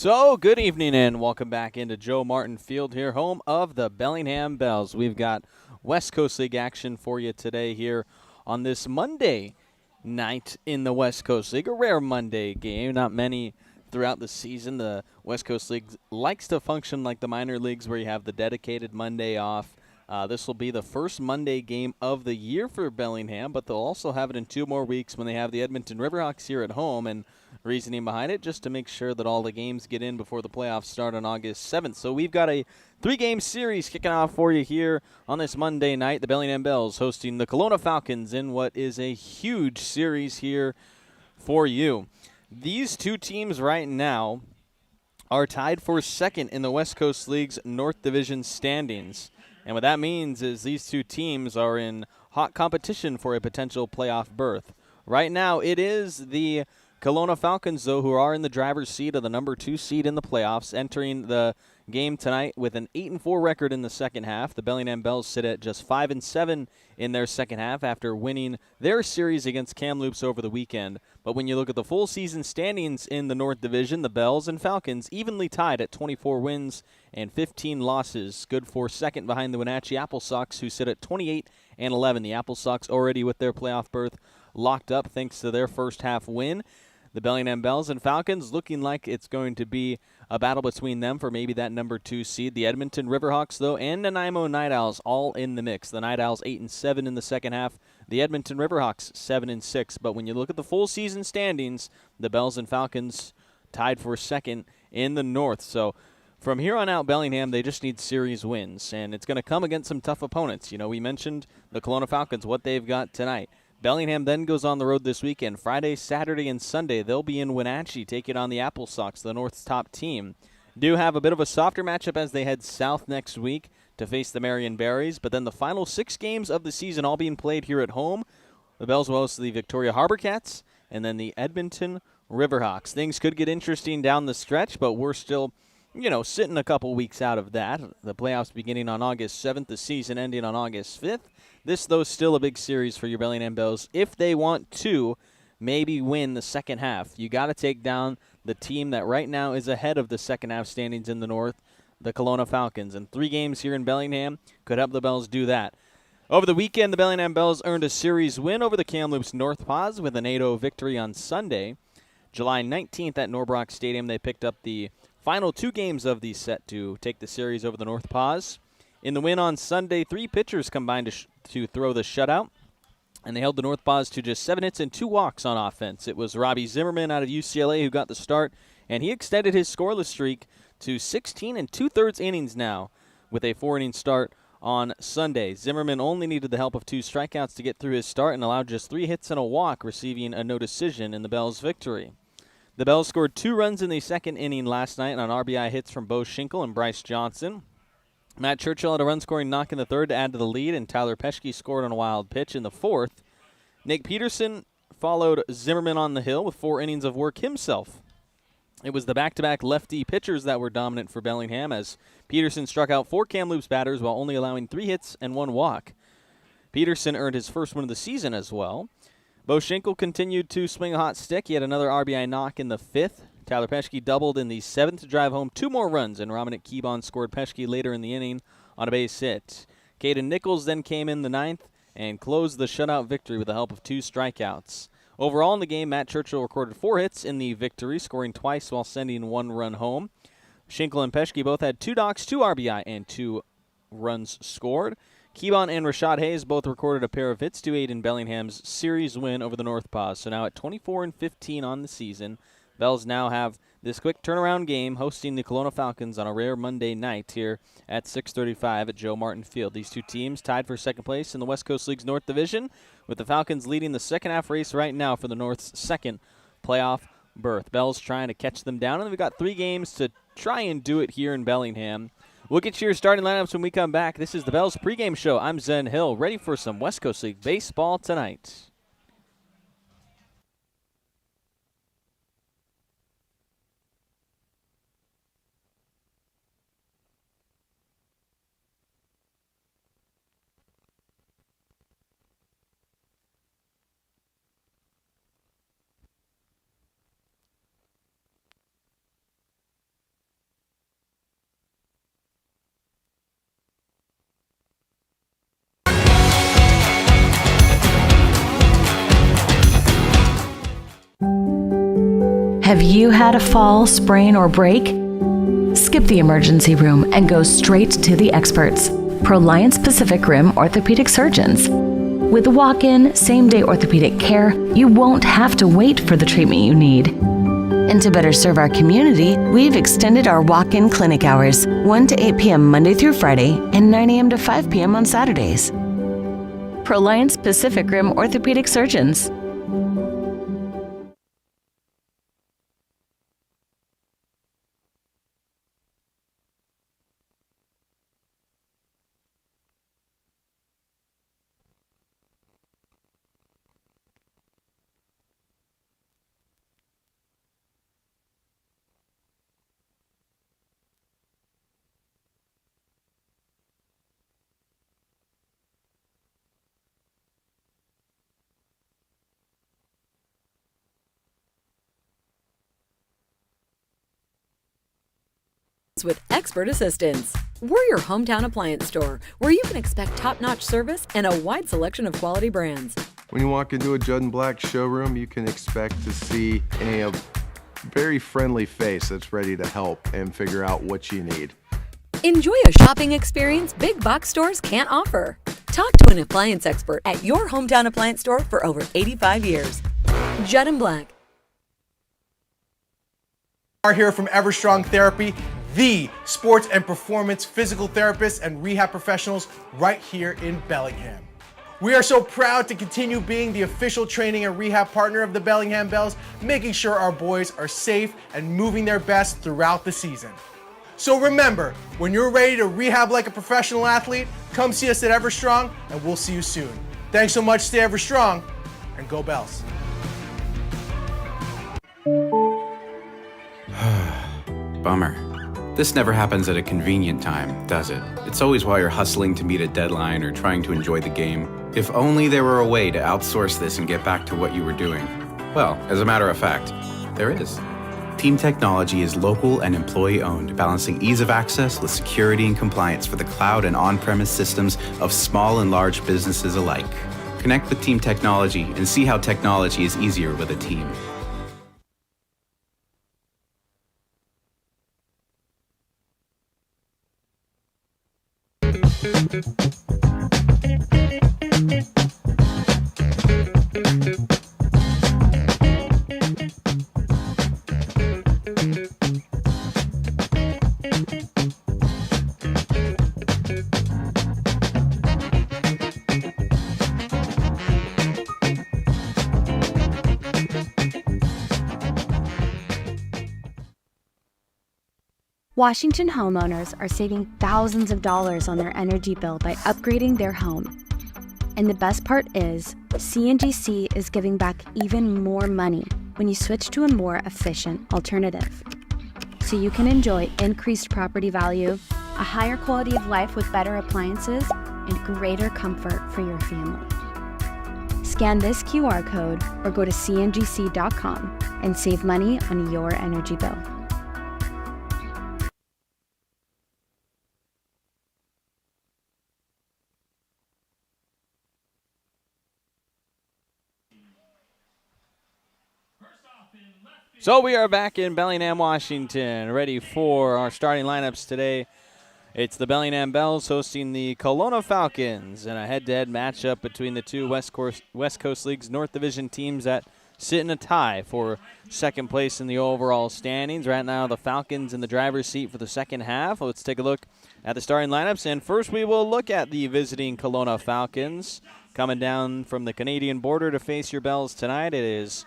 So, good evening and welcome back into Joe Martin Field here, home of the Bellingham Bells. We've got West Coast League action for you today here on this Monday night in the West Coast League. A rare Monday game, not many throughout the season. The West Coast League likes to function like the minor leagues where you have the dedicated Monday off. This will be the first Monday game of the year for Bellingham, but they'll also have it in 2 more weeks when they have the Edmonton Riverhawks here at home. And reasoning behind it, just to make sure that all the games get in before the playoffs start on August 7th. So we've got a 3-game series kicking off for you here on this Monday night. The Bellingham Bells hosting the Kelowna Falcons in what is a huge series here for you. These two teams right now are tied for second in the West Coast League's North Division standings. And what that means is these two teams are in hot competition for a potential playoff berth. Right now, it is the Kelowna Falcons, though, who are in the driver's seat of the number 2 seed in the playoffs, entering the game tonight with an 8-4 record in the second half. The Bellingham Bells sit at just 5-7 in their second half after winning their series against Kamloops over the weekend. But when you look at the full season standings in the North Division, the Bells and Falcons evenly tied at 24 wins and 15 losses. Good for second behind the Wenatchee Apple Sox, who sit at 28-11. The Apple Sox already with their playoff berth locked up thanks to their first half win. The Bellingham Bells and Falcons looking like it's going to be a battle between them for maybe that number 2 seed. The Edmonton Riverhawks, though, and Nanaimo Night Owls all in the mix. The Night Owls 8-7 in the second half. The Edmonton Riverhawks 7-6. But when you look at the full season standings, the Bells and Falcons tied for second in the North. So from here on out, Bellingham, they just need series wins, and it's going to come against some tough opponents. You know, we mentioned the Kelowna Falcons, what they've got tonight. Bellingham then goes on the road this weekend. Friday, Saturday, and Sunday, they'll be in Wenatchee taking on the Apple Sox, the North's top team. Do have a bit of a softer matchup as they head south next week to face the Marion Berries, but then the final 6 games of the season all being played here at home. The Bells will host the Victoria Harbor Cats and then the Edmonton Riverhawks. Things could get interesting down the stretch, but we're still, sitting a couple weeks out of that. The playoffs beginning on August 7th, the season ending on August 5th. This, though, is still a big series for your Bellingham Bells. If they want to maybe win the second half, you got to take down the team that right now is ahead of the second half standings in the North, the Kelowna Falcons. And 3 games here in Bellingham could help the Bells do that. Over the weekend, the Bellingham Bells earned a series win over the Kamloops North Paws with an 8-0 victory on Sunday. July 19th at Norbrock Stadium, they picked up the final 2 games of the set to take the series over the North Paws. In the win on Sunday, 3 pitchers combined to throw the shutout, and they held the North Paws to just 7 hits and 2 walks on offense. It was Robbie Zimmerman out of UCLA who got the start, and he extended his scoreless streak to 16 2/3 innings now with a 4-inning start on Sunday. Zimmerman only needed the help of 2 strikeouts to get through his start and allowed just 3 hits and a walk, receiving a no decision in the Bells' victory. The Bells scored 2 runs in the second inning last night on RBI hits from Bo Schinkel and Bryce Johnson. Matt Churchill had a run-scoring knock in the third to add to the lead, and Tyler Peschke scored on a wild pitch in the fourth. Nick Peterson followed Zimmerman on the hill with 4 innings of work himself. It was the back-to-back lefty pitchers that were dominant for Bellingham, as Peterson struck out 4 Kamloops batters while only allowing 3 hits and 1 walk. Peterson earned his first win of the season as well. Bo Schinkel continued to swing a hot stick. He had another RBI knock in the 5th. Tyler Peschke doubled in the 7th to drive home 2 more runs, and Dominic Keebon scored Peschke later in the inning on a base hit. Caden Nichols then came in the 9th and closed the shutout victory with the help of 2 strikeouts. Overall in the game, Matt Churchill recorded 4 hits in the victory, scoring twice while sending 1 run home. Schinkel and Peschke both had 2 knocks, 2 RBI, and 2 runs scored. Keebon and Rashad Hayes both recorded a pair of hits to aid in Bellingham's series win over the North Paws. So now at 24-15 on the season, Bells now have this quick turnaround game hosting the Kelowna Falcons on a rare Monday night here at 6:35 at Joe Martin Field. These two teams tied for second place in the West Coast League's North Division, with the Falcons leading the second half race right now for the North's second playoff berth. Bells trying to catch them down, and we've got 3 games to try and do it here in Bellingham. We'll get you your starting lineups when we come back. This is the Bells pregame show. I'm Zen Hill, ready for some West Coast League baseball tonight. Have you had a fall, sprain, or break? Skip the emergency room and go straight to the experts, Proliance Pacific Rim orthopedic surgeons. With walk-in, same-day orthopedic care, you won't have to wait for the treatment you need. And to better serve our community, we've extended our walk-in clinic hours, 1 to 8 p.m. Monday through Friday and 9 a.m. to 5 p.m. on Saturdays. Proliance Pacific Rim orthopedic surgeons. With expert assistance. We're your hometown appliance store where you can expect top-notch service and a wide selection of quality brands. When you walk into a Judd & Black showroom, you can expect to see a very friendly face that's ready to help and figure out what you need. Enjoy a shopping experience big box stores can't offer. Talk to an appliance expert at your hometown appliance store for over 85 years. Judd & Black. Are here from Everstrong Therapy, the sports and performance physical therapists and rehab professionals right here in Bellingham. We are so proud to continue being the official training and rehab partner of the Bellingham Bells, making sure our boys are safe and moving their best throughout the season. So remember, when you're ready to rehab like a professional athlete, come see us at Everstrong and we'll see you soon. Thanks so much, stay Everstrong, and go Bells. Bummer. This never happens at a convenient time, does it? It's always while you're hustling to meet a deadline or trying to enjoy the game. If only there were a way to outsource this and get back to what you were doing. Well, as a matter of fact, there is. Team Technology is local and employee-owned, balancing ease of access with security and compliance for the cloud and on-premise systems of small and large businesses alike. Connect with Team Technology and see how technology is easier with a team. Washington homeowners are saving thousands of dollars on their energy bill by upgrading their home. And the best part is, CNGC is giving back even more money when you switch to a more efficient alternative. So you can enjoy increased property value, a higher quality of life with better appliances, and greater comfort for your family. Scan this QR code or go to cngc.com and save money on your energy bill. So we are back in Bellingham, Washington, ready for our starting lineups today. It's the Bellingham Bells hosting the Kelowna Falcons in a head-to-head matchup between the two West Coast League's North Division teams that sit in a tie for second place in the overall standings. Right now, the Falcons in the driver's seat for the second half. Let's take a look at the starting lineups. And first, we will look at the visiting Kelowna Falcons. Coming down from the Canadian border to face your Bells tonight, it is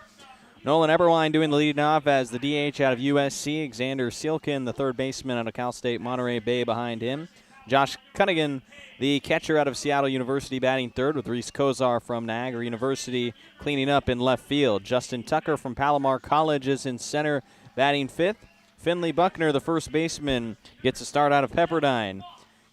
Nolan Eberwein doing the leading off as the DH out of USC. Xander Sealkin, the third baseman out of Cal State Monterey Bay behind him. Josh Cunningham, the catcher out of Seattle University, batting third, with Reese Kozar from Niagara University cleaning up in left field. Justin Tucker from Palomar College is in center, batting fifth. Finley Buckner, the first baseman, gets a start out of Pepperdine.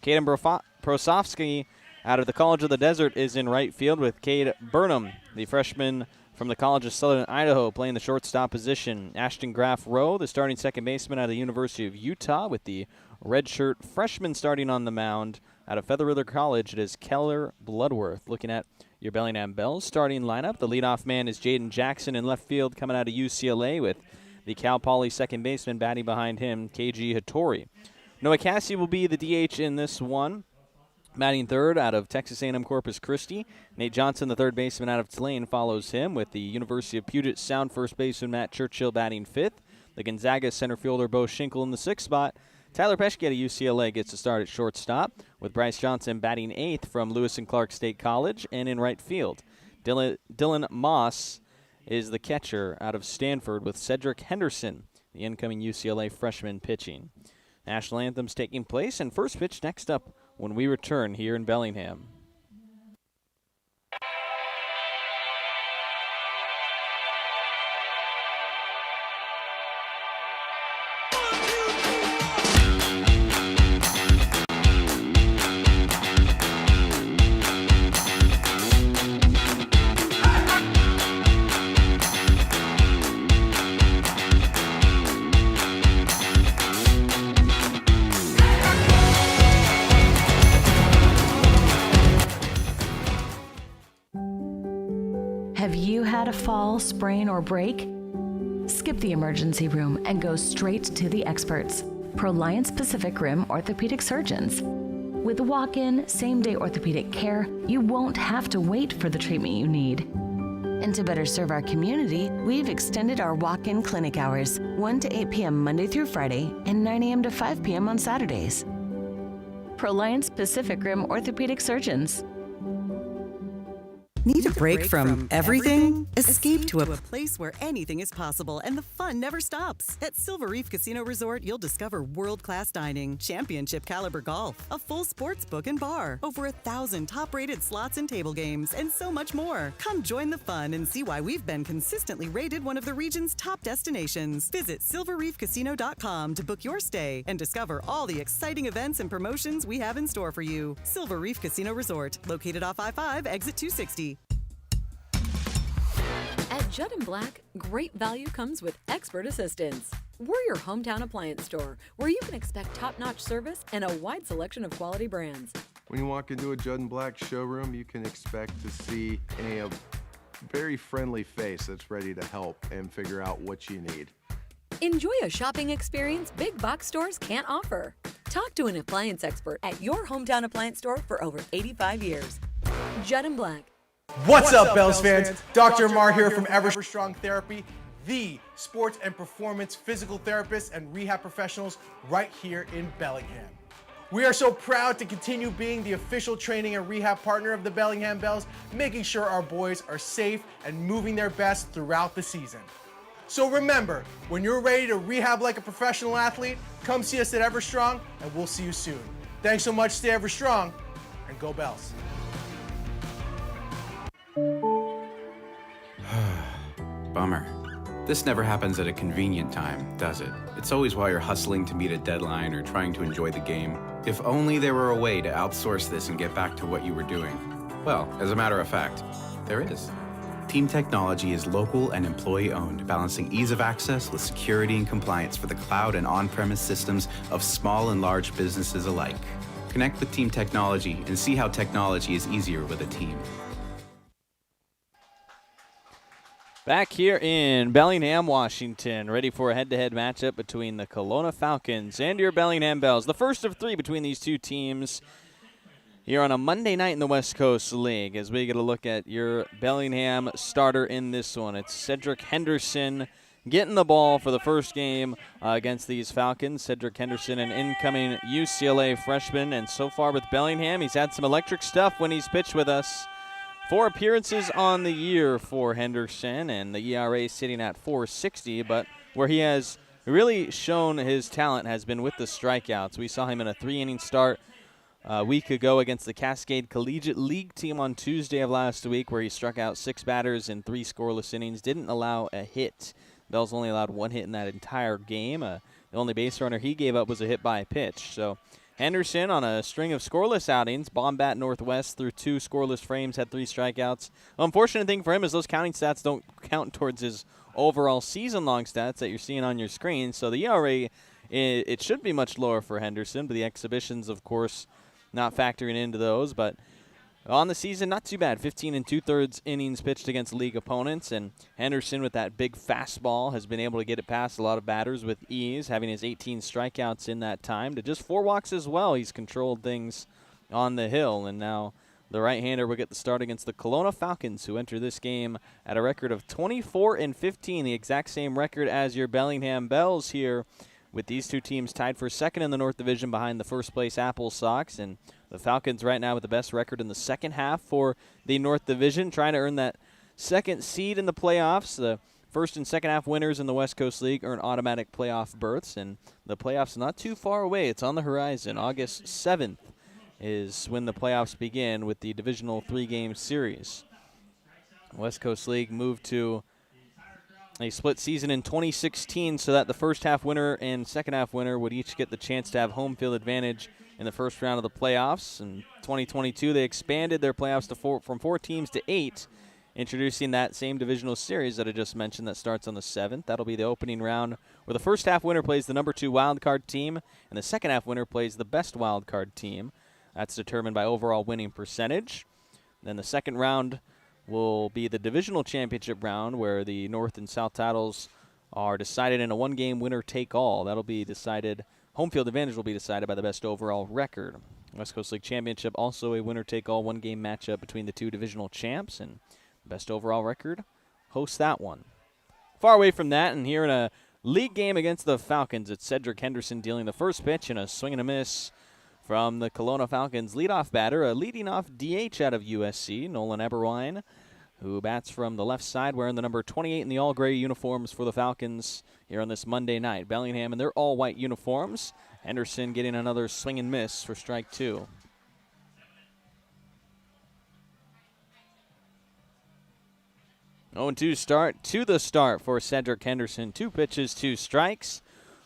Caden Prosofsky out of the College of the Desert is in right field, with Cade Burnham, the freshman from the College of Southern Idaho, playing the shortstop position. Ashton Graff Rowe, the starting second baseman out of the University of Utah, with the redshirt freshman starting on the mound out of Feather River College. It is Keller Bloodworth. Looking at your Bellingham Bells starting lineup, the leadoff man is Jaden Jackson in left field, coming out of UCLA, with the Cal Poly second baseman batting behind him, KG Hattori. Noah Cassie will be the DH in this one. Batting third out of Texas A&M Corpus Christi. Nate Johnson, the third baseman out of Tulane, follows him with the University of Puget Sound first baseman Matt Churchill batting fifth. The Gonzaga center fielder Bo Schinkel in the sixth spot. Tyler Peschke at UCLA gets to start at shortstop, with Bryce Johnson batting eighth from Lewis and Clark State College and in right field. Dylan Moss is the catcher out of Stanford, with Cedric Henderson, the incoming UCLA freshman, pitching. National anthems taking place, and first pitch next up when we return here in Bellingham. Have you had a fall, sprain, or break? Skip the emergency room and go straight to the experts, Proliance Pacific Rim orthopedic surgeons. With walk-in, same-day orthopedic care, you won't have to wait for the treatment you need. And to better serve our community, we've extended our walk-in clinic hours, 1 to 8 p.m. Monday through Friday and 9 a.m. to 5 p.m. on Saturdays. Proliance Pacific Rim orthopedic surgeons. Need a break from everything? Escape to a place where anything is possible and the fun never stops. At Silver Reef Casino Resort, you'll discover world-class dining, championship caliber golf, a full sports book and bar, over 1,000 top-rated slots and table games, and so much more. Come join the fun and see why we've been consistently rated one of the region's top destinations. Visit silverreefcasino.com to book your stay and discover all the exciting events and promotions we have in store for you. Silver Reef Casino Resort, located off I-5, exit 260. At Judd & Black, great value comes with expert assistance. We're your hometown appliance store, where you can expect top-notch service and a wide selection of quality brands. When you walk into a Judd & Black showroom, you can expect to see a very friendly face that's ready to help and figure out what you need. Enjoy a shopping experience big box stores can't offer. Talk to an appliance expert at your hometown appliance store for over 85 years. Judd & Black. What's up, Bells fans? Dr. Amar here from Everstrong Therapy, the sports and performance physical therapists and rehab professionals right here in Bellingham. We are so proud to continue being the official training and rehab partner of the Bellingham Bells, making sure our boys are safe and moving their best throughout the season. So remember, when you're ready to rehab like a professional athlete, come see us at Everstrong, and we'll see you soon. Thanks so much, stay Everstrong, and go Bells. Bummer. This never happens at a convenient time, does it? It's always while you're hustling to meet a deadline or trying to enjoy the game. If only there were a way to outsource this and get back to what you were doing. Well, as a matter of fact, there is. Team Technology is local and employee-owned, balancing ease of access with security and compliance for the cloud and on-premise systems of small and large businesses alike. Connect with Team Technology and see how technology is easier with a team. Back here in Bellingham, Washington, ready for a head-to-head matchup between the Kelowna Falcons and your Bellingham Bells. The first of three between these two teams here on a Monday night in the West Coast League as we get a look at your Bellingham starter in this one. It's Cedric Henderson getting the ball for the first game against these Falcons. Cedric Henderson, an incoming UCLA freshman, and so far with Bellingham, he's had some electric stuff when he's pitched with us. 4 appearances on the year for Henderson, and the ERA sitting at .460, but where he has really shown his talent has been with the strikeouts. We saw him in a 3-inning start a week ago against the Cascade Collegiate League team on Tuesday of last week, where he struck out 6 batters in 3 scoreless innings, didn't allow a hit. Bells only allowed 1 hit in that entire game. The only base runner he gave up was a hit by a pitch. So Henderson on a string of scoreless outings, Bombat Northwest through 2 scoreless frames, had 3 strikeouts. Unfortunate thing for him is those counting stats don't count towards his overall season-long stats that you're seeing on your screen. So the ERA, it should be much lower for Henderson, but the exhibitions, of course, not factoring into those. But On the season, not too bad. 15 2/3 innings pitched against league opponents, and Henderson with that big fastball has been able to get it past a lot of batters with ease, having his 18 strikeouts in that time to just 4 walks as well. He's controlled things on the hill, and now the right-hander will get the start against the Kelowna Falcons, who enter this game at a record of 24-15, the exact same record as your Bellingham Bells here, with these two teams tied for second in the North Division behind the first-place Apple Sox, and the Falcons right now with the best record in the second half for the North Division, trying to earn that second seed in the playoffs. The first and second half winners in the West Coast League earn automatic playoff berths, and the playoffs not too far away. It's on the horizon. August 7th is when the playoffs begin with the divisional 3-game series. West Coast League moved to a split season in 2016 so that the first half winner and second half winner would each get the chance to have home field advantage in the first round of the playoffs. In 2022, they expanded their playoffs to from 4 teams to 8, introducing that same divisional series that I just mentioned that starts on the 7th. That'll be the opening round where the first half winner plays the number 2 wild card team, and the second half winner plays the best wild card team. That's determined by overall winning percentage. Then the second round will be the divisional championship round, where the North and South titles are decided in a 1-game winner-take-all. That'll be decided. Home field advantage will be decided by the best overall record. West Coast League Championship, also a winner-take-all 1-game matchup between the 2 divisional champs, and the best overall record hosts that one. Far away from that, and here in a league game against the Falcons, it's Cedric Henderson dealing the first pitch, and a swing and a miss from the Kelowna Falcons leadoff batter, a leading off DH out of USC, Nolan Eberwine, who bats from the left side wearing the number 28 in the all-gray uniforms for the Falcons here on this Monday night. Bellingham in their all-white uniforms. Henderson getting another swing and miss for strike 2. (0-2 start to the start for Cedric Henderson. 2 pitches, 2 strikes.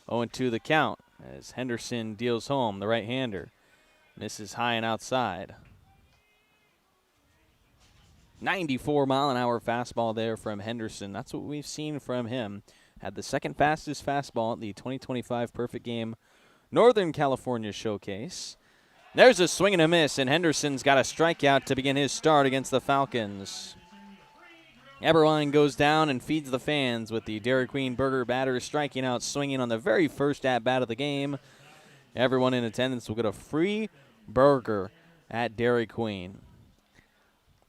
0-2 the count as Henderson deals home, the right-hander. Misses high and outside. 94-mile-an-hour fastball there from Henderson. That's what we've seen from him. Had the second fastest fastball at the 2025 Perfect Game Northern California Showcase. There's a swing and a miss, and Henderson's got a strikeout to begin his start against the Falcons. Eberwine goes down and feeds the fans with the Dairy Queen Burger batter striking out swinging on the very first at-bat of the game. Everyone in attendance will get a free burger at Dairy Queen.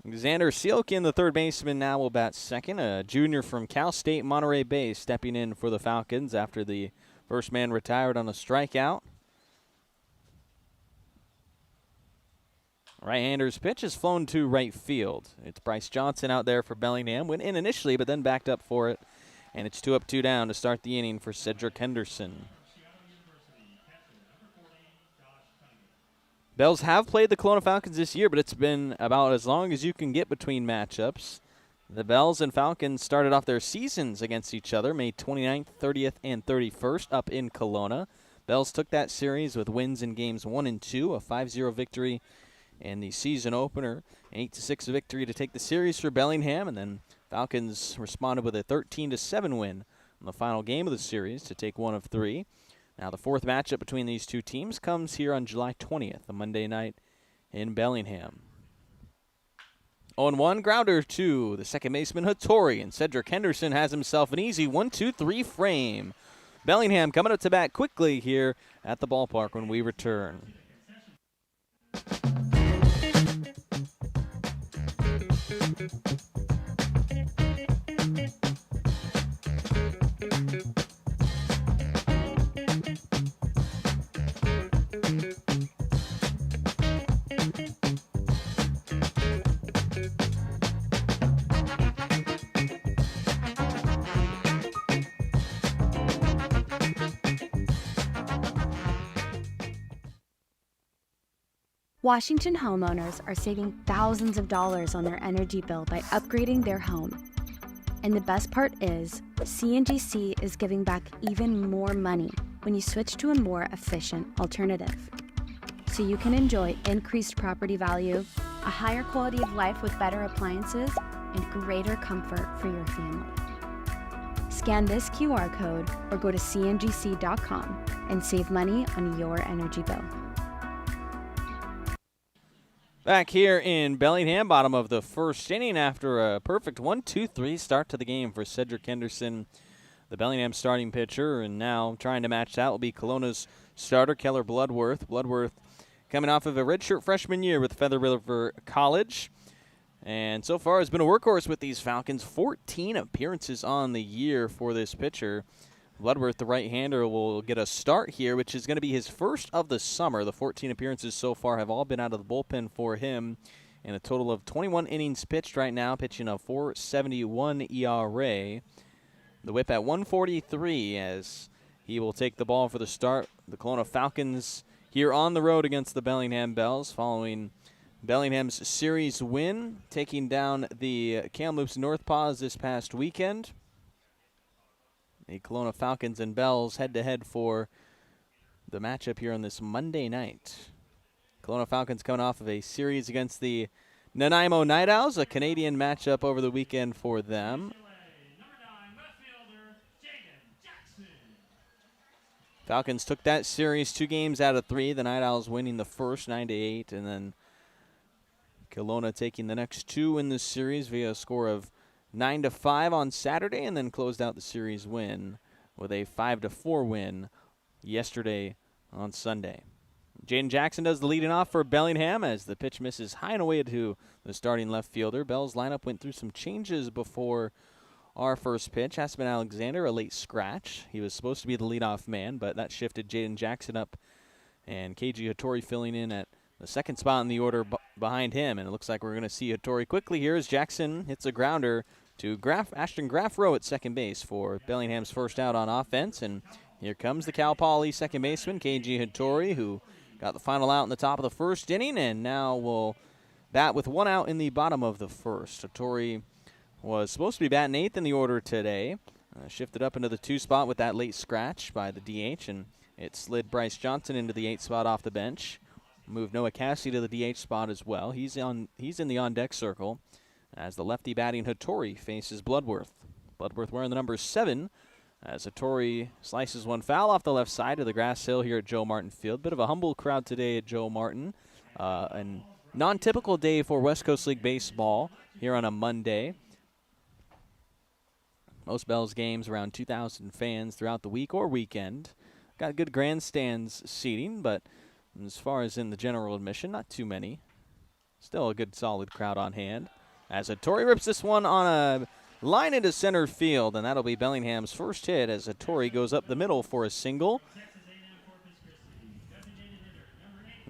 Xander Sealkin, the third baseman, now will bat second. A junior from Cal State Monterey Bay stepping in for the Falcons after the first man retired on a strikeout. Right-hander's pitch is flown to right field. It's Bryce Johnson out there for Bellingham. Went in initially, but then backed up for it. And it's 2 up, 2 down to start the inning for Cedric Henderson. Bells have played the Kelowna Falcons this year, but it's been about as long as you can get between matchups. The Bells and Falcons started off their seasons against each other, May 29th, 30th, and 31st up in Kelowna. Bells took that series with wins in games 1 and 2, a 5-0 victory in the season opener, 8-6 victory to take the series for Bellingham, and then Falcons responded with a 13-7 win on the final game of the series to take 1 of 3. Now the fourth matchup between these two teams comes here on July 20th, a Monday night in Bellingham. 0-1 grounder to the second baseman Hattori, and Cedric Henderson has himself an easy 1-2-3 frame. Bellingham coming up to bat quickly here at the ballpark when we return. Washington homeowners are saving thousands of dollars on their energy bill by upgrading their home. And the best part is, CNGC is giving back even more money when you switch to a more efficient alternative. So you can enjoy increased property value, a higher quality of life with better appliances, and greater comfort for your family. Scan this QR code or go to cngc.com and save money on your energy bill. Back here in Bellingham, bottom of the first inning after a perfect 1-2-3 start to the game for Cedric Henderson, the Bellingham starting pitcher, and now trying to match that will be Kelowna's starter, Keller Bloodworth. Bloodworth coming off of a redshirt freshman year with Feather River College, and so far has been a workhorse with these Falcons. 14 appearances on the year for this pitcher. Bloodworth, the right-hander, will get a start here, which is going to be his first of the summer. The 14 appearances so far have all been out of the bullpen for him, and a total of 21 innings pitched right now, pitching a 4.71 ERA. The whip at 143 as he will take the ball for the start. The Kelowna Falcons here on the road against the Bellingham Bells following Bellingham's series win, taking down the Kamloops North Paws this past weekend. The Kelowna Falcons and Bells head-to-head for the matchup here on this Monday night. Kelowna Falcons coming off of a series against the Nanaimo Night Owls, a Canadian matchup over the weekend for them. Falcons took that series 2 games out of 3. The Night Owls winning the first 9-8, and then Kelowna taking the next 2 in this series via a score of 9-5 on Saturday, and then closed out the series win with a 5-4 win yesterday on Sunday. Jaden Jackson does the leading off for Bellingham as the pitch misses high and away to the starting left fielder. Bell's lineup went through some changes before our first pitch. Aspen Alexander, a late scratch. He was supposed to be the leadoff man, but that shifted Jaden Jackson up, and Keiji Hattori filling in at the second spot in the order behind him. And it looks like we're going to see Hattori quickly here as Jackson hits a grounder to Ashton Graffrow at second base for Bellingham's first out on offense. And here comes the Cal Poly second baseman, Keiji Hattori, who got the final out in the top of the first inning and now will bat with 1 out in the bottom of the first. Hattori was supposed to be batting 8th in the order today. Shifted up into the 2 spot with that late scratch by the DH, and it slid Bryce Johnson into the 8th spot off the bench. Moved Noah Cassidy to the DH spot as well. He's in the on-deck circle as the lefty batting Hattori faces Bloodworth. Bloodworth wearing the number 7 as Hattori slices one foul off the left side of the grass hill here at Joe Martin Field. Bit of a humble crowd today at Joe Martin. And non-typical day for West Coast League baseball here on a Monday. Most Bells games around 2,000 fans throughout the week or weekend. Got good grandstands seating, but as far as in the general admission, not too many. Still a good solid crowd on hand. As Hattori rips this one on a line into center field, and that'll be Bellingham's first hit as Hattori goes up the middle for a single.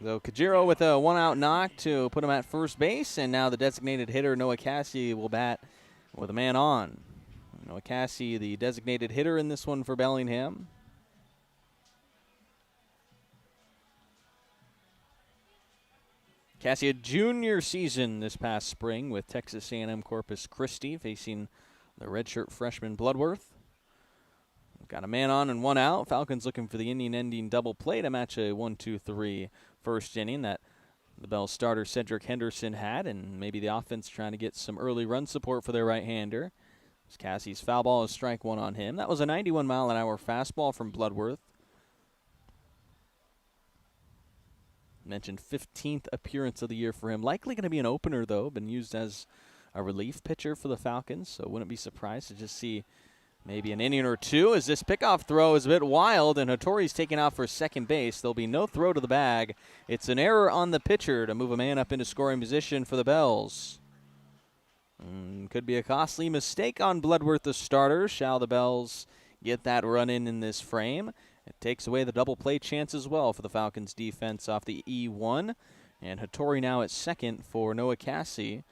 So Kajiro with a 1-out knock to put him at first base, and now the designated hitter Noah Cassie will bat with a man on. Noah Cassie, the designated hitter in this one for Bellingham. Cassie, a junior season this past spring with Texas A&M Corpus Christi, facing the redshirt freshman Bloodworth. We've got a man on and 1 out. Falcons looking for the inning-ending double play to match a 1-2-3 first inning that the Bell starter Cedric Henderson had, and maybe the offense trying to get some early run support for their right-hander. Cassie's foul ball is strike 1 on him. That was a 91-mile-an-hour fastball from Bloodworth. Mentioned 15th appearance of the year for him. Likely going to be an opener, though. Been used as a relief pitcher for the Falcons, so wouldn't be surprised to just see maybe an inning or 2 as this pickoff throw is a bit wild, and Hattori's taken out for second base. There'll be no throw to the bag. It's an error on the pitcher to move a man up into scoring position for the Bells. Could be a costly mistake on Bloodworth, the starter. Shall the Bells get that run in this frame? It takes away the double play chance as well for the Falcons defense off the E1. And Hattori now at second for Noah Cassie.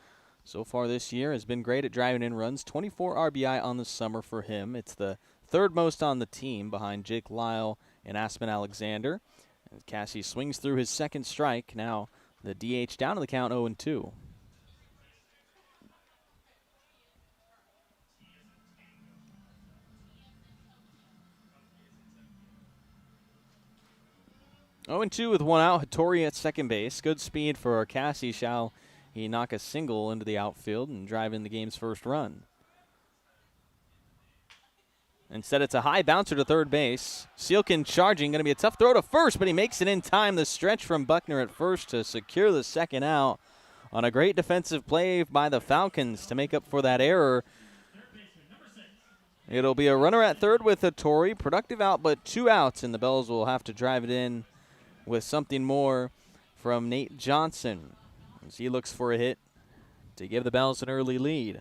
So far this year has been great at driving in runs. 24 RBI on the summer for him. It's the 3rd most on the team behind Jake Lyle and Aspen Alexander. And Cassie swings through his second strike. Now the DH down to the count 0-2. Oh, 0-2 with 1 out. Hattori at second base. Good speed for Cassie. Shall he knock a single into the outfield and drive in the game's first run? Instead, it's a high bouncer to third base. Sealkin charging. Going to be a tough throw to first, but he makes it in time. The stretch from Buckner at first to secure the second out on a great defensive play by the Falcons to make up for that error. It'll be a runner at third with Hattori. Productive out, but 2 outs, and the Bells will have to drive it in with something more from Nate Johnson as he looks for a hit to give the Bells an early lead.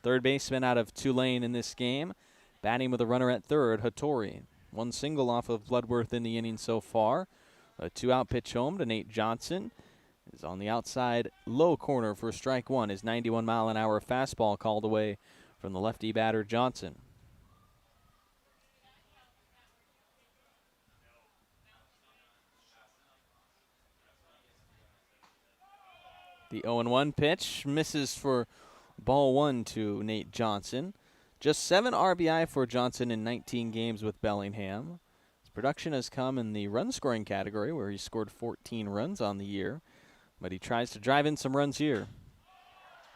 Third baseman out of Tulane in this game, batting with a runner at third, Hattori. 1 single off of Bloodworth in the inning so far. A 2-out pitch home to Nate Johnson is on the outside low corner for strike 1. His 91-mile-an-hour fastball called away from the lefty batter Johnson. The 0-1 pitch misses for ball 1 to Nate Johnson. Just 7 RBI for Johnson in 19 games with Bellingham. His production has come in the run-scoring category, where he scored 14 runs on the year. But he tries to drive in some runs here.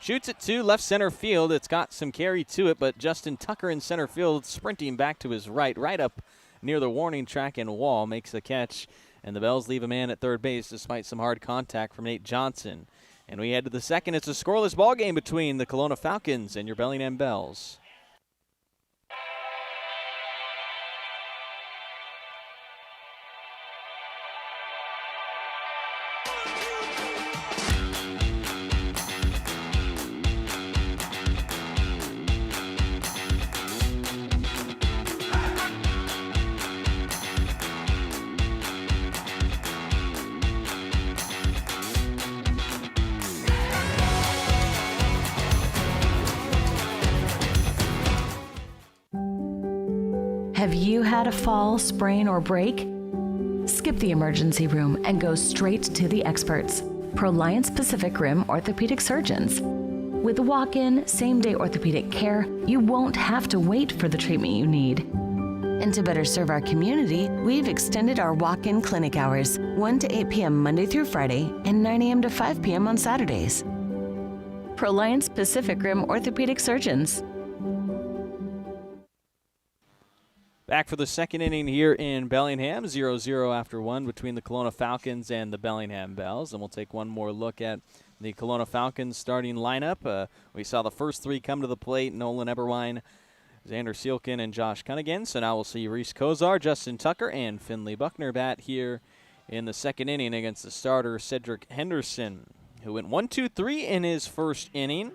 Shoots it to left center field. It's got some carry to it, but Justin Tucker in center field, sprinting back to his right up near the warning track and wall, makes the catch. And the Bells leave a man at third base despite some hard contact from Nate Johnson. And we head to the second. It's a scoreless ball game between the Kelowna Falcons and your Bellingham Bells. Have you had a fall, sprain, or break? Skip the emergency room and go straight to the experts, Proliance Pacific Rim orthopedic surgeons. With walk-in, same-day orthopedic care, you won't have to wait for the treatment you need. And to better serve our community, we've extended our walk-in clinic hours, 1 to 8 p.m. Monday through Friday and 9 a.m. to 5 p.m. on Saturdays. Proliance Pacific Rim orthopedic surgeons. Back for the second inning here in Bellingham, 0-0 after 1 between the Kelowna Falcons and the Bellingham Bells. And we'll take one more look at the Kelowna Falcons starting lineup. We saw the first 3 come to the plate: Nolan Eberwein, Xander Seelkin, and Josh Cunningham. So now we'll see Reese Kozar, Justin Tucker, and Finley Buckner bat here in the second inning against the starter Cedric Henderson, who went 1-2-3 in his first inning.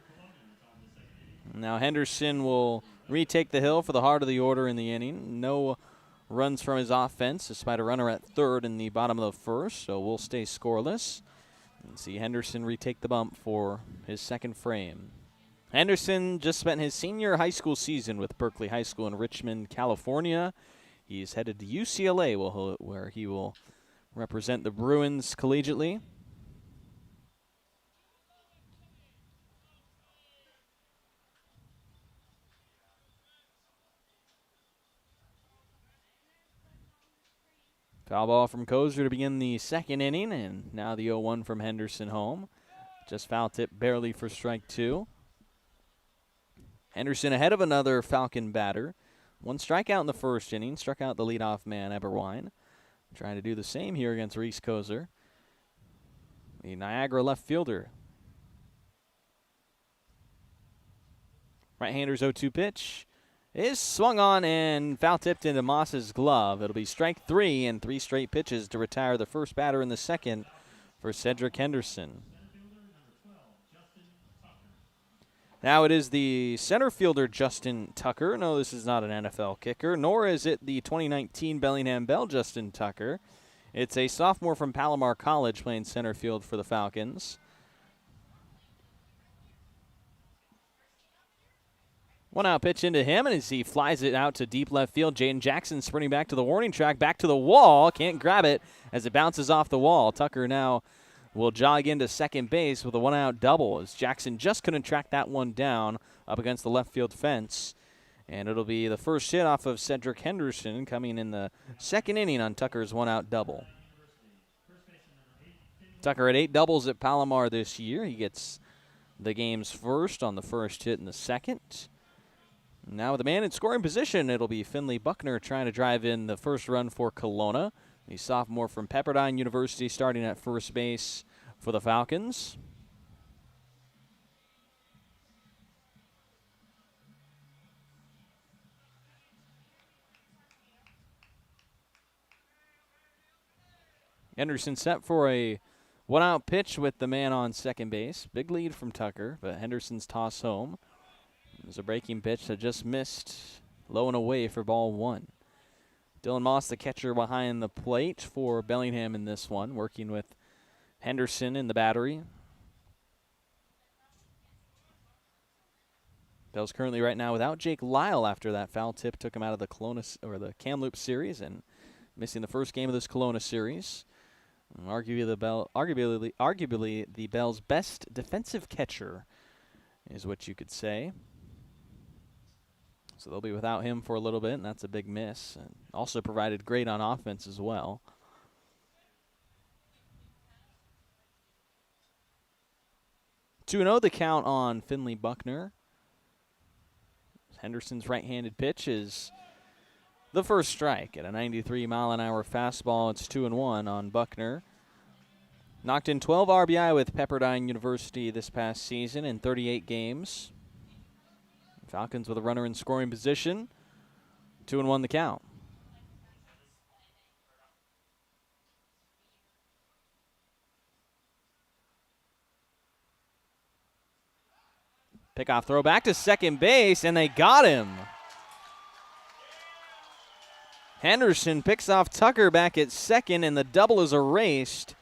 Now Henderson will retake the hill for the heart of the order in the inning. No runs from his offense, despite a runner at third in the bottom of the first, so we'll stay scoreless. And see Henderson retake the bump for his second frame. Henderson just spent his senior high school season with Berkeley High School in Richmond, California. He's headed to UCLA, where he will represent the Bruins collegiately. Foul ball from Kozer to begin the second inning, and now the 0-1 from Henderson home. Just foul tip barely for strike 2. Henderson ahead of another Falcon batter. 1 strikeout in the first inning, struck out the leadoff man, Eberwein. Trying to do the same here against Reese Kozer, the Niagara left fielder. Right-hander's 0-2 pitch is swung on and foul-tipped into Moss's glove. It'll be strike 3 and 3 straight pitches to retire the first batter in the second for Cedric Henderson. Now it is the center fielder, Justin Tucker. No, this is not an NFL kicker, nor is it the 2019 Bellingham Bell Justin Tucker. It's a sophomore from Palomar College playing center field for the Falcons. 1-out pitch into him, and as he flies it out to deep left field, Jaden Jackson sprinting back to the warning track, back to the wall. Can't grab it as it bounces off the wall. Tucker now will jog into second base with a 1-out double, as Jackson just couldn't track that one down up against the left field fence. And it'll be the first hit off of Cedric Henderson coming in the second inning on Tucker's 1-out double. Tucker had 8 doubles at Palomar this year. He gets the game's first on the first hit in the second. Now with a man in scoring position, it'll be Finley Buckner trying to drive in the first run for Kelowna. The sophomore from Pepperdine University starting at first base for the Falcons. Henderson set for a one-out pitch with the man on second base. Big lead from Tucker, but Henderson's toss home. There's a breaking pitch that just missed, low and away for ball one. Dylan Moss, the catcher behind the plate for Bellingham in this one, working with Henderson in the battery. Bell's currently right now without Jake Lyle after that foul tip took him out of the Kelowna or the Kamloops series and missing the first game of this Kelowna series. Arguably the Bell's best defensive catcher is what you could say. So they'll be without him for a little bit, and that's a big miss. And also provided great on offense as well. 2-0 the count on Finley Buckner. Henderson's right-handed pitch is the first strike at a 93-mile-an-hour fastball. It's 2-1 on Buckner. Knocked in 12 RBI with Pepperdine University this past season in 38 games. Falcons with a runner in scoring position. 2-1 the count. Pickoff throw back to second base, and they got him. Henderson picks off Tucker back at second, and the double is erased.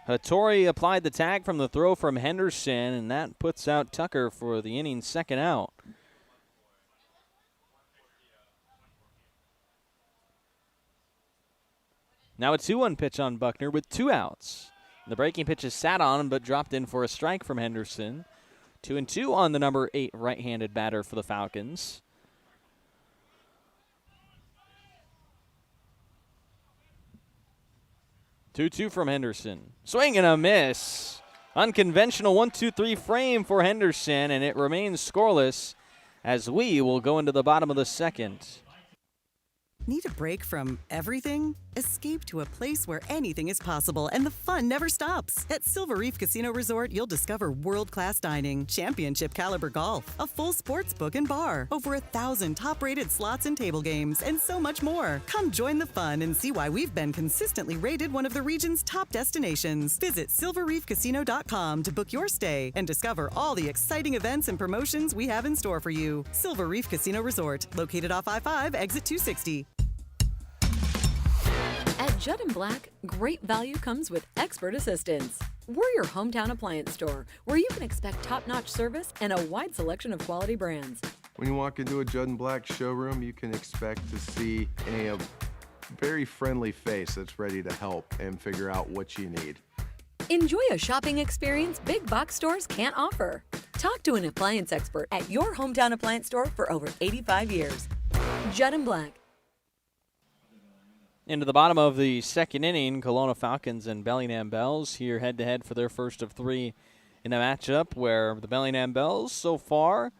Hattori applied the tag from the throw from Henderson, and that puts out Tucker for the inning's second out. Now a 2-1 pitch on Buckner with 2 outs. The breaking pitch is sat on him but dropped in for a strike from Henderson. 2-2 on the number 8 right-handed batter for the Falcons. Two from Henderson. Swing and a miss. Unconventional 1-2-3 frame for Henderson, and it remains scoreless as we will go into the bottom of the second. Need a break from everything? Escape to a place where anything is possible and the fun never stops. At Silver Reef Casino Resort, you'll discover world-class dining, championship caliber golf, a full sports book and bar, over 1,000 top-rated slots and table games, and so much more. Come join the fun and see why we've been consistently rated one of the region's top destinations. Visit silverreefcasino.com to book your stay and discover all the exciting events and promotions we have in store for you. Silver Reef Casino Resort, located off I-5, exit 260. At Judd & Black, great value comes with expert assistance. We're your hometown appliance store where you can expect top-notch service and a wide selection of quality brands. When you walk into a Judd & Black showroom, you can expect to see a very friendly face that's ready to help and figure out what you need. Enjoy a shopping experience big box stores can't offer. Talk to an appliance expert at your hometown appliance store for over 85 years. Judd & Black. Into the bottom of the second inning, Kelowna Falcons and Bellingham Bells here head-to-head for their first of 3 in a matchup where the Bellingham Bells so far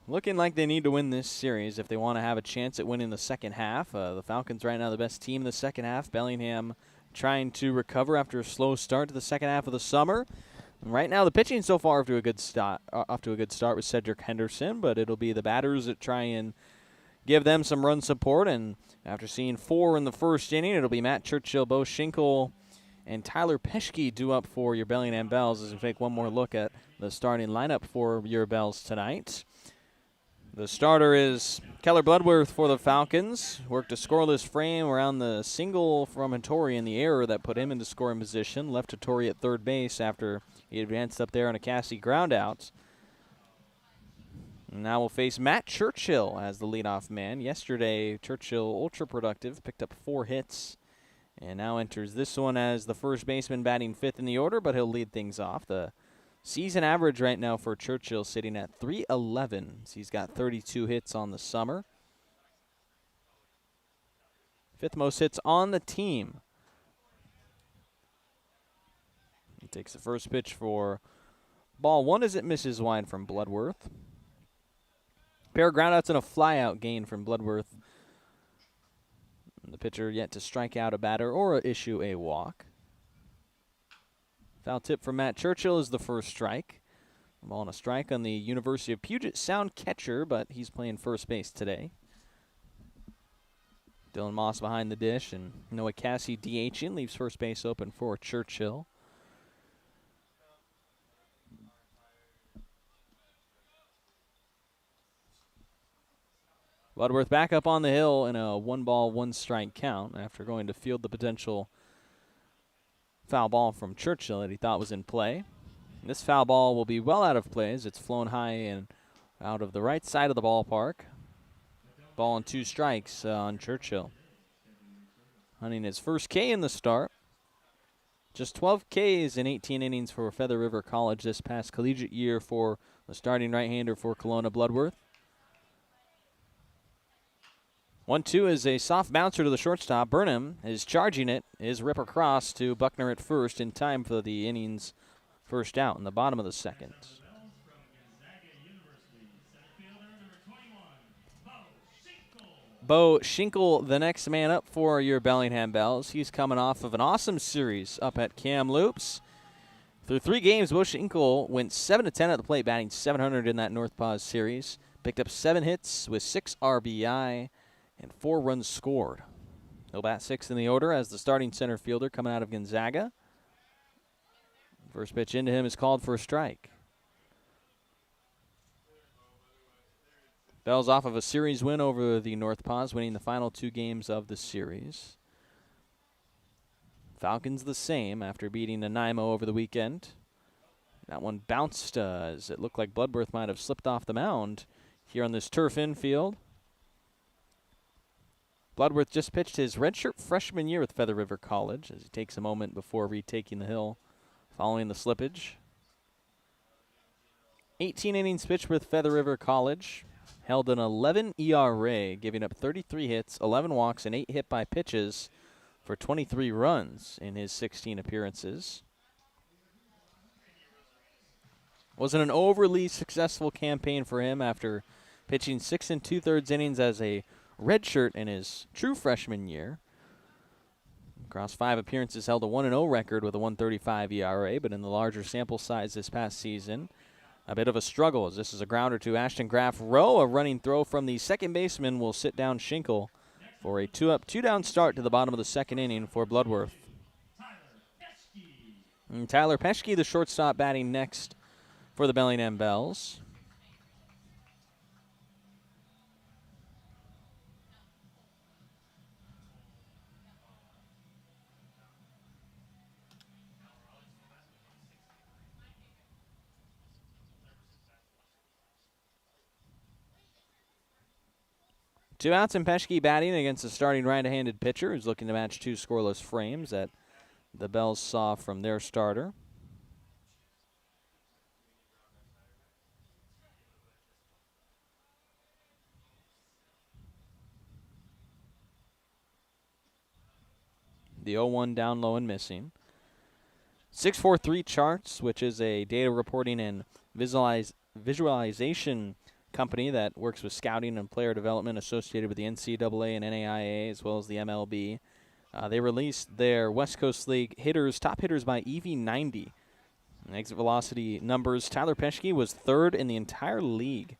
looking like they need to win this series if they want to have a chance at winning the second half. The Falcons right now the best team in the second half. Bellingham trying to recover after a slow start to the second half of the summer. And right now the pitching so far off to a good start with Cedric Henderson, but it'll be the batters that try and give them some run support. And after seeing 4 in the first inning, it'll be Matt Churchill, Bo Schinkel, and Tyler Peschke due up for your Bellingham Bells as we take one more look at the starting lineup for your Bells tonight. The starter is Keller Bloodworth for the Falcons. Worked a scoreless frame around the single from Hattori in the error that put him into scoring position. Left Hattori at third base after he advanced up there on a Cassie groundout. Now we'll face Matt Churchill as the leadoff man. Yesterday, Churchill, ultra productive, picked up 4 hits, and now enters this one as the first baseman batting 5th in the order, but he'll lead things off. The season average right now for Churchill sitting at .311. So he's got 32 hits on the summer. 5th most hits on the team. He takes the first pitch for ball 1 as it misses wide from Bloodworth. Pair of groundouts and a flyout gain from Bloodworth. The pitcher yet to strike out a batter or issue a walk. Foul tip from Matt Churchill is the first strike. Ball and a strike on the University of Puget Sound catcher, but he's playing first base today. Dylan Moss behind the dish, and Noah Cassie DHing leaves first base open for Churchill. Bloodworth back up on the hill in a 1-ball, 1-strike count after going to field the potential foul ball from Churchill that he thought was in play. And this foul ball will be well out of play as it's flown high and out of the right side of the ballpark. Ball and 2 strikes on Churchill. Hunting his first K in the start. Just 12 Ks in 18 innings for Feather River College this past collegiate year for the starting right-hander for Kelowna Bloodworth. 1-2 is a soft bouncer to the shortstop. Burnham is charging it. His rip across to Buckner at first in time for the inning's first out in the bottom of the second. Bo Schinkel, the next man up for your Bellingham Bells. He's coming off of an awesome series up at Kamloops. Through 3 games, Bo Schinkel went 7-10 at the plate, batting .700 in that North Paws series. Picked up 7 hits with 6 RBI and 4 runs scored. He'll bat 6th in the order as the starting center fielder coming out of Gonzaga. First pitch into him is called for a strike. Bells off of a series win over the North Paws, winning the final 2 games of the series. Falcons the same after beating Nanaimo over the weekend. That one bounced as it looked like Bloodworth might have slipped off the mound here on this turf infield. Bloodworth just pitched his redshirt freshman year with Feather River College as he takes a moment before retaking the hill following the slippage. 18 innings pitched with Feather River College. Held an 11 ERA, giving up 33 hits, 11 walks, and 8 hit-by pitches for 23 runs in his 16 appearances. Wasn't an overly successful campaign for him after pitching 6 2/3 innings as a redshirt in his true freshman year. Across 5 appearances, held a 1-0 record with a 1.35 ERA, but in the larger sample size this past season, a bit of a struggle as this is a grounder to Ashton Graff Rowe. A running throw from the second baseman will sit down Schinkel for a 2-up, 2-down start to the bottom of the second inning for Bloodworth. And Tyler Peschke, the shortstop, batting next for the Bellingham Bells. Two outs and Peschke batting against the starting right-handed pitcher who's looking to match 2 scoreless frames that the Bells saw from their starter. The 0-1 down low and missing. 643 Charts, which is a data reporting and visualization company that works with scouting and player development associated with the NCAA and NAIA as well as the MLB. They released their West Coast League top hitters by EV90. Exit velocity numbers. Tyler Peschke was 3rd in the entire league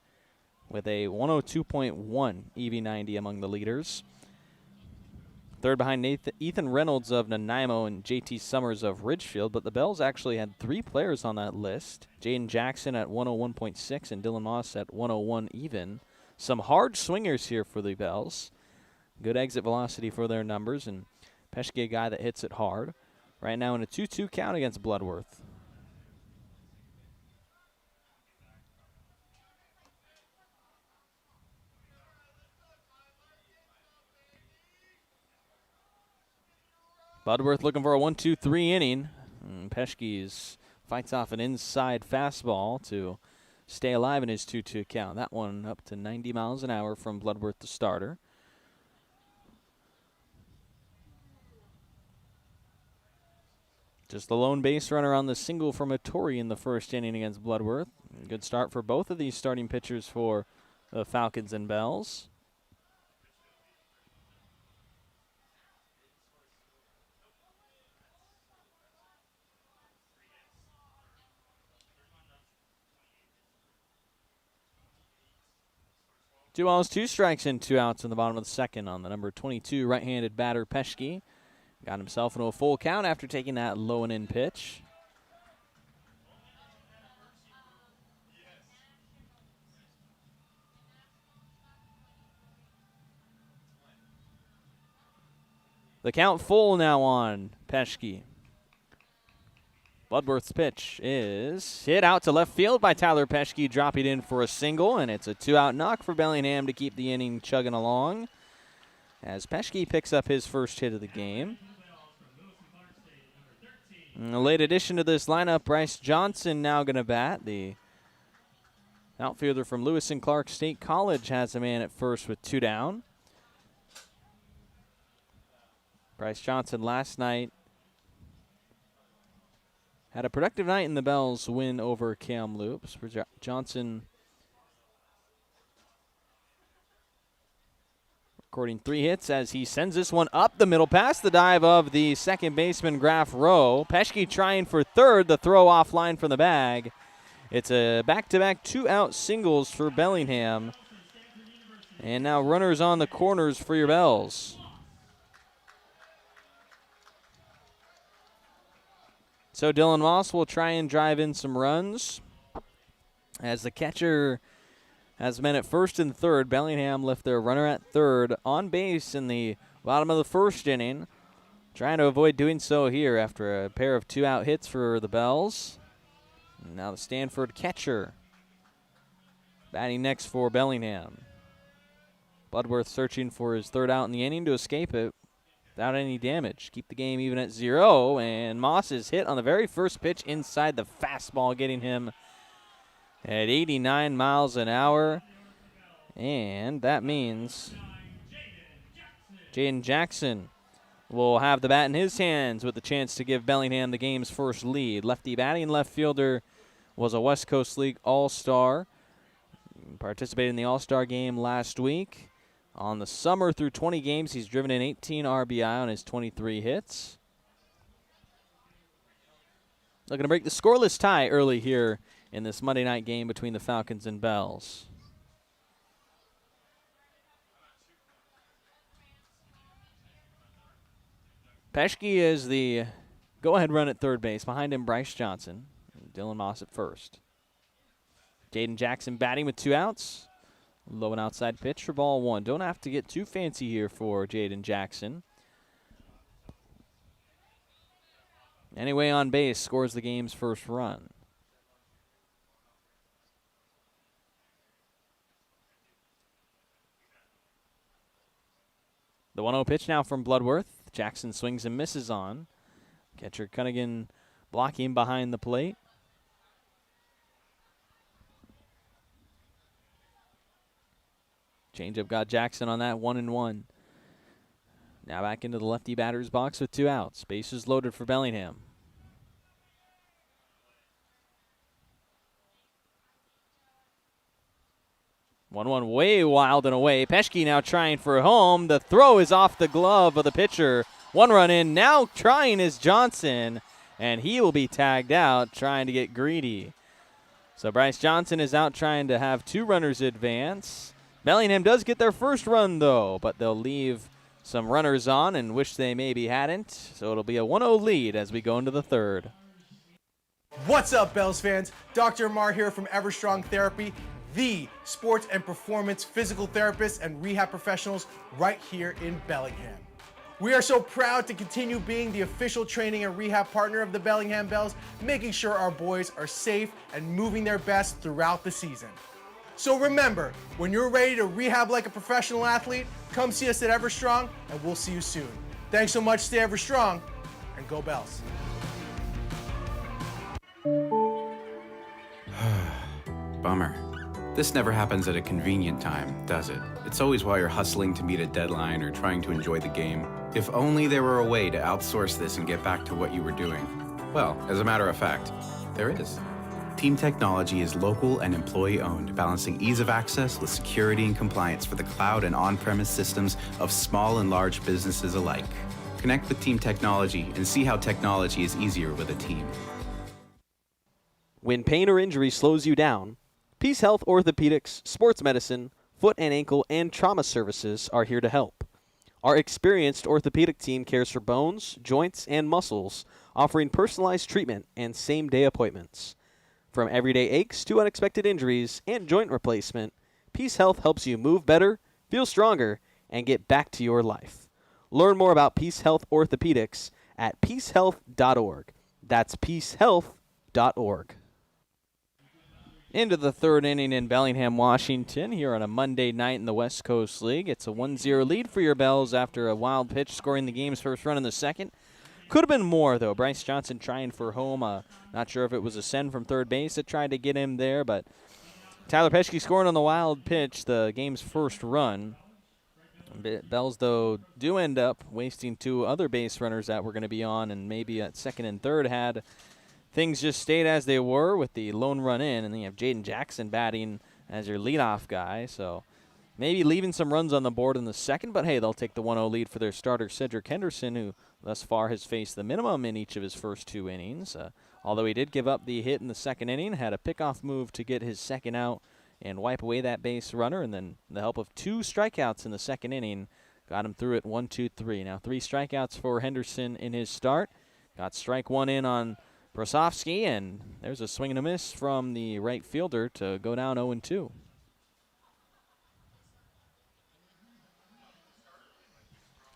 with a 102.1 EV90 among the leaders. 3rd behind Ethan Reynolds of Nanaimo and JT Summers of Ridgefield, but the Bells actually had 3 players on that list. Jaden Jackson at 101.6 and Dylan Moss at 101 even. Some hard swingers here for the Bells. Good exit velocity for their numbers, and Peschke, a guy that hits it hard. Right now in a 2-2 count against Bloodworth. Bloodworth looking for a 1-2-3 inning. Peschke fights off an inside fastball to stay alive in his 2-2 count. That one up to 90 miles an hour from Bloodworth, the starter. Just the lone base runner on the single from Hattori in the first inning against Bloodworth. Good start for both of these starting pitchers for the Falcons and Bells. 2 balls, 2 strikes, and 2 outs in the bottom of the second on the number 22 right-handed batter Peschke. Got himself into a full count after taking that low and in pitch. The count full now on Peschke. Bloodworth's pitch is hit out to left field by Tyler Peschke, dropping in for a single, and it's a 2-out knock for Bellingham to keep the inning chugging along as Peschke picks up his first hit of the game. And a late addition to this lineup, Bryce Johnson now going to bat. The outfielder from Lewis and Clark State College has a man at first with 2 down. Bryce Johnson last night had a productive night in the Bells win over Kamloops. Johnson recording 3 hits as he sends this one up the middle past the dive of the second baseman Graf Rowe. Peschke trying for third, the throw offline from the bag. It's a back-to-back 2-out singles for Bellingham. And now runners on the corners for your Bells. So Dylan Moss will try and drive in some runs. As the catcher has men at first and third, Bellingham left their runner at third on base in the bottom of the first inning. Trying to avoid doing so here after a pair of 2-out hits for the Bells. And now the Stanford catcher batting next for Bellingham. Bloodworth searching for his 3rd out in the inning to escape it without any damage. Keep the game even at 0, and Moss is hit on the very first pitch inside the fastball, getting him at 89 miles an hour. And that means Jaden Jackson will have the bat in his hands with the chance to give Bellingham the game's first lead. Lefty batting left fielder, was a West Coast League All-Star. Participated in the All-Star game last week. On the summer, through 20 games, he's driven in 18 RBI on his 23 hits. Looking to break the scoreless tie early here in this Monday night game between the Falcons and Bells. Peschke is the go-ahead run at third base. Behind him, Bryce Johnson. And Dylan Moss at first. Jaden Jackson batting with 2 outs. Low and outside pitch for ball 1. Don't have to get too fancy here for Jaden Jackson. Anyway, on base, scores the game's first run. The 1-0 pitch now from Bloodworth. Jackson swings and misses on. Catcher Cunningham blocking behind the plate. Changeup got Jackson on that 1-1. Now back into the lefty batter's box with 2 outs. Bases loaded for Bellingham. One way wild and away. Peschke now trying for home. The throw is off the glove of the pitcher. 1 run in. Now trying is Johnson, and he will be tagged out trying to get greedy. So Bryce Johnson is out trying to have 2 runners advance. Bellingham does get their first run, though, but they'll leave some runners on and wish they maybe hadn't. So it'll be a 1-0 lead as we go into the 3rd. What's up, Bells fans? Dr. Amar here from Everstrong Therapy, the sports and performance physical therapists and rehab professionals right here in Bellingham. We are so proud to continue being the official training and rehab partner of the Bellingham Bells, making sure our boys are safe and moving their best throughout the season. So remember, when you're ready to rehab like a professional athlete, come see us at Everstrong, and we'll see you soon. Thanks so much, stay Everstrong, and go Bells. Bummer. This never happens at a convenient time, does it? It's always while you're hustling to meet a deadline or trying to enjoy the game. If only there were a way to outsource this and get back to what you were doing. Well, as a matter of fact, there is. Team Technology is local and employee-owned, balancing ease of access with security and compliance for the cloud and on-premise systems of small and large businesses alike. Connect with Team Technology and see how technology is easier with a team. When pain or injury slows you down, Peace Health Orthopedics, Sports Medicine, foot and ankle, and trauma services are here to help. Our experienced orthopedic team cares for bones, joints, and muscles, offering personalized treatment and same-day appointments. From everyday aches to unexpected injuries and joint replacement, Peace Health helps you move better, feel stronger, and get back to your life. Learn more about Peace Health Orthopedics at peacehealth.org. That's peacehealth.org. Into the third inning in Bellingham, Washington, here on a Monday night in the West Coast League. It's a 1-0 lead for your Bells after a wild pitch scoring the game's first run in the second. Could have been more, though. Bryce Johnson trying for home. Not sure if it was a send from third base that tried to get him there, but Tyler Peschke scoring on the wild pitch, the game's first run. Bells, though, do end up wasting two other base runners that were going to be on, and maybe at second and third had things just stayed as they were with the lone run in, and then you have Jaden Jackson batting as your leadoff guy, so maybe leaving some runs on the board in the second, but hey, they'll take the 1-0 lead for their starter, Cedric Henderson, who thus far has faced the minimum in each of his first two innings. Although he did give up the hit in the second inning, had a pickoff move to get his second out and wipe away that base runner, and then the help of two strikeouts in the second inning got him through it 1-2-3. Now 3 strikeouts for Henderson in his start. Got strike one in on Brosovsky, and there's a swing and a miss from the right fielder to go down 0-2.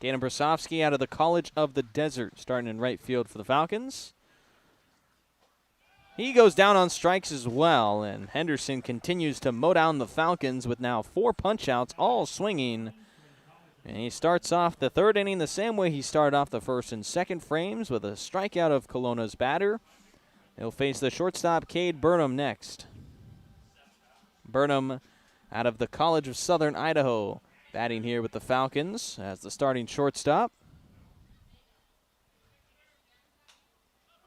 Gaten Brosovsky out of the College of the Desert, starting in right field for the Falcons. He goes down on strikes as well, and Henderson continues to mow down the Falcons with now 4 punch-outs, all swinging. And he starts off the third inning the same way he started off the first and second frames, with a strikeout of Kelowna's batter. He'll face the shortstop, Cade Burnham, next. Burnham out of the College of Southern Idaho, batting here with the Falcons as the starting shortstop.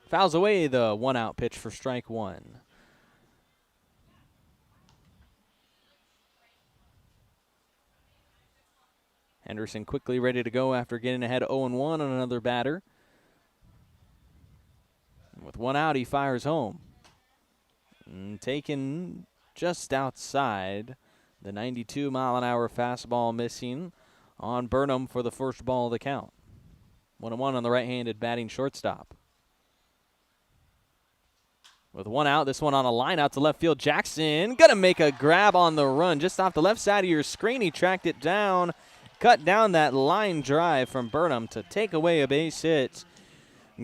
Fouls away the 1-out pitch for strike one. Henderson quickly ready to go after getting ahead 0-1 on another batter. And with 1 out, he fires home. And taken just outside, the 92-mile-an-hour fastball missing on Burnham for the first ball of the count. 1-1 on the right-handed batting shortstop. With 1 out, this one on a line out to left field. Jackson gonna make a grab on the run just off the left side of your screen. He tracked it down, cut down that line drive from Burnham to take away a base hit.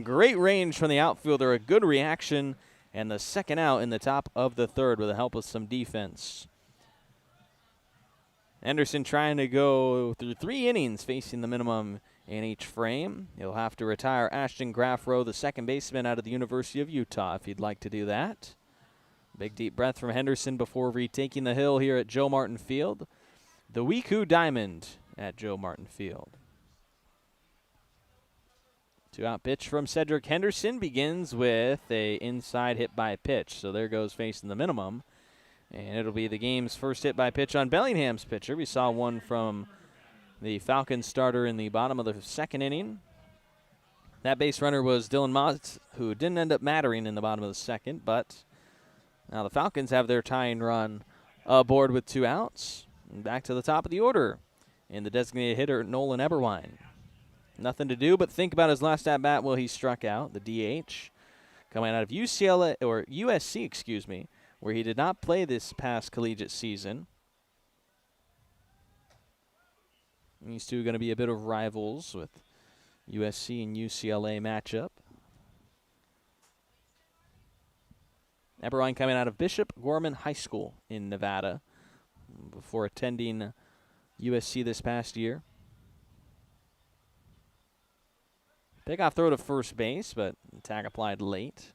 Great range from the outfielder, a good reaction, and the second out in the top of the third with the help of some defense. Henderson trying to go through 3 innings, facing the minimum in each frame. He'll have to retire Ashton Graffrow, the second baseman out of the University of Utah, if he'd like to do that. Big deep breath from Henderson before retaking the hill here at Joe Martin Field. The Weeku Diamond at Joe Martin Field. 2-out pitch from Cedric Henderson begins with a inside hit by pitch. So there goes facing the minimum. And it'll be the game's first hit by pitch on Bellingham's pitcher. We saw one from the Falcons starter in the bottom of the second inning. That base runner was Dylan Mott, who didn't end up mattering in the bottom of the second, but now the Falcons have their tying run aboard with 2 outs. And back to the top of the order in the designated hitter, Nolan Eberwine. Nothing to do but think about his last at-bat. Well, he struck out, the DH, coming out of USC, excuse me, where he did not play this past collegiate season. These two are going to be a bit of rivals with USC and UCLA matchup. Eberwine coming out of Bishop Gorman High School in Nevada before attending USC this past year. Pickoff throw to first base, but tag applied late.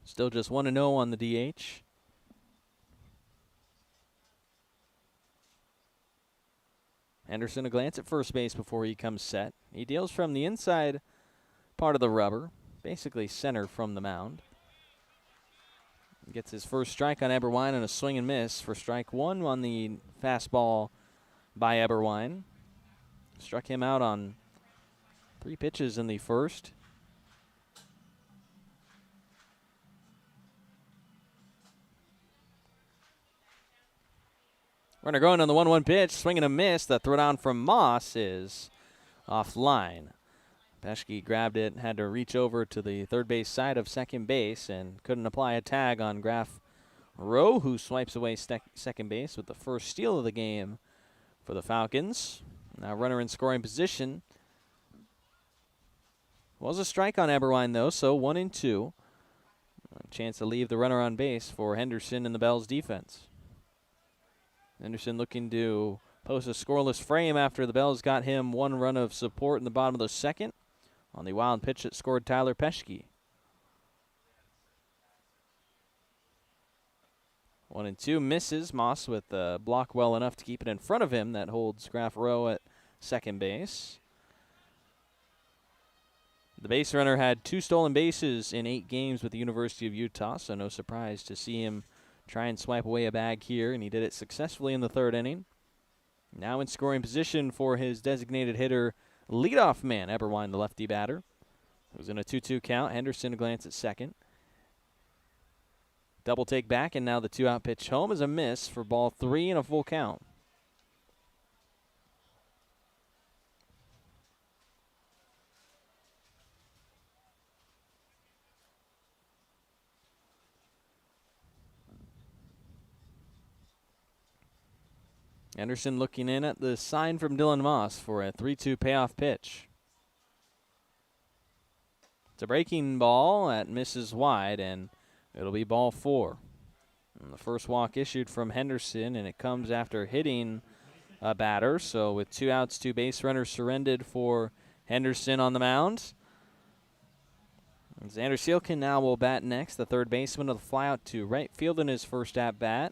Still just 1-0 on the DH. Henderson a glance at first base before he comes set. He deals from the inside part of the rubber, basically center from the mound. Gets his first strike on Eberwine and a swing and miss for strike one on the fastball by Eberwine. Struck him out on 3 pitches in the first. Runner going on the 1-1 pitch, swinging a miss. The throw down from Moss is offline. Peschke grabbed it, had to reach over to the third base side of second base, and couldn't apply a tag on Graf Rowe, who swipes away second base with the first steal of the game for the Falcons. Now runner in scoring position. Was a strike on Eberwein, though, so 1-2. A chance to leave the runner on base for Henderson and the Bells defense. Henderson looking to post a scoreless frame after the Bells got him one run of support in the bottom of the second on the wild pitch that scored Tyler Peschke. 1-2 misses. Moss with the block well enough to keep it in front of him. That holds Graf Rowe at second base. The base runner had 2 stolen bases in 8 games with the University of Utah, so no surprise to see him try and swipe away a bag here, and he did it successfully in the 3rd inning. Now in scoring position for his designated hitter, leadoff man, Eberwein, the lefty batter. It was in a 2-2 count. Henderson a glance at second. Double take back, and now the 2-out pitch home is a miss for ball 3 and a full count. Anderson looking in at the sign from Dylan Moss for a 3-2 payoff pitch. It's a breaking ball that misses wide, and it'll be ball 4. And the first walk issued from Henderson, and it comes after hitting a batter. So with 2 outs, 2 base runners surrendered for Henderson on the mound. Xander Seelkin now will bat next, the third baseman of the flyout to right field in his first at-bat.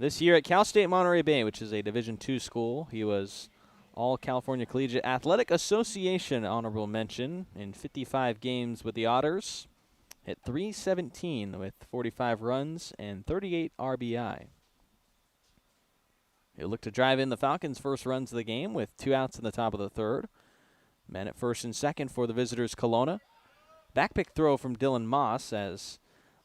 This year at Cal State Monterey Bay, which is a Division II school, he was All-California Collegiate Athletic Association honorable mention in 55 games with the Otters. Hit .317 with 45 runs and 38 RBI. He'll look to drive in the Falcons' first runs of the game with 2 outs in the top of the 3rd. Men at first and second for the visitors, Kelowna. Back pick throw from Dylan Moss as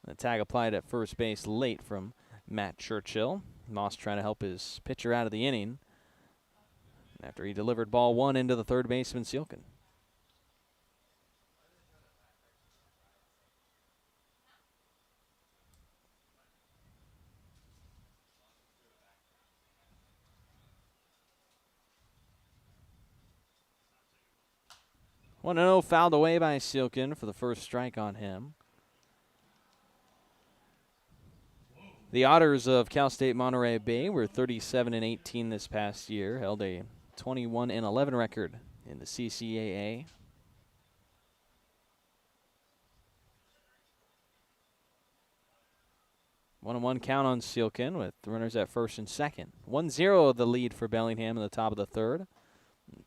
the tag applied at first base late from Matt Churchill. Moss trying to help his pitcher out of the inning after he delivered ball 1 into the third baseman, Seelkin. One 0 fouled away by Seelkin for the first strike on him. The Otters of Cal State Monterey Bay were 37-18 this past year, held a 21-11 record in the CCAA. 1-1 count on Seelkin with runners at first and second. 1-0 the lead for Bellingham in the top of the 3rd.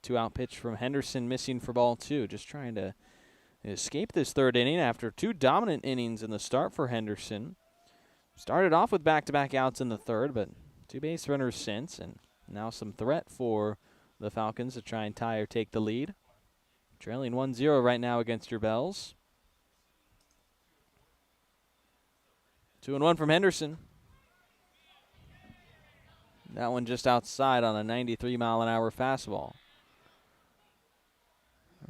2-out pitch from Henderson missing for ball 2. Just trying to escape this 3rd inning after 2 dominant innings in the start for Henderson. Started off with back-to-back outs in the 3rd, but 2 base runners since, and now some threat for the Falcons to try and tie or take the lead. Trailing 1-0 right now against your Bells. 2-1 from Henderson. That one just outside on a 93-mile-an-hour fastball.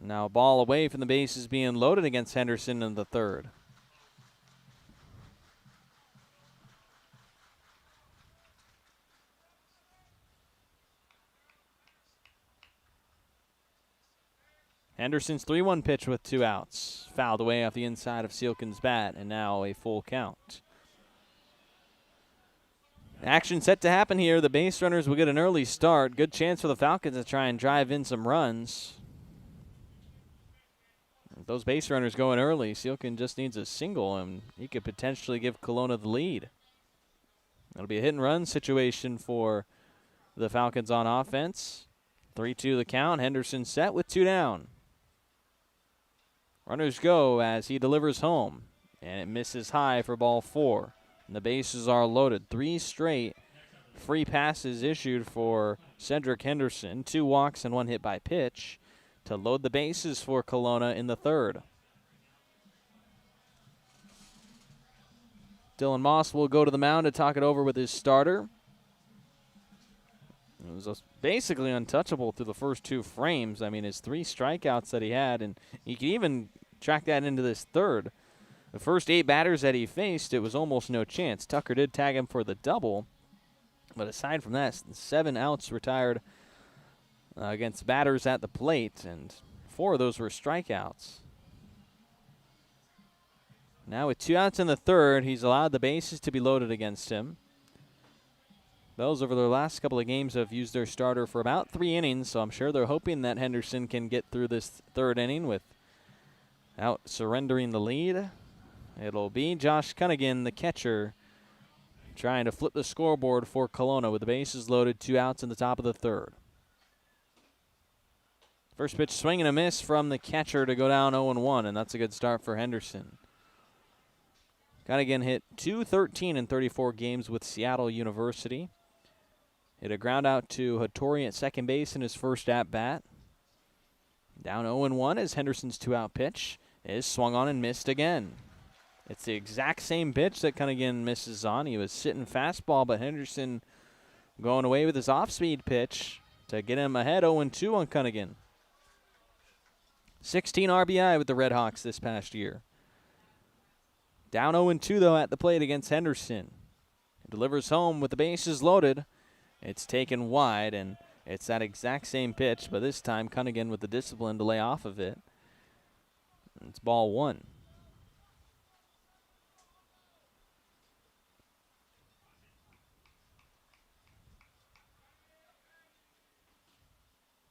Now a ball away from the bases being loaded against Henderson in the 3rd. Henderson's 3-1 pitch with 2 outs. Fouled away off the inside of Seelkin's bat, and now a full count. Action set to happen here. The base runners will get an early start. Good chance for the Falcons to try and drive in some runs. With those base runners going early, Seelkin just needs a single, and he could potentially give Kelowna the lead. It'll be a hit-and-run situation for the Falcons on offense. 3-2 the count. Henderson set with 2 down. Runners go as he delivers home, and it misses high for ball 4. And the bases are loaded. 3 straight free passes issued for Cedric Henderson. 2 walks and 1 hit by pitch to load the bases for Kelowna in the 3rd. Dylan Moss will go to the mound to talk it over with his starter. It was basically untouchable through the first 2 frames. I mean, his 3 strikeouts that he had, and you can even track that into this third. The first 8 batters that he faced, it was almost no chance. Tucker did tag him for the double, but aside from that, 7 outs retired against batters at the plate, and 4 of those were strikeouts. Now with 2 outs in the third, he's allowed the bases to be loaded against him. Bells over their last couple of games have used their starter for about 3 innings, so I'm sure they're hoping that Henderson can get through this third inning without surrendering the lead. It'll be Josh Cunningham, the catcher, trying to flip the scoreboard for Kelowna with the bases loaded, 2 outs in the top of the third. First pitch, swing and a miss from the catcher to go down 0-1, and that's a good start for Henderson. Cunningham hit .213 in 34 games with Seattle University. Hit a ground out to Hattori at second base in his first at-bat. Down 0-1 as Henderson's 2-out pitch is swung on and missed again. It's the exact same pitch that Cunningham misses on. He was sitting fastball, but Henderson going away with his off-speed pitch to get him ahead 0-2 on Cunningham. 16 RBI with the Red Hawks this past year. Down 0-2, though, at the plate against Henderson. He delivers home with the bases loaded. It's taken wide, and it's that exact same pitch, but this time Cunningham with the discipline to lay off of it. It's ball 1.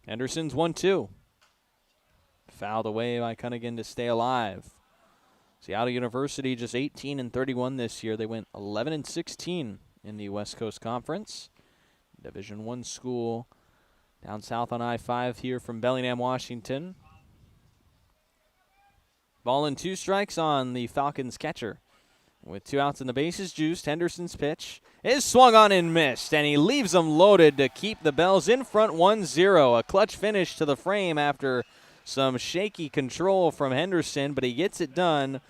Henderson's 1-2. Fouled away by Cunningham to stay alive. Seattle University just 18-31 this year. They went 11-16 in the West Coast Conference. Division I school down south on I-5 here from Bellingham, Washington. Ball and 2 strikes on the Falcons catcher. With 2 outs and the bases juiced, Henderson's pitch is swung on and missed, and he leaves them loaded to keep the Bells in front 1-0. A clutch finish to the frame after some shaky control from Henderson, but he gets it done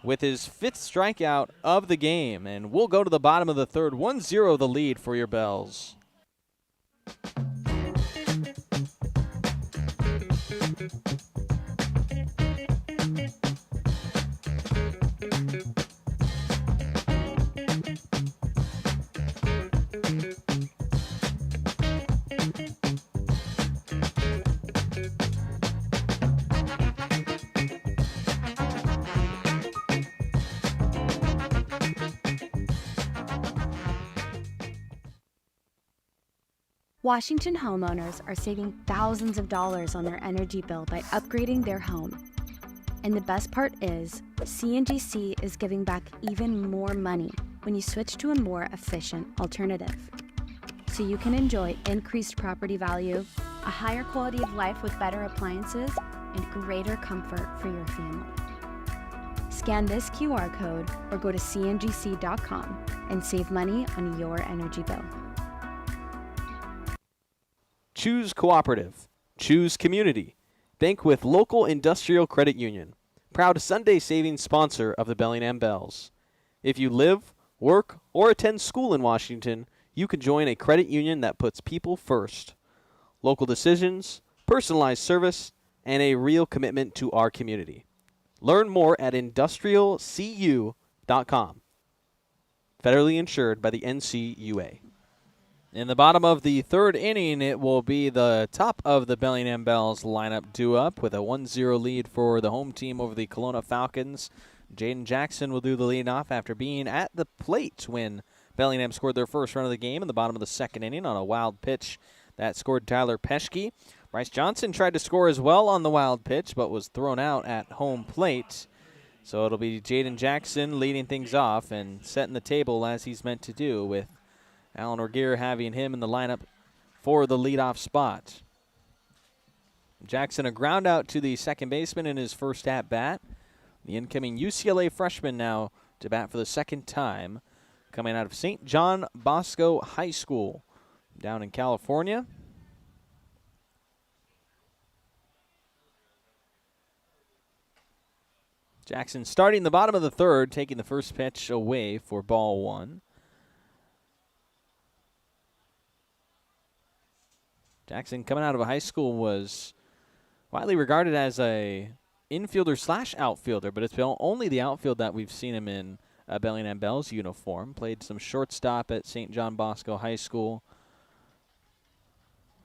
with his 5th strikeout of the game. And we'll go to the bottom of the third. 1-0 the lead for your Bells. Washington homeowners are saving thousands of dollars on their energy bill by upgrading their home. And the best part is, CNGC is giving back even more money when you switch to a more efficient alternative. So you can enjoy increased property value, a higher quality of life with better appliances, and greater comfort for your family. Scan this QR code or go to cngc.com and save money on your energy bill. Choose cooperative. Choose community. Bank with local industrial credit union. Proud Sunday savings sponsor of the Bellingham Bells. If you live, work, or attend school in Washington, you can join a credit union that puts people first. Local decisions, personalized service, and a real commitment to our community. Learn more at industrialcu.com. Federally insured by the NCUA. In the bottom of the third inning, it will be the top of the Bellingham Bells lineup due up with a 1-0 lead for the home team over the Kelowna Falcons. Jaden Jackson will do the leadoff after being at the plate when Bellingham scored their first run of the game in the bottom of the second inning on a wild pitch that scored Tyler Peschke. Bryce Johnson tried to score as well on the wild pitch, but was thrown out at home plate. So it'll be Jaden Jackson leading things off and setting the table as he's meant to do, with Alan Orgear having him in the lineup for the leadoff spot. Jackson a ground out to the second baseman in his first at-bat. The incoming UCLA freshman now to bat for the second time, coming out of St. John Bosco High School down in California. Jackson starting the bottom of the third, taking the first pitch away for ball 1. Jackson, coming out of high school, was widely regarded as a infielder / outfielder, but it's been only the outfield that we've seen him in a Bellingham Bells uniform. Played some shortstop at St. John Bosco High School.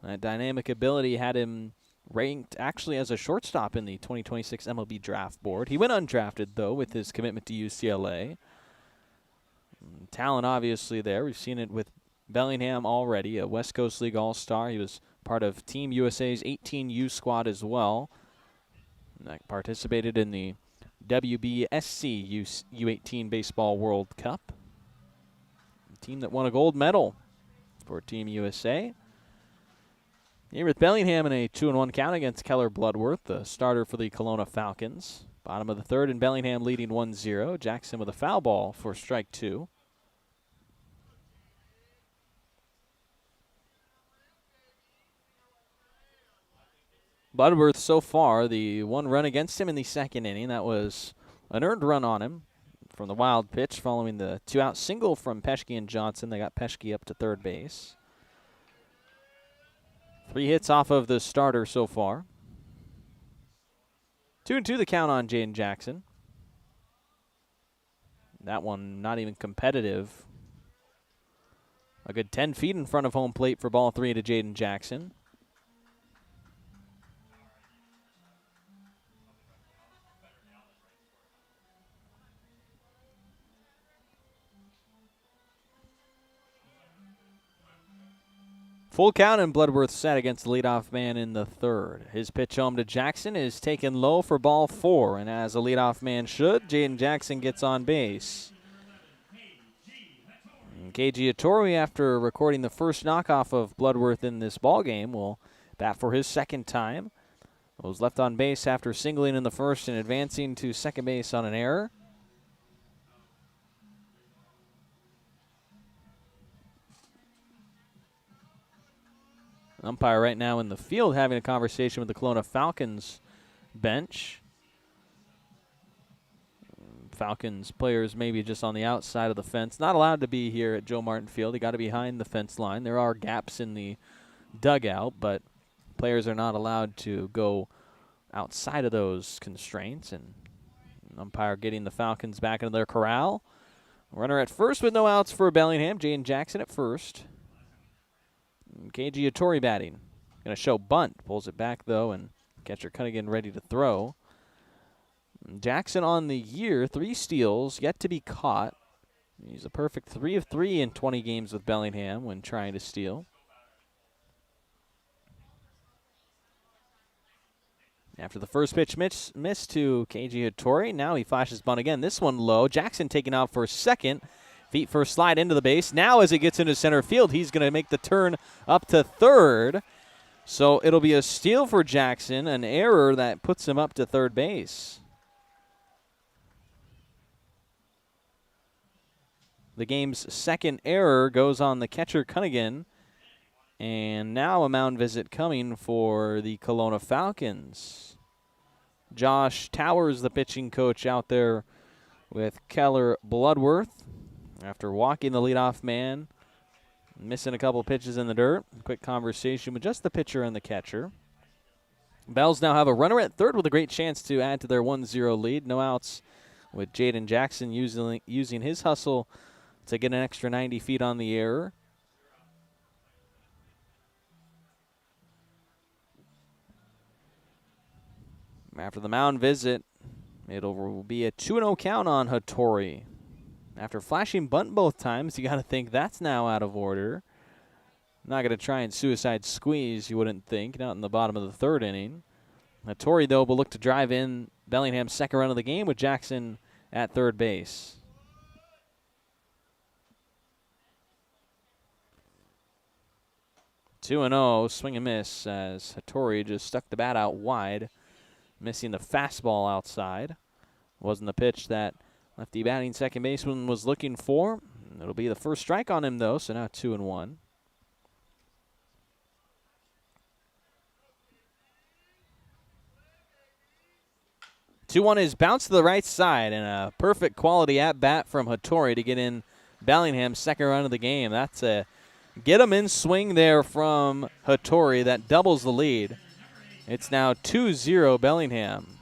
That dynamic ability had him ranked actually as a shortstop in the 2026 MLB draft board. He went undrafted, though, with his commitment to UCLA. Talent obviously there. We've seen it with Bellingham already, a West Coast League All-Star. He was part of Team USA's 18U squad as well. That participated in the WBSC U18 Baseball World Cup. A team that won a gold medal for Team USA. Here with Bellingham in a 2-1 count against Keller Bloodworth, the starter for the Kelowna Falcons. Bottom of the third, and Bellingham leading 1-0. Jackson with a foul ball for strike 2. Bloodworth so far, the one run against him in the second inning. That was an earned run on him from the wild pitch following the 2-out single from Peschke and Johnson. They got Peschke up to third base. 3 hits off of the starter so far. 2-2 the count on Jaden Jackson. That one not even competitive. A good 10 feet in front of home plate for ball 3 to Jaden Jackson. Full count and Bloodworth set against the leadoff man in the third. His pitch home to Jackson is taken low for ball 4, and as a leadoff man should, Jaden Jackson gets on base. And KG Hattori, after recording the first knockoff of Bloodworth in this ballgame, will bat for his second time. Was left on base after singling in the first and advancing to second base on an error. Umpire right now in the field having a conversation with the Kelowna Falcons bench. Falcons players maybe just on the outside of the fence. Not allowed to be here at Joe Martin Field. They got to be behind the fence line. There are gaps in the dugout, but players are not allowed to go outside of those constraints. And umpire getting the Falcons back into their corral. Runner at first with no outs for Bellingham. Jaden Jackson at first. KG Hattori batting. Going to show bunt. Pulls it back, though, and catcher Cunningham ready to throw. Jackson on the year, 3 steals, yet to be caught. He's a perfect 3 of 3 in 20 games with Bellingham when trying to steal. After the first pitch miss to KG Hattori, now he flashes bunt again. This one low. Jackson taking out for second. Feet first slide into the base. Now as it gets into center field, he's going to make the turn up to third. So it'll be a steal for Jackson, an error that puts him up to third base. The game's second error goes on the catcher Cunningham. And now a mound visit coming for the Kelowna Falcons. Josh Towers, the pitching coach, out there with Keller Bloodworth. After walking the leadoff man, missing a couple pitches in the dirt. Quick conversation with just the pitcher and the catcher. Bells now have a runner at third with a great chance to add to their 1-0 lead. No outs with Jaden Jackson using his hustle to get an extra 90 feet on the error. After the mound visit, it'll be a 2-0 count on Hattori. After flashing bunt both times, you got to think that's now out of order. Not going to try and suicide squeeze, you wouldn't think, not in the bottom of the third inning. Hattori, though, will look to drive in Bellingham's second run of the game with Jackson at third base. Two and 0, swing and miss as Hattori just stuck the bat out wide, missing the fastball outside. Wasn't the pitch that lefty batting second baseman was looking for. It'll be the first strike on him, though, so now 2-1. Two-1 is bounced to the right side, and a perfect quality at-bat from Hattori to get in Bellingham's second run of the game. That's a get him in swing there from Hattori. That doubles the lead. It's now 2-0 Bellingham.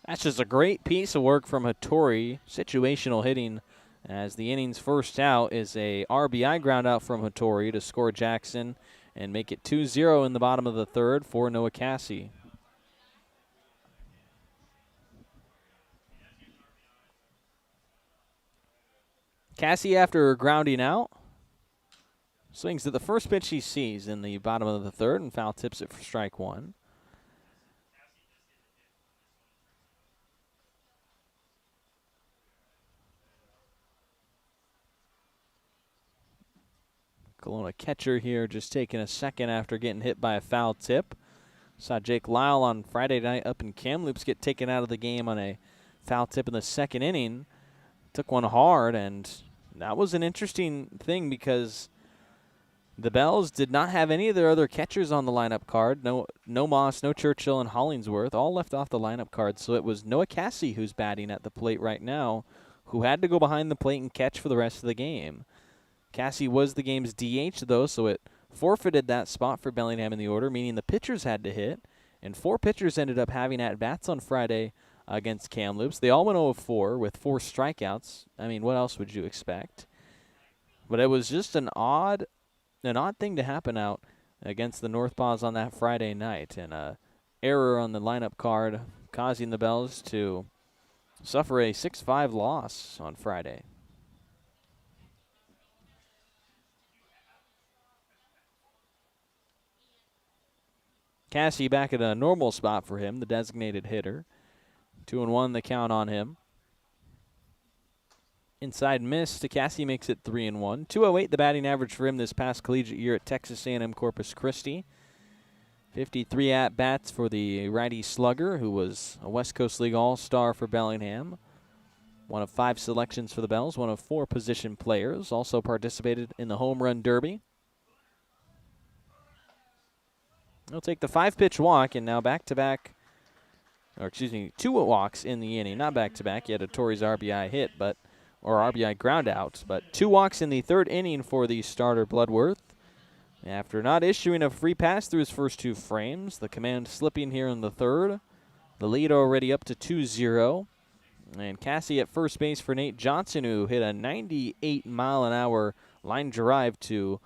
That's just a great piece of work from Hattori. Situational hitting, as the inning's first out is a RBI ground out from Hattori to score Jackson and make it 2-0 in the bottom of the third for Noah Cassie. Cassie, after grounding out, swings at the first pitch he sees in the bottom of the third and foul tips it for strike one. Kelowna catcher here just taking a second after getting hit by a foul tip. Saw Jake Lyle on Friday night up in Kamloops get taken out of the game on a foul tip in the second inning. Took one hard, and that was an interesting thing because the Bells did not have any of their other catchers on the lineup card. No Moss, no Churchill, and Hollingsworth, all left off the lineup card. So it was Noah Cassie who's batting at the plate right now, who had to go behind the plate and catch for the rest of the game. Cassie was the game's DH, though, so it forfeited that spot for Bellingham in the order, meaning the pitchers had to hit. And 4 pitchers ended up having at-bats on Friday against Kamloops. They all went 0-4 with 4 strikeouts. I mean, what else would you expect? But it was just an odd thing to happen out against the Northpaws on that Friday night. And an error on the lineup card causing the Bells to suffer a 6-5 loss on Friday. Cassie back at a normal spot for him, the designated hitter. 2-1 the count on him. Inside miss to Cassie makes it 3-1. 208 the batting average for him this past collegiate year at Texas A&M Corpus Christi. 53 at-bats for the righty slugger, who was a West Coast League All-Star for Bellingham. One of 5 selections for the Bells, one of 4 position players. Also participated in the Home Run Derby. He'll take the 5-pitch walk, and now back-to-back, or excuse me, 2 walks in the inning. Not back-to-back, yet a Torrey's RBI hit, or RBI ground out, but 2 walks in the third inning for the starter Bloodworth. After not issuing a free pass through his first 2 frames, the command slipping here in the third. The lead already up to 2-0. And Cassie at first base for Nate Johnson, who hit a 98-mile-an-hour line drive to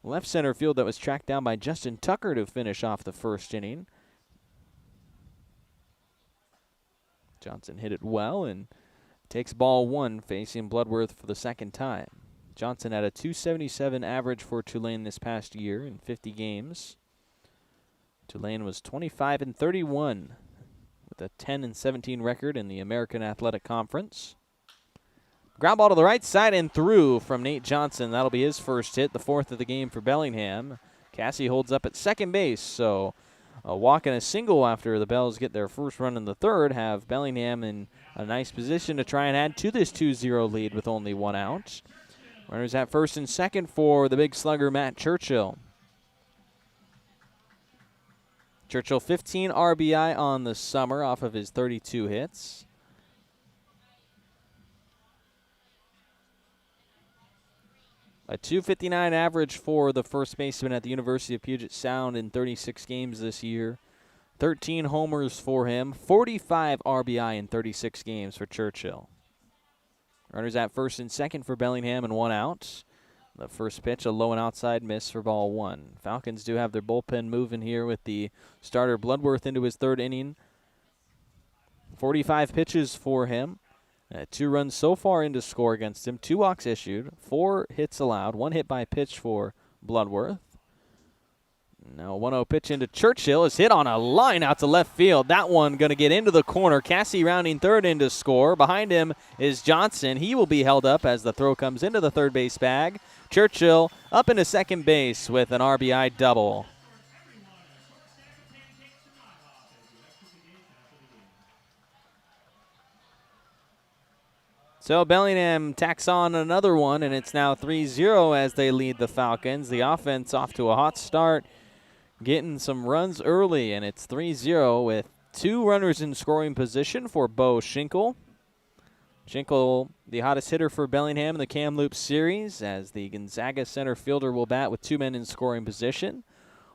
left center field that was tracked down by Justin Tucker to finish off the first inning. Johnson hit it well and takes ball 1, facing Bloodworth for the second time. Johnson had a .277 average for Tulane this past year in 50 games. Tulane was 25-31 with a 10-17 record in the American Athletic Conference. Ground ball to the right side and through from Nate Johnson. That'll be his first hit, the 4th of the game for Bellingham. Cassie holds up at second base, so a walk and a single after the Bells get their first run in the third have Bellingham in a nice position to try and add to this 2-0 lead with only 1 out. Runners at first and second for the big slugger Matt Churchill. Churchill 15 RBI on the summer off of his 32 hits. A .259 average for the first baseman at the University of Puget Sound in 36 games this year. 13 homers for him. 45 RBI in 36 games for Churchill. Runners at first and second for Bellingham and 1 out. The first pitch, a low and outside miss for ball 1. Falcons do have their bullpen moving here with the starter Bloodworth into his 3rd inning. 45 pitches for him. 2 runs so far into score against him. 2 walks issued. 4 hits allowed. 1 hit by pitch for Bloodworth. Now a 1-0 pitch into Churchill is hit on a line out to left field. That one going to get into the corner. Cassie rounding third in to score. Behind him is Johnson. He will be held up as the throw comes into the third base bag. Churchill up into second base with an RBI double. So Bellingham tacks on another one, and it's now 3-0 as they lead the Falcons. The offense off to a hot start, getting some runs early, and it's 3-0 with 2 runners in scoring position for Bo Schinkel. Schinkel, the hottest hitter for Bellingham in the Kamloops series, as the Gonzaga center fielder will bat with 2 men in scoring position.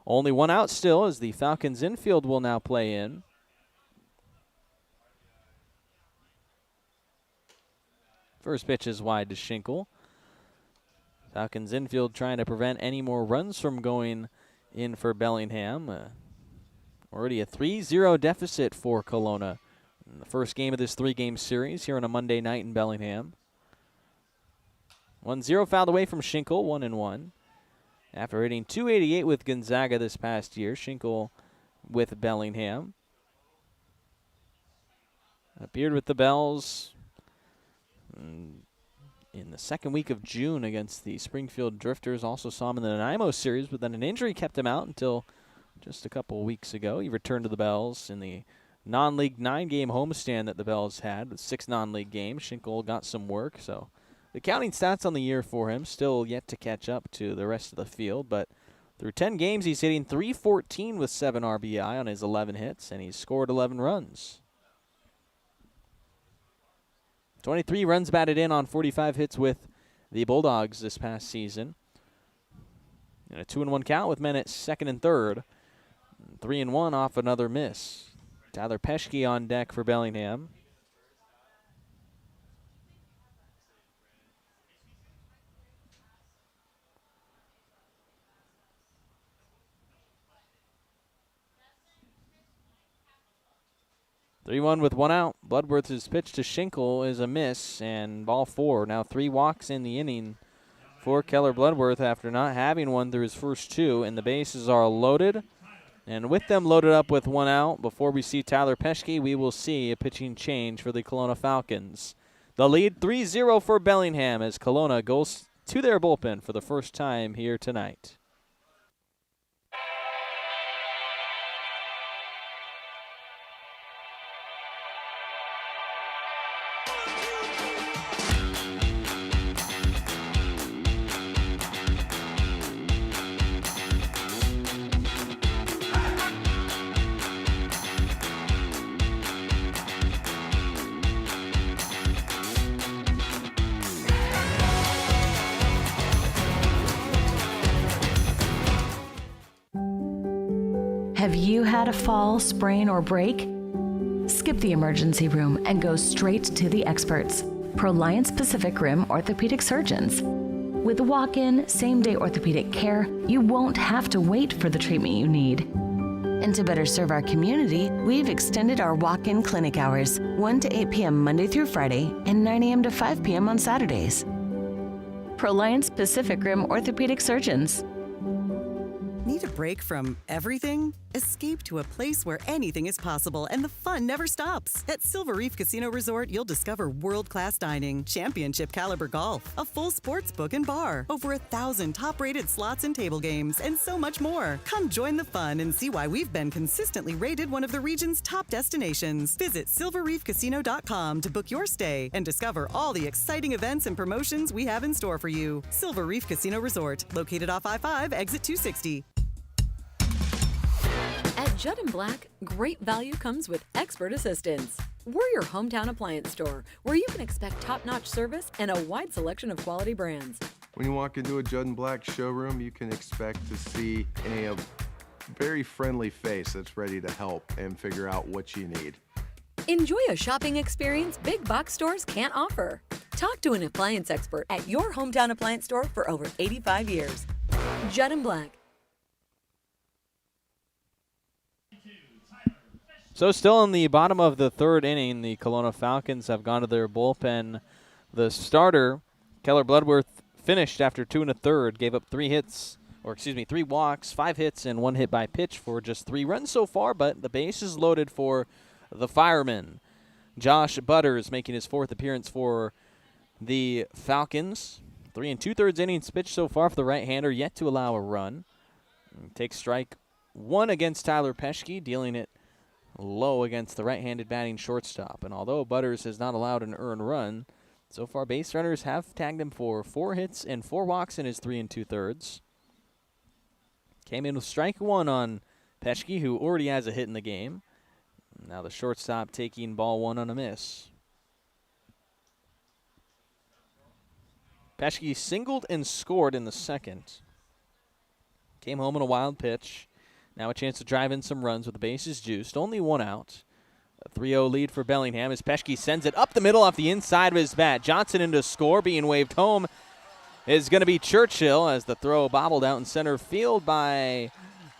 Only 1 out still, as the Falcons infield will now play in. First pitch is wide to Schinkel. Falcons infield trying to prevent any more runs from going in for Bellingham. Already a 3-0 deficit for Kelowna in the first game of this 3-game series here on a Monday night in Bellingham. 1-0 fouled away from Schinkel, 1-1. After hitting .288 with Gonzaga this past year, Schinkel with Bellingham. Appeared with the Bells in the second week of June against the Springfield Drifters. Also saw him in the Nanaimo series, but then an injury kept him out until just a couple of weeks ago. He returned to the Bells in the non-league 9-game homestand that the Bells had with 6 non-league games. Schinkel got some work, so the counting stats on the year for him still yet to catch up to the rest of the field, but through 10 games, he's hitting .314 with 7 RBI on his 11 hits, and he's scored 11 runs. 23 runs batted in on 45 hits with the Bulldogs this past season. And a 2-1 count with men at second and third. 3-1 off another miss. Tyler Peschke on deck for Bellingham. 3-1 with 1 out. Bloodworth's pitch to Schinkel is a miss, and ball 4. Now 3 walks in the inning for Keller Bloodworth after not having one through his first 2, and the bases are loaded. And with them loaded up with 1 out, before we see Tyler Peschke, we will see a pitching change for the Kelowna Falcons. The lead 3-0 for Bellingham as Kelowna goes to their bullpen for the first time here tonight. Have you had a fall, sprain, or break? Skip the emergency room and go straight to the experts, Proliance Pacific Rim orthopedic surgeons. With walk-in, same-day orthopedic care, you won't have to wait for the treatment you need. And to better serve our community, we've extended our walk-in clinic hours, 1 to 8 p.m. Monday through Friday and 9 a.m. to 5 p.m. on Saturdays. Proliance Pacific Rim orthopedic surgeons. Need a break from everything? Escape to a place where anything is possible and the fun never stops. At Silver Reef Casino Resort, you'll discover world-class dining, championship caliber golf, a full sports book and bar, over 1,000 top-rated slots and table games, and so much more. Come join the fun and see why we've been consistently rated one of the region's top destinations. Visit silverreefcasino.com to book your stay and discover all the exciting events and promotions we have in store for you. Silver Reef Casino Resort, located off I-5, exit 260. At Judd & Black, great value comes with expert assistance. We're your hometown appliance store, where you can expect top-notch service and a wide selection of quality brands. When you walk into a Judd & Black showroom, you can expect to see a very friendly face that's ready to help and figure out what you need. Enjoy a shopping experience big box stores can't offer. Talk to an appliance expert at your hometown appliance store for over 85 years. Judd & Black. So still in the bottom of the third inning, the Kelowna Falcons have gone to their bullpen. The starter, Keller Bloodworth, finished after 2 1/3, gave up 3 walks, 5 hits, and 1 hit by pitch for just 3 runs so far, but the base is loaded for the fireman. Josh Butters making his 4th appearance for the Falcons. 3 2/3 innings pitched so far for the right-hander, yet to allow a run. Takes strike 1 against Tyler Peschke, dealing it low against the right-handed batting shortstop. And although Butters has not allowed an earned run, so far base runners have tagged him for 4 hits and 4 walks in his 3 2/3. Came in with strike 1 on Peschke, who already has a hit in the game. Now the shortstop taking ball 1 on a miss. Peschke singled and scored in the second. Came home on a wild pitch. Now a chance to drive in some runs with the bases juiced. Only one out. A 3-0 lead for Bellingham as Peschke sends it up the middle off the inside of his bat. Johnson into score, being waved home is going to be Churchill as the throw bobbled out in center field by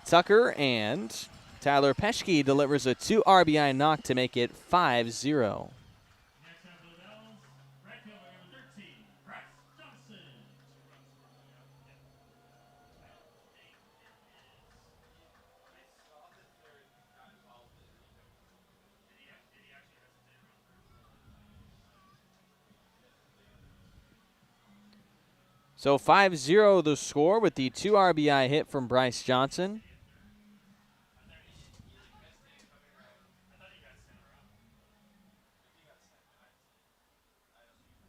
Tucker, and Tyler Peschke delivers a 2 RBI knock to make it 5-0. So 5-0 the score with the 2 RBI hit from Bryce Johnson.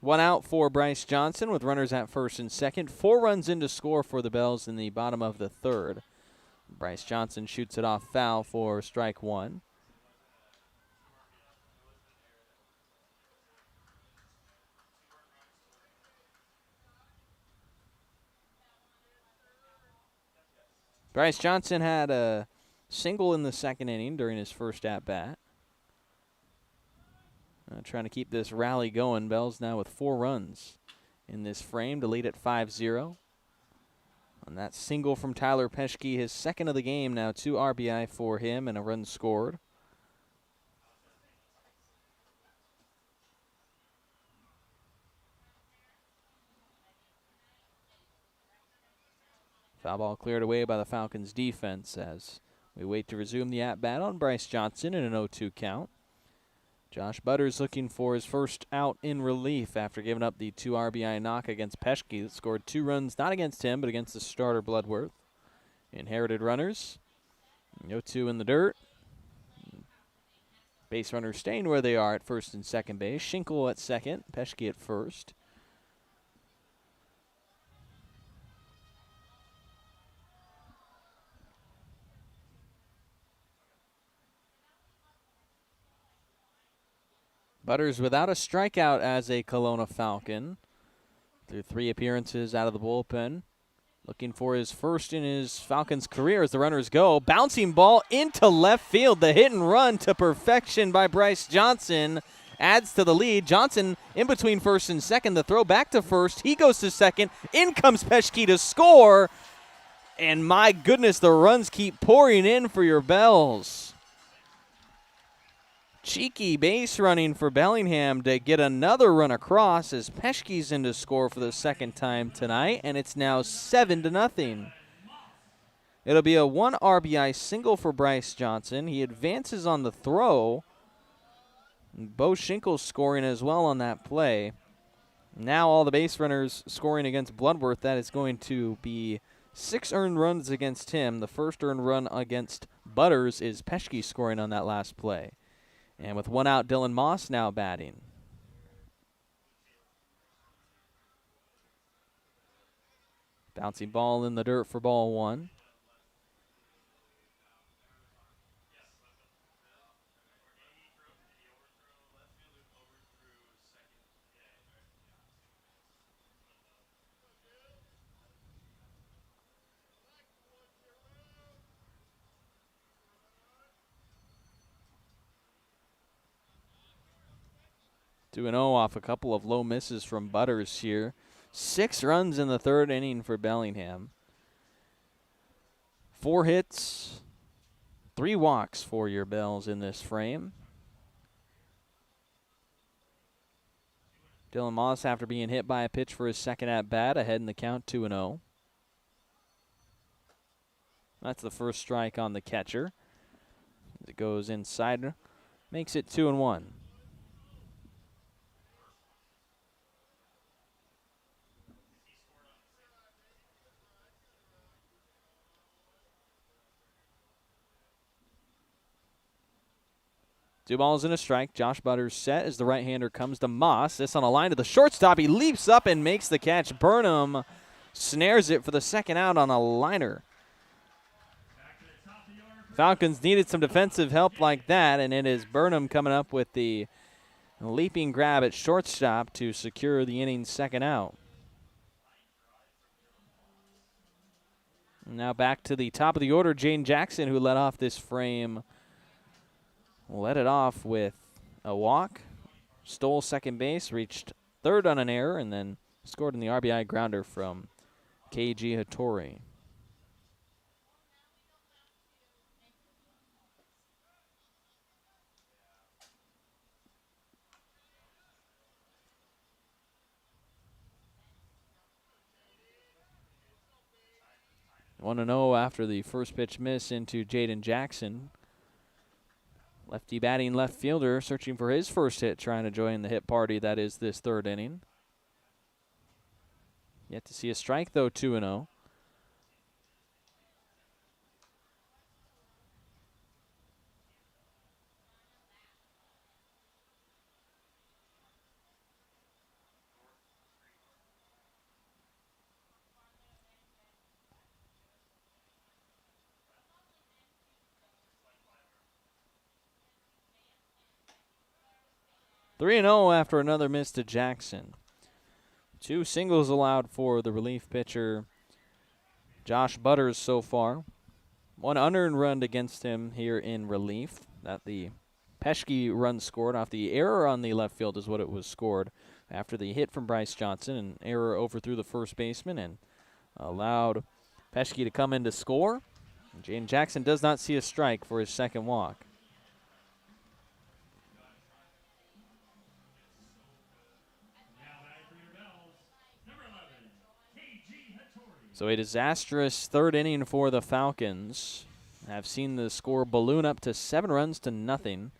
One out for Bryce Johnson with runners at first and second. 4 runs in to score for the Bells in the bottom of the third. Bryce Johnson shoots it off foul for strike 1. Bryce Johnson had a single in the second inning during his first at-bat. Trying to keep this rally going. Bells now with 4 runs in this frame to lead at 5-0. On that single from Tyler Peschke, his second of the game now, 2 RBI for him and a run scored. Foul ball cleared away by the Falcons defense as we wait to resume the at-bat on Bryce Johnson in an 0-2 count. Josh Butters looking for his first out in relief after giving up the 2 RBI knock against Peschke that scored 2 runs, not against him, but against the starter Bloodworth. Inherited runners. 0-2 in the dirt. Base runners staying where they are at first and second base. Schinkel at second, Peschke at first. Butters without a strikeout as a Kelowna Falcon through 3 appearances out of the bullpen. Looking for his first in his Falcons career as the runners go. Bouncing ball into left field. The hit and run to perfection by Bryce Johnson adds to the lead. Johnson in between first and second. The throw back to first. He goes to second. In comes Peschke to score. And my goodness, the runs keep pouring in for your Bells. Cheeky base running for Bellingham to get another run across as Peschke's in to score for the second time tonight, and it's now 7-0. It'll be a 1 RBI single for Bryce Johnson. He advances on the throw. Bo Schinkel scoring as well on that play. Now all the base runners scoring against Bloodworth. That is going to be 6 earned runs against him. The first earned run against Butters is Peschke scoring on that last play. And with 1 out, Dylan Moss now batting. Bouncing ball in the dirt for ball 1. Two and 0 off a couple of low misses from Butters here. 6 runs in the third inning for Bellingham. 4 hits, 3 walks for your Bells in this frame. Dylan Moss, after being hit by a pitch for his second at-bat, ahead in the count 2-0. That's the first strike on the catcher. It goes inside, makes it 2-1. Two balls and a strike. Josh Butters set as the right-hander comes to Moss. This on a line to the shortstop. He leaps up and makes the catch. Burnham snares it for the second out on a liner. Falcons needed some defensive help like that, and it is Burnham coming up with the leaping grab at shortstop to secure the inning's second out. Now back to the top of the order, Jane Jackson, who led off this frame. Led it off with a walk, stole second base, reached third on an error, and then scored in the RBI grounder from Keiji Hattori. Want to know after the first pitch miss into Jaden Jackson. Lefty batting left fielder searching for his first hit, trying to join the hit party that is this third inning. Yet to see a strike, though, 2-0. Three and 0 after another miss to Jackson. 2 singles allowed for the relief pitcher Josh Butters so far. 1 unearned run against him here in relief. That the Peschke run scored off the error on the left field is what it was scored after the hit from Bryce Johnson. An error overthrew the first baseman and allowed Peschke to come in to score. Jaden Jackson does not see a strike for his second walk. So a disastrous third inning for the Falcons. Have seen the score balloon up to 7 runs to nothing.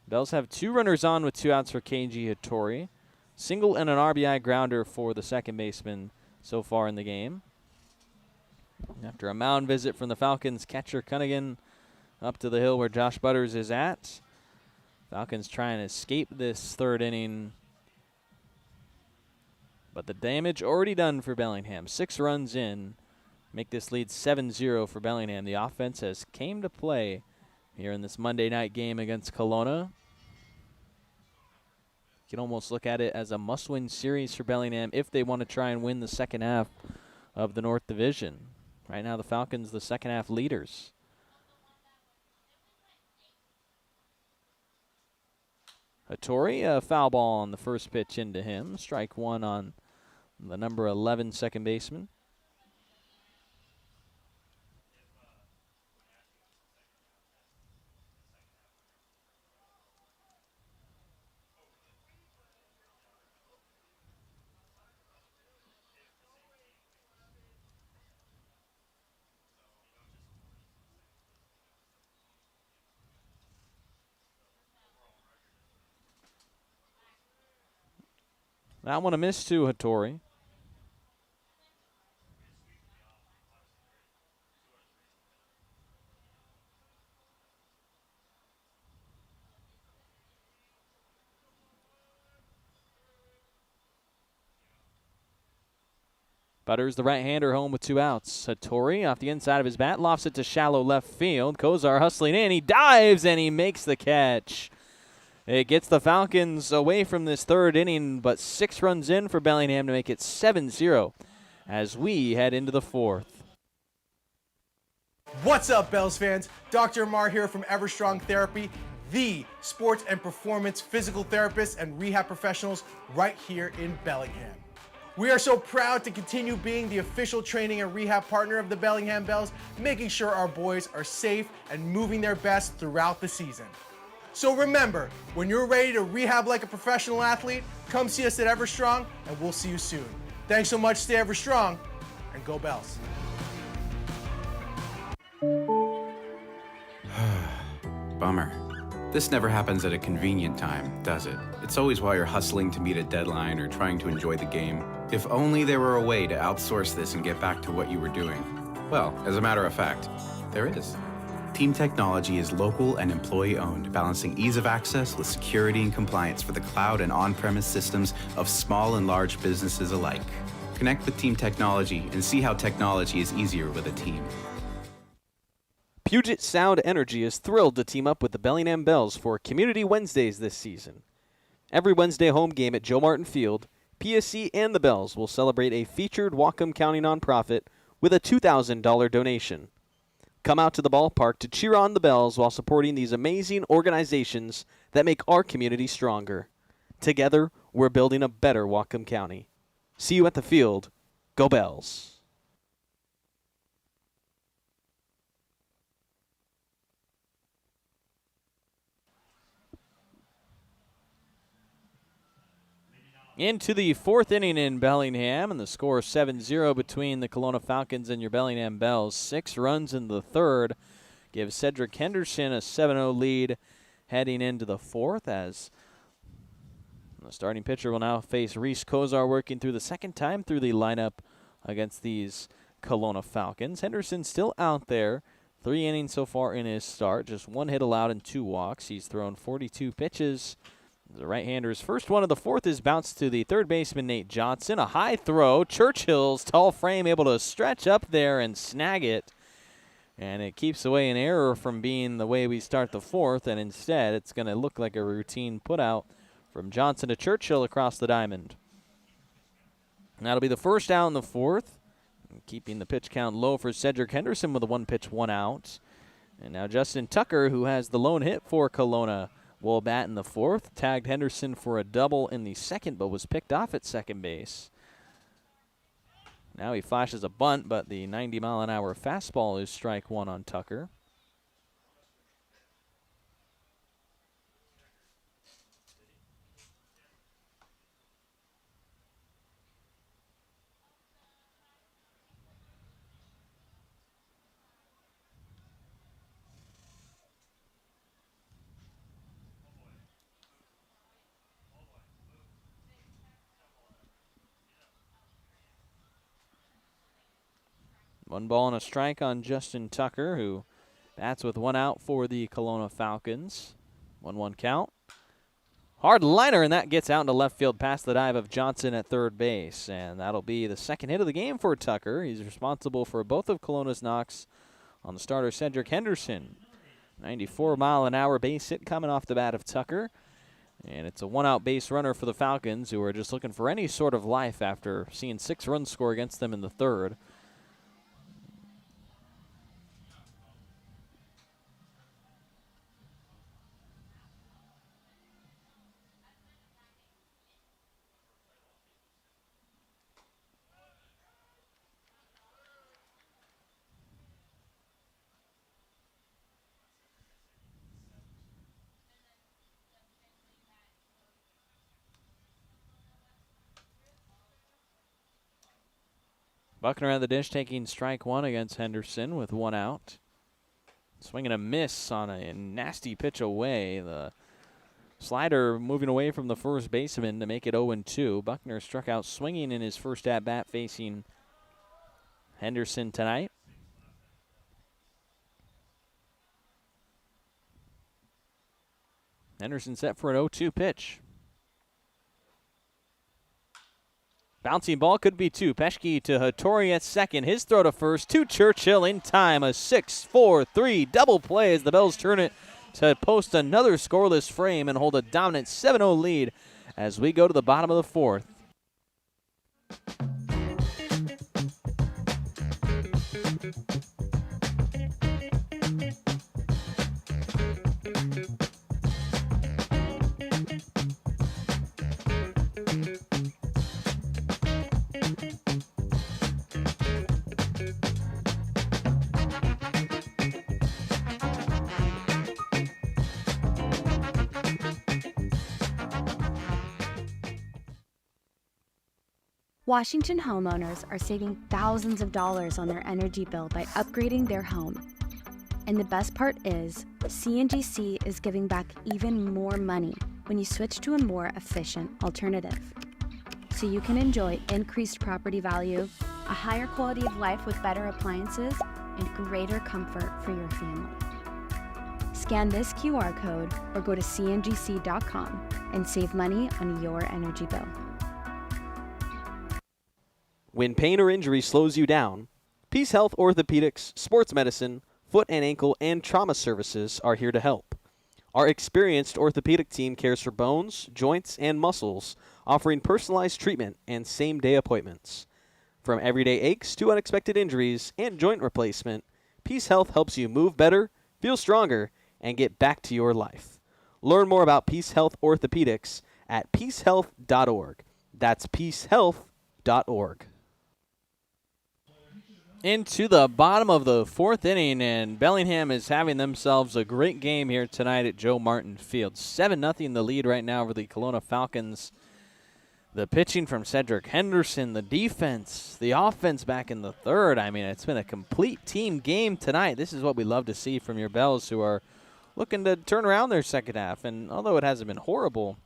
Bells have 2 runners on with 2 outs for Keiji Hattori. Single and an RBI grounder for the second baseman so far in the game. After a mound visit from the Falcons, catcher Cunningham up to the hill where Josh Butters is at. Falcons trying to escape this third inning. But the damage already done for Bellingham. 6 runs in. Make this lead 7-0 for Bellingham. The offense has came to play here in this Monday night game against Kelowna. You can almost look at it as a must-win series for Bellingham if they want to try and win the second half of the North Division. Right now the Falcons the second half leaders. Hattori, a foul ball on the first pitch into him. Strike 1 on the number 11 second baseman. That one a miss to Hattori. Butters, the right-hander, home with 2 outs. Hattori off the inside of his bat, lofts it to shallow left field. Kozar hustling in. He dives, and he makes the catch. It gets the Falcons away from this third inning, but 6 runs in for Bellingham to make it 7-0 as we head into the fourth. What's up, Bells fans? Dr. Amar here from Everstrong Therapy, the sports and performance physical therapists and rehab professionals right here in Bellingham. We are so proud to continue being the official training and rehab partner of the Bellingham Bells, making sure our boys are safe and moving their best throughout the season. So remember, when you're ready to rehab like a professional athlete, come see us at Everstrong, and we'll see you soon. Thanks so much, stay Everstrong, and go Bells. Bummer. This never happens at a convenient time, does it? It's always while you're hustling to meet a deadline or trying to enjoy the game. If only there were a way to outsource this and get back to what you were doing. Well, as a matter of fact, there is. Team Technology is local and employee-owned, balancing ease of access with security and compliance for the cloud and on-premise systems of small and large businesses alike. Connect with Team Technology and see how technology is easier with a team. Puget Sound Energy is thrilled to team up with the Bellingham Bells for Community Wednesdays this season. Every Wednesday home game at Joe Martin Field, PSC and the Bells will celebrate a featured Whatcom County nonprofit with a $2,000 donation. Come out to the ballpark to cheer on the Bells while supporting these amazing organizations that make our community stronger. Together, we're building a better Whatcom County. See you at the field. Go Bells. Into the fourth inning in Bellingham, and the score 7-0 between the Kelowna Falcons and your Bellingham Bells. 6 runs in the third gives Cedric Henderson a 7-0 lead heading into the fourth, as the starting pitcher will now face Reese Kozar, working through the second time through the lineup against these Kelowna Falcons. Henderson still out there. 3 innings so far in his start, just 1 hit allowed and 2 walks. He's thrown 42 pitches. The right-hander's first one of the fourth is bounced to the third baseman, Nate Johnson. A high throw. Churchill's tall frame able to stretch up there and snag it. And it keeps away an error from being the way we start the fourth, and instead it's going to look like a routine putout from Johnson to Churchill across the diamond. And that'll be the first out in the fourth, keeping the pitch count low for Cedric Henderson with a 1-pitch, 1 out. And now Justin Tucker, who has the lone hit for Kelowna, will bat in the fourth. Tagged Henderson for a double in the second, but was picked off at second base. Now he flashes a bunt, but the 90-mile-an-hour fastball is strike 1 on Tucker. One ball and a strike on Justin Tucker, who bats with 1 out for the Kelowna Falcons. 1-1 count. Hard liner, and that gets out into left field past the dive of Johnson at third base. And that'll be the second hit of the game for Tucker. He's responsible for both of Kelowna's knocks on the starter, Cedric Henderson. 94-mile-an-hour base hit coming off the bat of Tucker. And it's a 1-out base runner for the Falcons, who are just looking for any sort of life after seeing 6 runs score against them in the third. Buckner at the dish, taking strike 1 against Henderson with 1 out. Swing and a miss on a nasty pitch away. The slider moving away from the first baseman to make it 0-2. Buckner struck out swinging in his first at-bat facing Henderson tonight. Henderson set for an 0-2 pitch. Bouncing ball could be 2. Peschke to Hattori at second. His throw to first to Churchill in time. A 6-4-3 double play as the Bells turn it to post another scoreless frame and hold a dominant 7-0 lead as we go to the bottom of the fourth. Washington homeowners are saving thousands of dollars on their energy bill by upgrading their home. And the best part is, CNGC is giving back even more money when you switch to a more efficient alternative. So you can enjoy increased property value, a higher quality of life with better appliances, and greater comfort for your family. Scan this QR code or go to cngc.com and save money on your energy bill. When pain or injury slows you down, Peace Health Orthopedics, Sports Medicine, Foot and Ankle, and Trauma Services are here to help. Our experienced orthopedic team cares for bones, joints, and muscles, offering personalized treatment and same-day appointments. From everyday aches to unexpected injuries and joint replacement, Peace Health helps you move better, feel stronger, and get back to your life. Learn more about Peace Health Orthopedics at peacehealth.org. That's peacehealth.org. Into the bottom of the fourth inning, and Bellingham is having themselves a great game here tonight at Joe Martin Field. 7-0 the lead right now over the Kelowna Falcons. The pitching from Cedric Henderson, the defense, the offense back in the third. I mean, it's been a complete team game tonight. This is what we love to see from your Bells, who are looking to turn around their second half. And although it hasn't been horrible,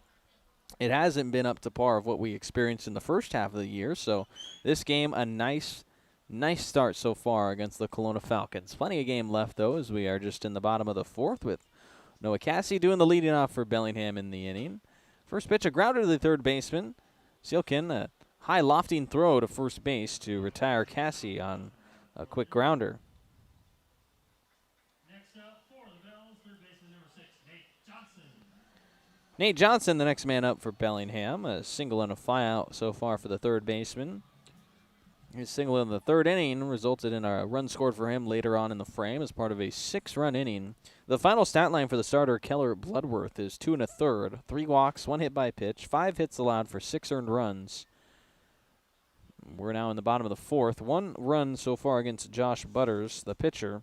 it hasn't been up to par of what we experienced in the first half of the year. So this game, a nice start so far against the Kelowna Falcons. Plenty of game left, though, as we are just in the bottom of the fourth with Noah Cassie doing the leading off for Bellingham in the inning. First pitch, a grounder to the third baseman. Sealkin, a high lofting throw to first base to retire Cassie on a quick grounder. Next up for the Bells, third baseman number 6, Nate Johnson. Nate Johnson, the next man up for Bellingham. A single and a fly out so far for the third baseman. His single in the third inning resulted in a run scored for him later on in the frame as part of a 6-run inning. The final stat line for the starter, Keller Bloodworth, is 2 1/3, 3 walks, 1 hit by pitch, 5 hits allowed for 6 earned runs. We're now in the bottom of the fourth. 1 run so far against Josh Butters, the pitcher.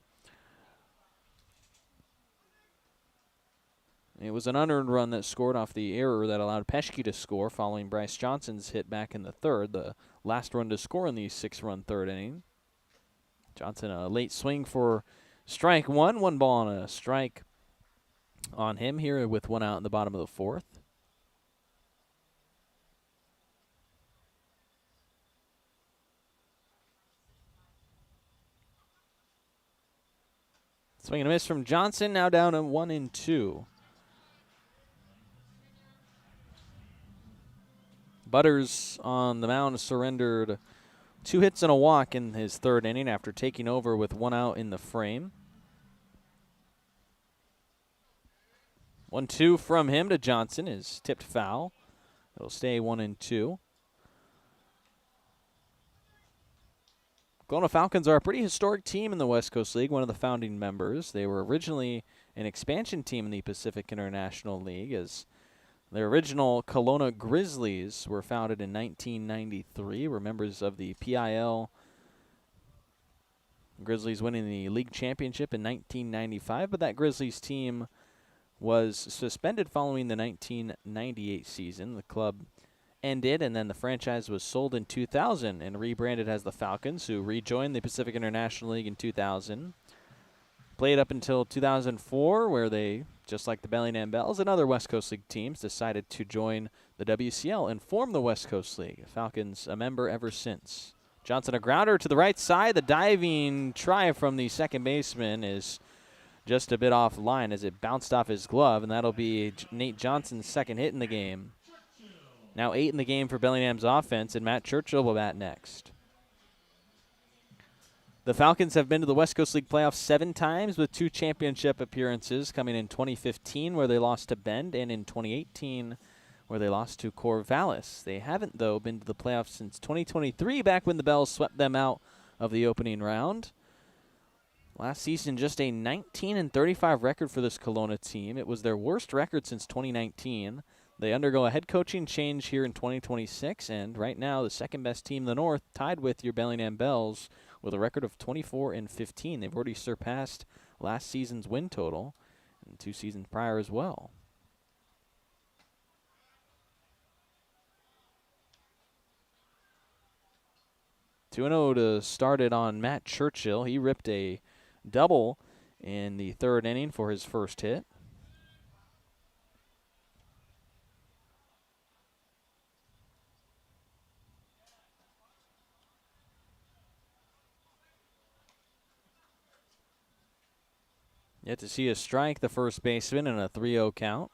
It was an unearned run that scored off the error that allowed Peschke to score following Bryce Johnson's hit back in the third, the last run to score in the 6-run third inning. Johnson, a late swing for strike one. 1 ball and a strike on him here with 1 out in the bottom of the fourth. Swing and a miss from Johnson, now down to 1-2. Butters on the mound surrendered 2 hits and a walk in his third inning after taking over with 1 out in the frame. 1-2 from him to Johnson is tipped foul. It'll stay 1-2. Kelowna Falcons are a pretty historic team in the West Coast League, one of the founding members. They were originally an expansion team in the Pacific International League, as their original Kelowna Grizzlies were founded in 1993. Were members of the PIL. Grizzlies winning the league championship in 1995, but that Grizzlies team was suspended following the 1998 season. The club ended, and then the franchise was sold in 2000 and rebranded as the Falcons, who rejoined the Pacific International League in 2000. Played up until 2004, where they, just like the Bellingham Bells and other West Coast League teams, decided to join the WCL and form the West Coast League. Falcons a member ever since. Johnson, a grounder to the right side. The diving try from the second baseman is just a bit off line as it bounced off his glove, and that'll be Nate Johnson's second hit in the game. Now 8 in the game for Bellingham's offense, and Matt Churchill will bat next. The Falcons have been to the West Coast League playoffs 7 times with 2 championship appearances, coming in 2015 where they lost to Bend and in 2018 where they lost to Corvallis. They haven't, though, been to the playoffs since 2023, back when the Bells swept them out of the opening round. Last season, just a 19-35 record for this Kelowna team. It was their worst record since 2019. They undergo a head coaching change here in 2026, and right now the second-best team in the North, tied with your Bellingham Bells, with a record of 24-15. They've already surpassed last season's win total and 2 seasons prior as well. (2-0) to start it on Matt Churchill. He ripped a double in the third inning for his first hit. Yet to see a strike, the first baseman, and a 3-0 count.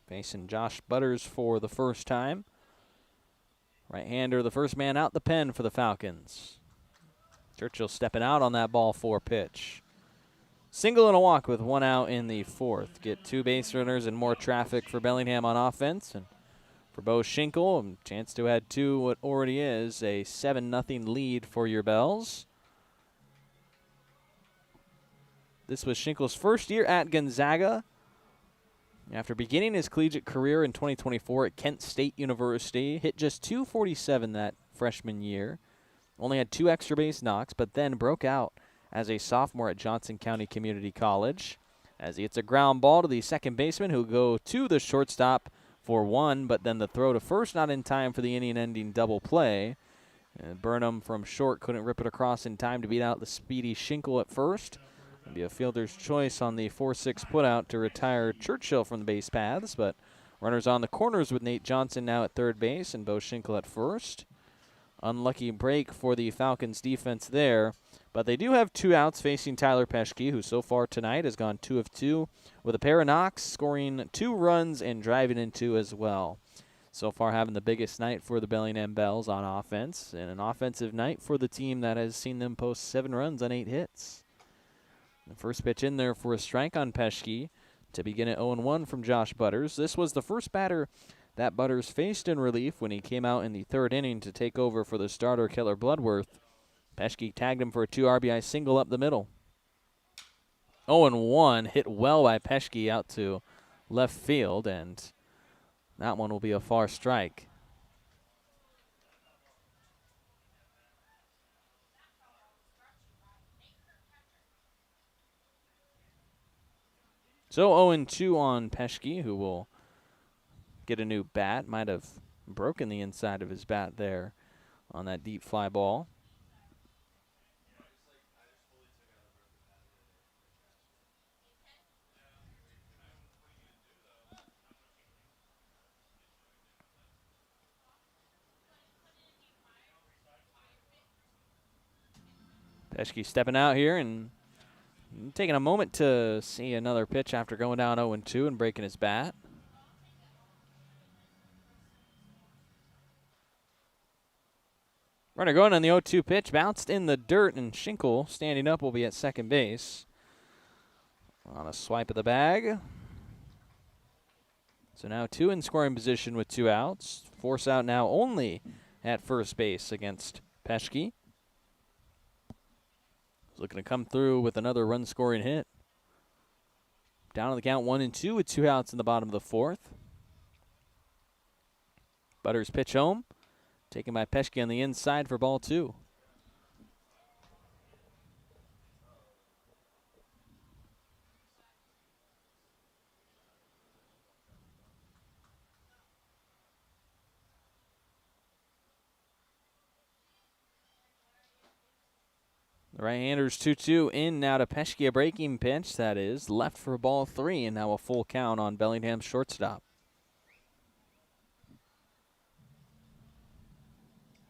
Facing Josh Butters for the first time. Right-hander, the first man out the pen for the Falcons. Churchill stepping out on that ball 4 pitch. Single and a walk with 1 out in the fourth. Get 2 base runners and more traffic for Bellingham on offense. And for Bo Schinkel. A chance to add to what already is a 7-0 lead for your Bells. This was Schinkel's first year at Gonzaga. After beginning his collegiate career in 2024 at Kent State University, hit just .247 that freshman year. Only had 2 extra base knocks, but then broke out as a sophomore at Johnson County Community College. As he hits a ground ball to the second baseman, who'll go to the shortstop for 1, but then the throw to first not in time for the inning-ending double play. And Burnham from short couldn't rip it across in time to beat out the speedy Schinkel at first. It'll be a fielder's choice on the 4-6 putout to retire Churchill from the base paths, but runners on the corners with Nate Johnson now at third base and Bo Schinkel at first. Unlucky break for the Falcons defense there, but they do have 2 outs facing Tyler Peschke, who so far tonight has gone 2 of 2 with a pair of knocks, scoring 2 runs and driving in 2 as well. So far having the biggest night for the Bellingham Bells on offense, and an offensive night for the team that has seen them post 7 runs on 8 hits. The first pitch in there for a strike on Peschke to begin at 0-1 from Josh Butters. This was the first batter that Butters faced in relief when he came out in the 3rd inning to take over for the starter Keller Bloodworth. Peschke tagged him for a 2 RBI single up the middle. 0-1, hit well by Peschke out to left field, and that one will be a far strike. So 0-2 on Peschke, who will get a new bat. Might have broken the inside of his bat there on that deep fly ball. Peschke stepping out here and taking a moment to see another pitch after going down 0-2 and breaking his bat. Runner going on the 0-2 pitch, bounced in the dirt, and Schinkel, standing up, will be at second base. On a swipe of the bag. So now 2 in scoring position with 2 outs. Force out now only at first base against Peschke. Looking to come through with another run-scoring hit. Down on the count 1-2 with 2 outs in the bottom of the 4th. Butters pitch home. Taken by Peschke on the inside for ball 2. The right-hander's 2-2 in now to Peschke, a breaking pitch, that is. Left for ball 3, and now a full count on Bellingham's shortstop.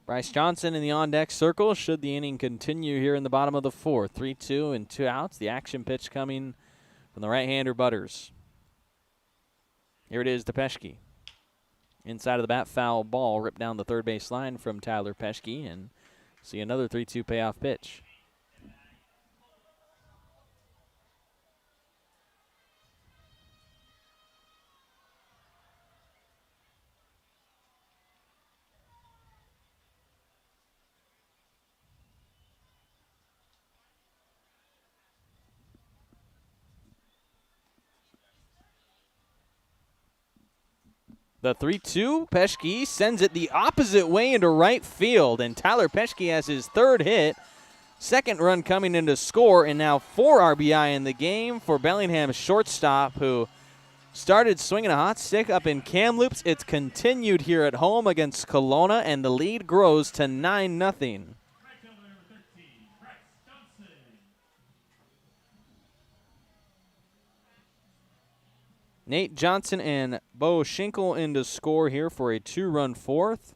Bryce Johnson in the on-deck circle should the inning continue here in the bottom of the 4th. 3-2 and 2 outs. The action pitch coming from the right-hander Butters. Here it is to Peschke. Inside of the bat, foul ball ripped down the third base line from Tyler Peschke, and see another 3-2 payoff pitch. The 3-2, Peschke sends it the opposite way into right field, and Tyler Peschke has his 3rd hit. Second run coming in to score, and now 4 RBI in the game for Bellingham's shortstop, who started swinging a hot stick up in Kamloops. It's continued here at home against Kelowna, and the lead grows to 9-0. Nate Johnson and Bo Schinkel in to score here for a 2-run 4th.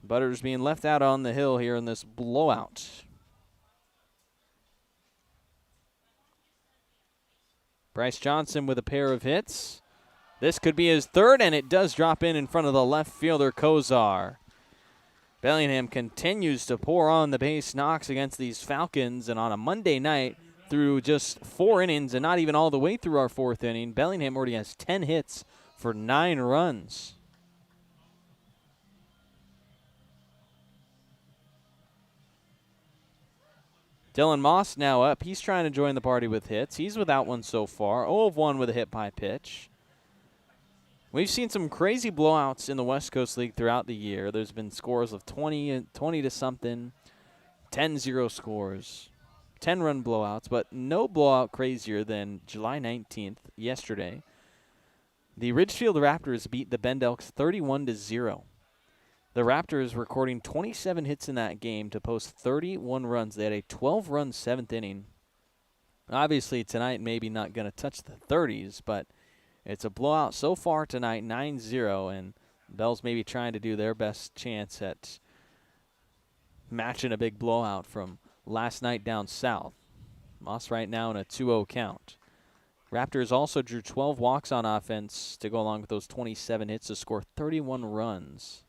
Butters being left out on the hill here in this blowout. Bryce Johnson with a pair of hits. This could be his 3rd, and it does drop in front of the left fielder, Kozar. Bellingham continues to pour on the base knocks against these Falcons, and on a Monday night, through just 4 innings and not even all the way through our 4th inning, Bellingham already has 10 hits for 9 runs. Dylan Moss now up. He's trying to join the party with hits. He's without one so far. 0 of 1 with a hit by pitch. We've seen some crazy blowouts in the West Coast League throughout the year. There's been scores of 20 to something, 10-0 scores, 10-run blowouts, but no blowout crazier than July 19th, yesterday. The Ridgefield Raptors beat the Bend Elks 31-0. The Raptors recording 27 hits in that game to post 31 runs. They had a 12-run seventh inning. Obviously, tonight maybe not going to touch the 30s, but it's a blowout so far tonight, 9-0, and Bells maybe trying to do their best chance at matching a big blowout from last night down south. Moss right now in a 2-0 count. Raptors also drew 12 walks on offense to go along with those 27 hits to score 31 runs.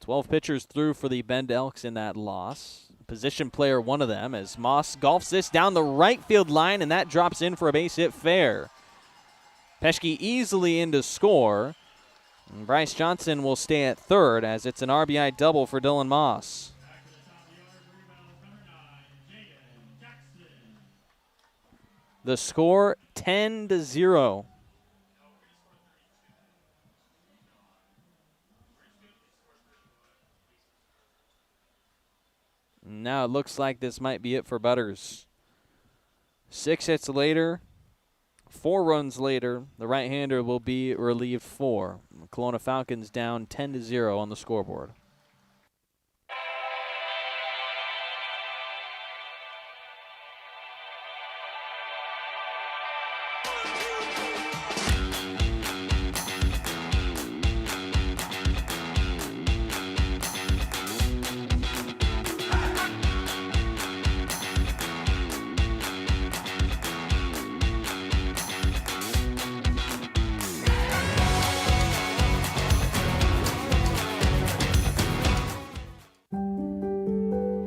12 pitchers threw for the Bend Elks in that loss. Position player, one of them, as Moss golfs this down the right field line, and that drops in for a base hit fair. Peschke easily in to score. And Bryce Johnson will stay at third as it's an RBI double for Dylan Moss. The score 10-0. Now it looks like this might be it for Butters. 6 hits later, 4 runs later, the right-hander will be relieved 4. Kelowna Falcons down 10-0 on the scoreboard.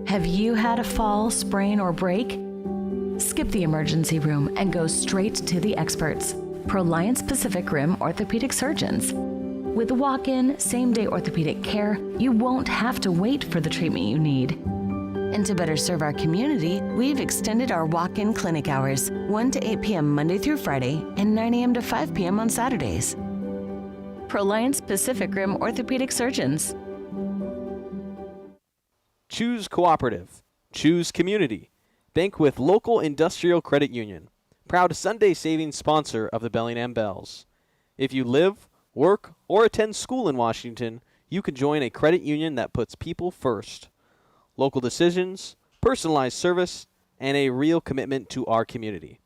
Have you had a fall, sprain, or break? Skip the emergency room and go straight to the experts, Proliance Pacific Rim orthopedic surgeons. With walk-in, same-day orthopedic care, you won't have to wait for the treatment you need. And to better serve our community, we've extended our walk-in clinic hours, 1 to 8 p.m. Monday through Friday and 9 a.m. to 5 p.m. on Saturdays. Proliance Pacific Rim orthopedic surgeons. Choose cooperative. Choose community. Bank with local industrial credit union. Proud Sunday savings sponsor of the Bellingham Bells. If you live, work, or attend school in Washington, you can join a credit union that puts people first. Local decisions, personalized service, and a real commitment to our community.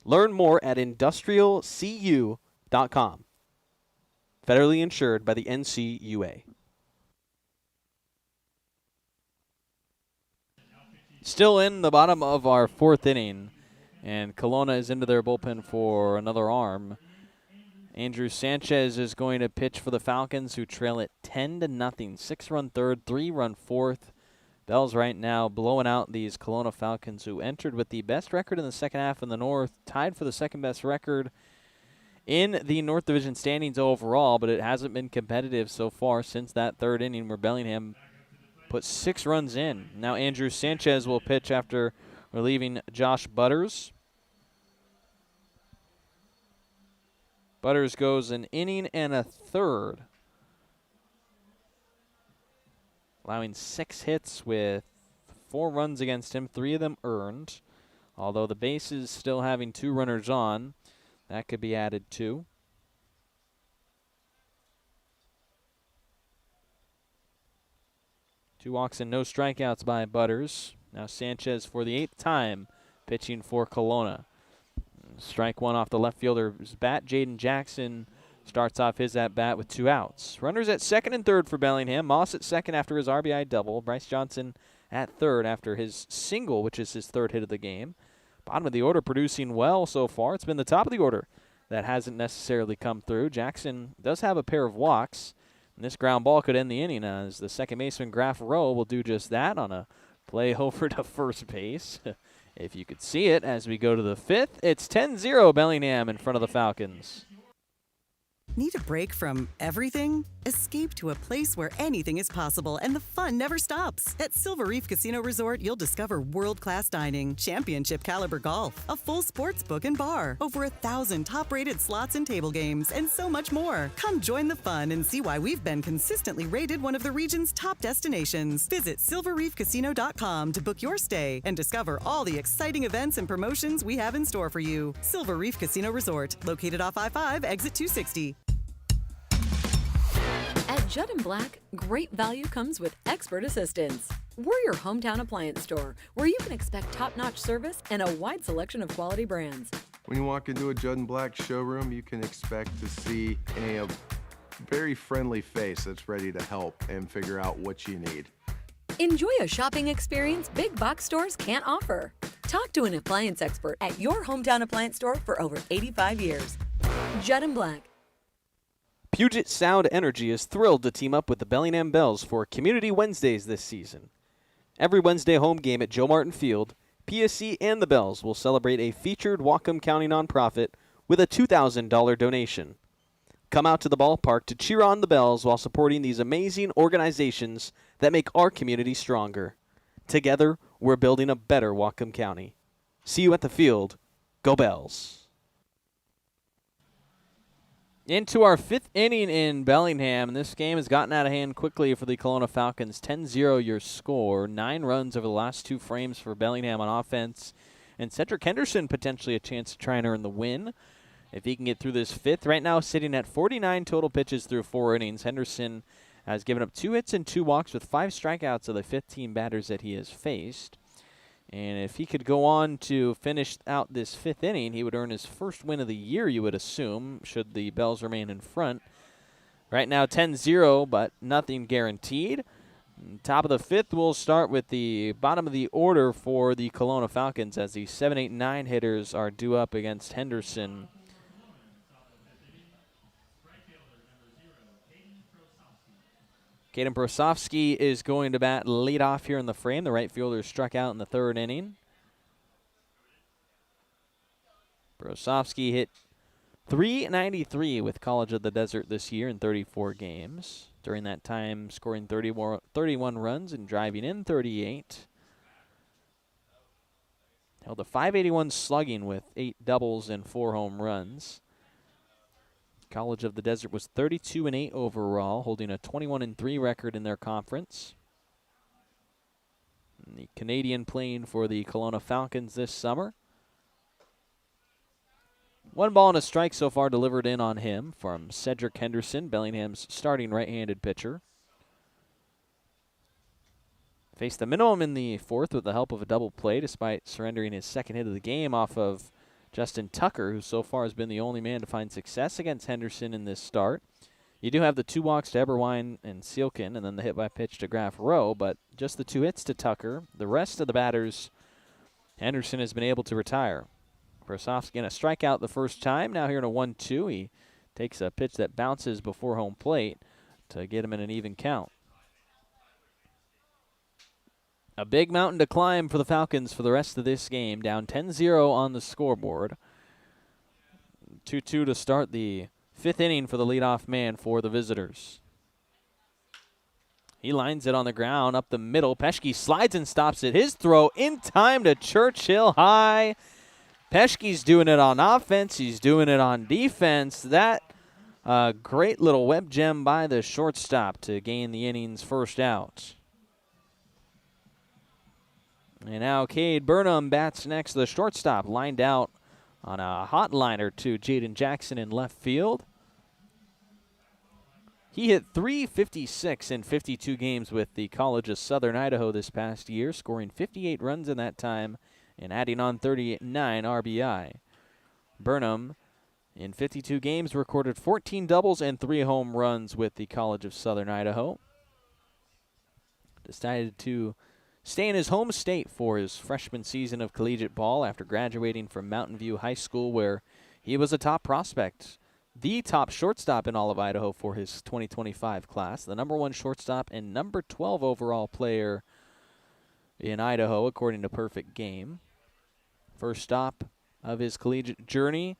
Learn more at industrialcu.com. Federally insured by the NCUA. Still in the bottom of our 4th inning, and Kelowna is into their bullpen for another arm. Andrew Sanchez is going to pitch for the Falcons, who trail it 10-0. 6-run third, 3-run fourth. Bells right now blowing out these Kelowna Falcons, who entered with the best record in the second half in the North, tied for the second best record in the North Division standings overall, but it hasn't been competitive so far since that 3rd inning where Bellingham put 6 runs in. Now Andrew Sanchez will pitch after relieving Josh Butters. Butters goes an inning and a third, allowing 6 hits with 4 runs against him, 3 of them earned. Although the bases still having 2 runners on, that could be added to. 2 walks and no strikeouts by Butters. Now Sanchez for the 8th time pitching for Kelowna. Strike 1 off the left fielder's bat. Jaden Jackson starts off his at-bat with 2 outs. Runners at 2nd and 3rd for Bellingham. Moss at 2nd after his RBI double. Bryce Johnson at 3rd after his single, which is his 3rd hit of the game. Bottom of the order producing well so far. It's been the top of the order that hasn't necessarily come through. Jackson does have a pair of walks. And this ground ball could end the inning as the second baseman, Graf Rowe, will do just that on a play over to first base. If you could see it as we go to the 5th, it's 10-0 Bellingham in front of the Falcons. Need a break from everything? Escape to a place where anything is possible and the fun never stops. At Silver Reef Casino Resort, you'll discover world-class dining, championship caliber golf, a full sports book and bar, over 1,000 top-rated slots and table games, and so much more. Come join the fun and see why we've been consistently rated one of the region's top destinations. Visit silverreefcasino.com to book your stay and discover all the exciting events and promotions we have in store for you. Silver Reef Casino Resort, located off I-5, exit 260. At Judd & Black, great value comes with expert assistance. We're your hometown appliance store where you can expect top-notch service and a wide selection of quality brands. When you walk into a Judd & Black showroom, you can expect to see a very friendly face that's ready to help and figure out what you need. Enjoy a shopping experience big box stores can't offer. Talk to an appliance expert at your hometown appliance store for over 85 years. Judd & Black. Puget Sound Energy is thrilled to team up with the Bellingham Bells for Community Wednesdays this season. Every Wednesday home game at Joe Martin Field, PSC and the Bells will celebrate a featured Whatcom County nonprofit with a $2,000 donation. Come out to the ballpark to cheer on the Bells while supporting these amazing organizations that make our community stronger. Together, we're building a better Whatcom County. See you at the field. Go Bells. Into our fifth inning in Bellingham. This game has gotten out of hand quickly for the Kelowna Falcons. 10-0 your score. 9 runs over the last 2 frames for Bellingham on offense. And Cedric Henderson potentially a chance to try and earn the win if he can get through this fifth. Right now sitting at 49 total pitches through 4 innings. Henderson has given up 2 hits and 2 walks with 5 strikeouts of the 15 batters that he has faced. And if he could go on to finish out this 5th inning, he would earn his first win of the year, you would assume, should the Bells remain in front. Right now 10-0, but nothing guaranteed. Top of the 5th, we'll start with the bottom of the order for the Kelowna Falcons as the 7, 8, 9 hitters are due up against Henderson. Caden Brosofsky is going to bat lead off here in the frame. The right fielder struck out in the 3rd inning. Brosofsky hit .393 with College of the Desert this year in 34 games. During that time, scoring 31 runs and driving in 38. Held a .581 slugging with 8 doubles and 4 home runs. College of the Desert was 32-8 overall, holding a 21-3 record in their conference. And the Canadian playing for the Kelowna Falcons this summer. 1 ball and a strike so far delivered in on him from Cedric Henderson, Bellingham's starting right-handed pitcher. Faced the minimum in the 4th with the help of a double play, despite surrendering his 2nd hit of the game off of Justin Tucker, who so far has been the only man to find success against Henderson in this start. You do have the 2 walks to Eberwine and Sealkin, and then the hit by pitch to Graf Rowe, but just the 2 hits to Tucker. The rest of the batters, Henderson has been able to retire. Brosofsky in a strikeout the first time. Now here in a 1-2, he takes a pitch that bounces before home plate to get him in an even count. A big mountain to climb for the Falcons for the rest of this game. Down 10-0 on the scoreboard. 2-2 to start the 5th inning for the leadoff man for the visitors. He lines it on the ground up the middle. Peschke slides and stops it. His throw in time to Churchill High. Peschke's doing it on offense. He's doing it on defense. That great little web gem by the shortstop to gain the inning's first out. And now Cade Burnham bats next. The shortstop lined out on a hot liner to Jaden Jackson in left field. He hit .356 in 52 games with the College of Southern Idaho this past year, scoring 58 runs in that time and adding on 39 RBI. Burnham, in 52 games, recorded 14 doubles and 3 home runs with the College of Southern Idaho. Decided to stay in his home state for his freshman season of collegiate ball after graduating from Mountain View High School, where he was a top prospect, the top shortstop in all of Idaho for his 2025 class, the #1 shortstop and number 12 overall player in Idaho, according to Perfect Game. First stop of his collegiate journey,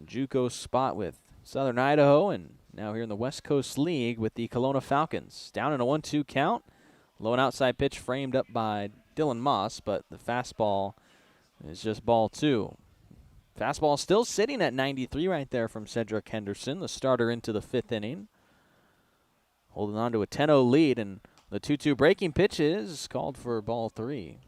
JUCO spot with Southern Idaho, and now here in the West Coast League with the Kelowna Falcons. Down in a 1-2 count. Low and outside pitch framed up by Dylan Moss, but the fastball is just ball 2. Fastball still sitting at 93 right there from Cedric Henderson, the starter into the 5th inning. Holding on to a 10-0 lead, and the 2-2 breaking pitch is called for ball 3.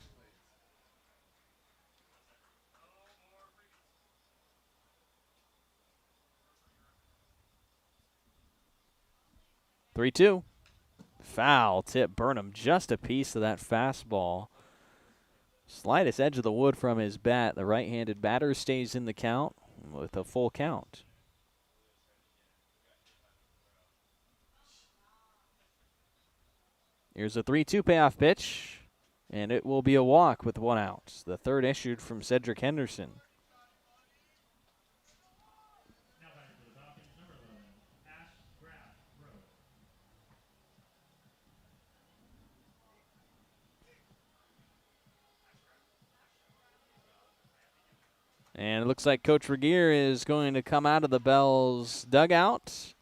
Three-two. Foul tip. Burnham just a piece of that fastball. Slightest edge of the wood from his bat. The right-handed batter stays in the count with a full count. Here's a 3-2 payoff pitch, and it will be a walk with 1 out. The third issued from Cedric Henderson. Now back to the Falcons, number 11, Ash Graff Rowe. And it looks like Coach Regier is going to come out of the Bells dugout.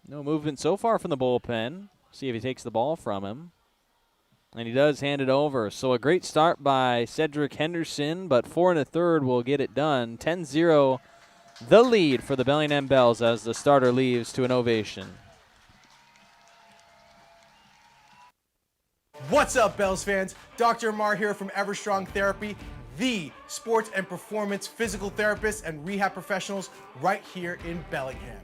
No movement so far from the bullpen. See if he takes the ball from him. And he does hand it over. So a great start by Cedric Henderson, but 4 1/3 will get it done. 10-0 the lead for the Bellingham Bells as the starter leaves to an ovation. What's up, Bells fans? Dr. Amar here from Everstrong Therapy, the sports and performance physical therapists and rehab professionals right here in Bellingham.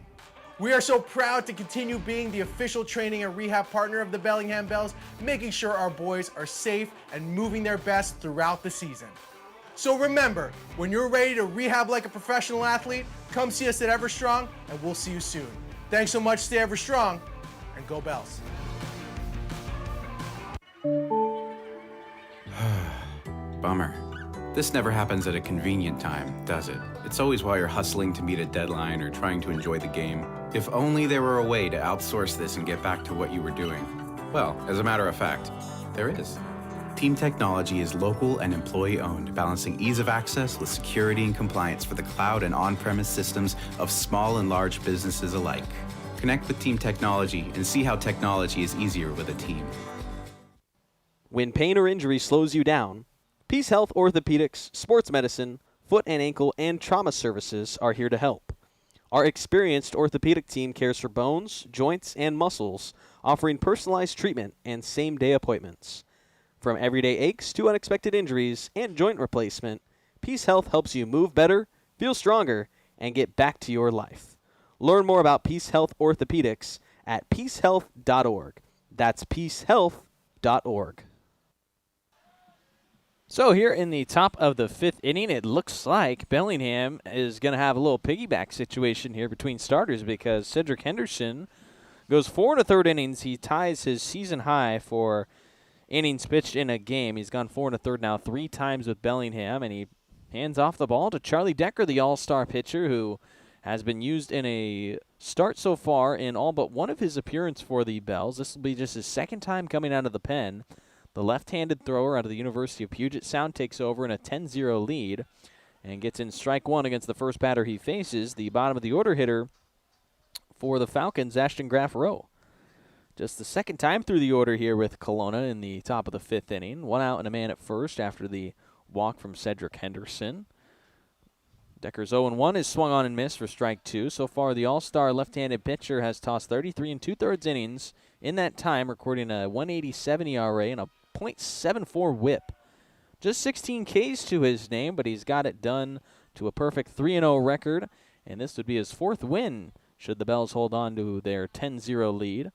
We are so proud to continue being the official training and rehab partner of the Bellingham Bells, making sure our boys are safe and moving their best throughout the season. So remember, when you're ready to rehab like a professional athlete, come see us at Everstrong, and we'll see you soon. Thanks so much, stay Everstrong, and go Bells. Bummer. This never happens at a convenient time, does it? It's always while you're hustling to meet a deadline or trying to enjoy the game. If only there were a way to outsource this and get back to what you were doing. Well, as a matter of fact, there is. Team Technology is local and employee-owned, balancing ease of access with security and compliance for the cloud and on-premise systems of small and large businesses alike. Connect with Team Technology and see how technology is easier with a team. When pain or injury slows you down, Peace Health Orthopedics, Sports Medicine, Foot and Ankle, and Trauma Services are here to help. Our experienced orthopedic team cares for bones, joints, and muscles, offering personalized treatment and same-day appointments. From everyday aches to unexpected injuries and joint replacement, Peace Health helps you move better, feel stronger, and get back to your life. Learn more about Peace Health Orthopedics at peacehealth.org. That's peacehealth.org. So here in the top of the 5th inning, it looks like Bellingham is going to have a little piggyback situation here between starters because Cedric Henderson goes 4 1/3 innings. He ties his season high for innings pitched in a game. He's gone 4 1/3 now 3 times with Bellingham, and he hands off the ball to Charlie Decker, the all-star pitcher who has been used in a start so far in all but one of his appearances for the Bells. This will be just his 2nd time coming out of the pen. The left-handed thrower out of the University of Puget Sound takes over in a 10-0 lead and gets in strike 1 against the first batter he faces, the bottom of the order hitter for the Falcons, Ashton Graff Rowe. Just the 2nd time through the order here with Kelowna in the top of the 5th inning. 1 out and a man at first after the walk from Cedric Henderson. Decker's 0-1 is swung on and missed for strike 2. So far, the all-star left-handed pitcher has tossed 33 2/3 innings in that time, recording a 1.87 ERA and a .74 whip. Just 16 Ks to his name, but he's got it done to a perfect 3-0 record, and this would be his 4th win should the Bells hold on to their 10-0 lead.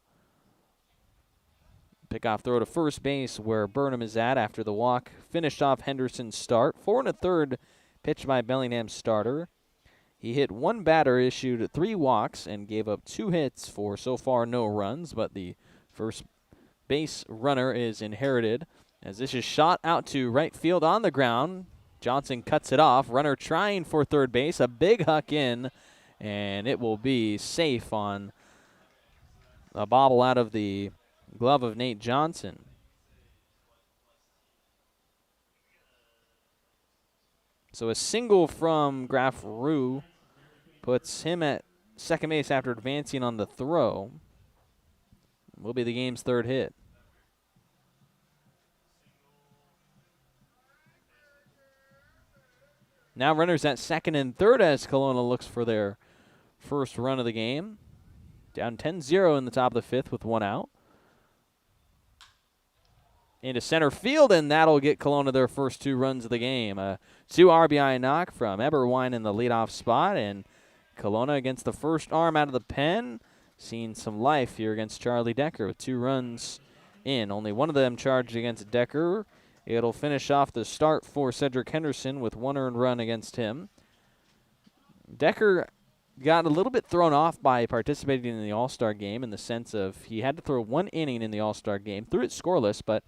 Pickoff throw to first base where Burnham is at after the walk finished off Henderson's start. 4 1/3 pitched by Bellingham's starter. He hit 1 batter, issued 3 walks, and gave up 2 hits for so far no runs, but the first base runner is inherited as this is shot out to right field on the ground. Johnson cuts it off. Runner trying for third base. A big huck in, and it will be safe on a bobble out of the glove of Nate Johnson. So a single from Graff Rowe Puts him at second base after advancing on the throw. Will be the game's third hit. Now runners at second and third as Kelowna looks for their first run of the game. Down 10-0 in the top of the fifth with one out. Into center field, and that'll get Kelowna their first 2 runs of the game. A 2 RBI knock from Eberwine in the leadoff spot, and Kelowna against the first arm out of the pen. Seeing some life here against Charlie Decker with 2 runs in. Only one of them charged against Decker. It'll finish off the start for Cedric Henderson with 1 earned run against him. Decker got a little bit thrown off by participating in the All-Star game in the sense of he had to throw 1 inning in the All-Star game, threw it scoreless, but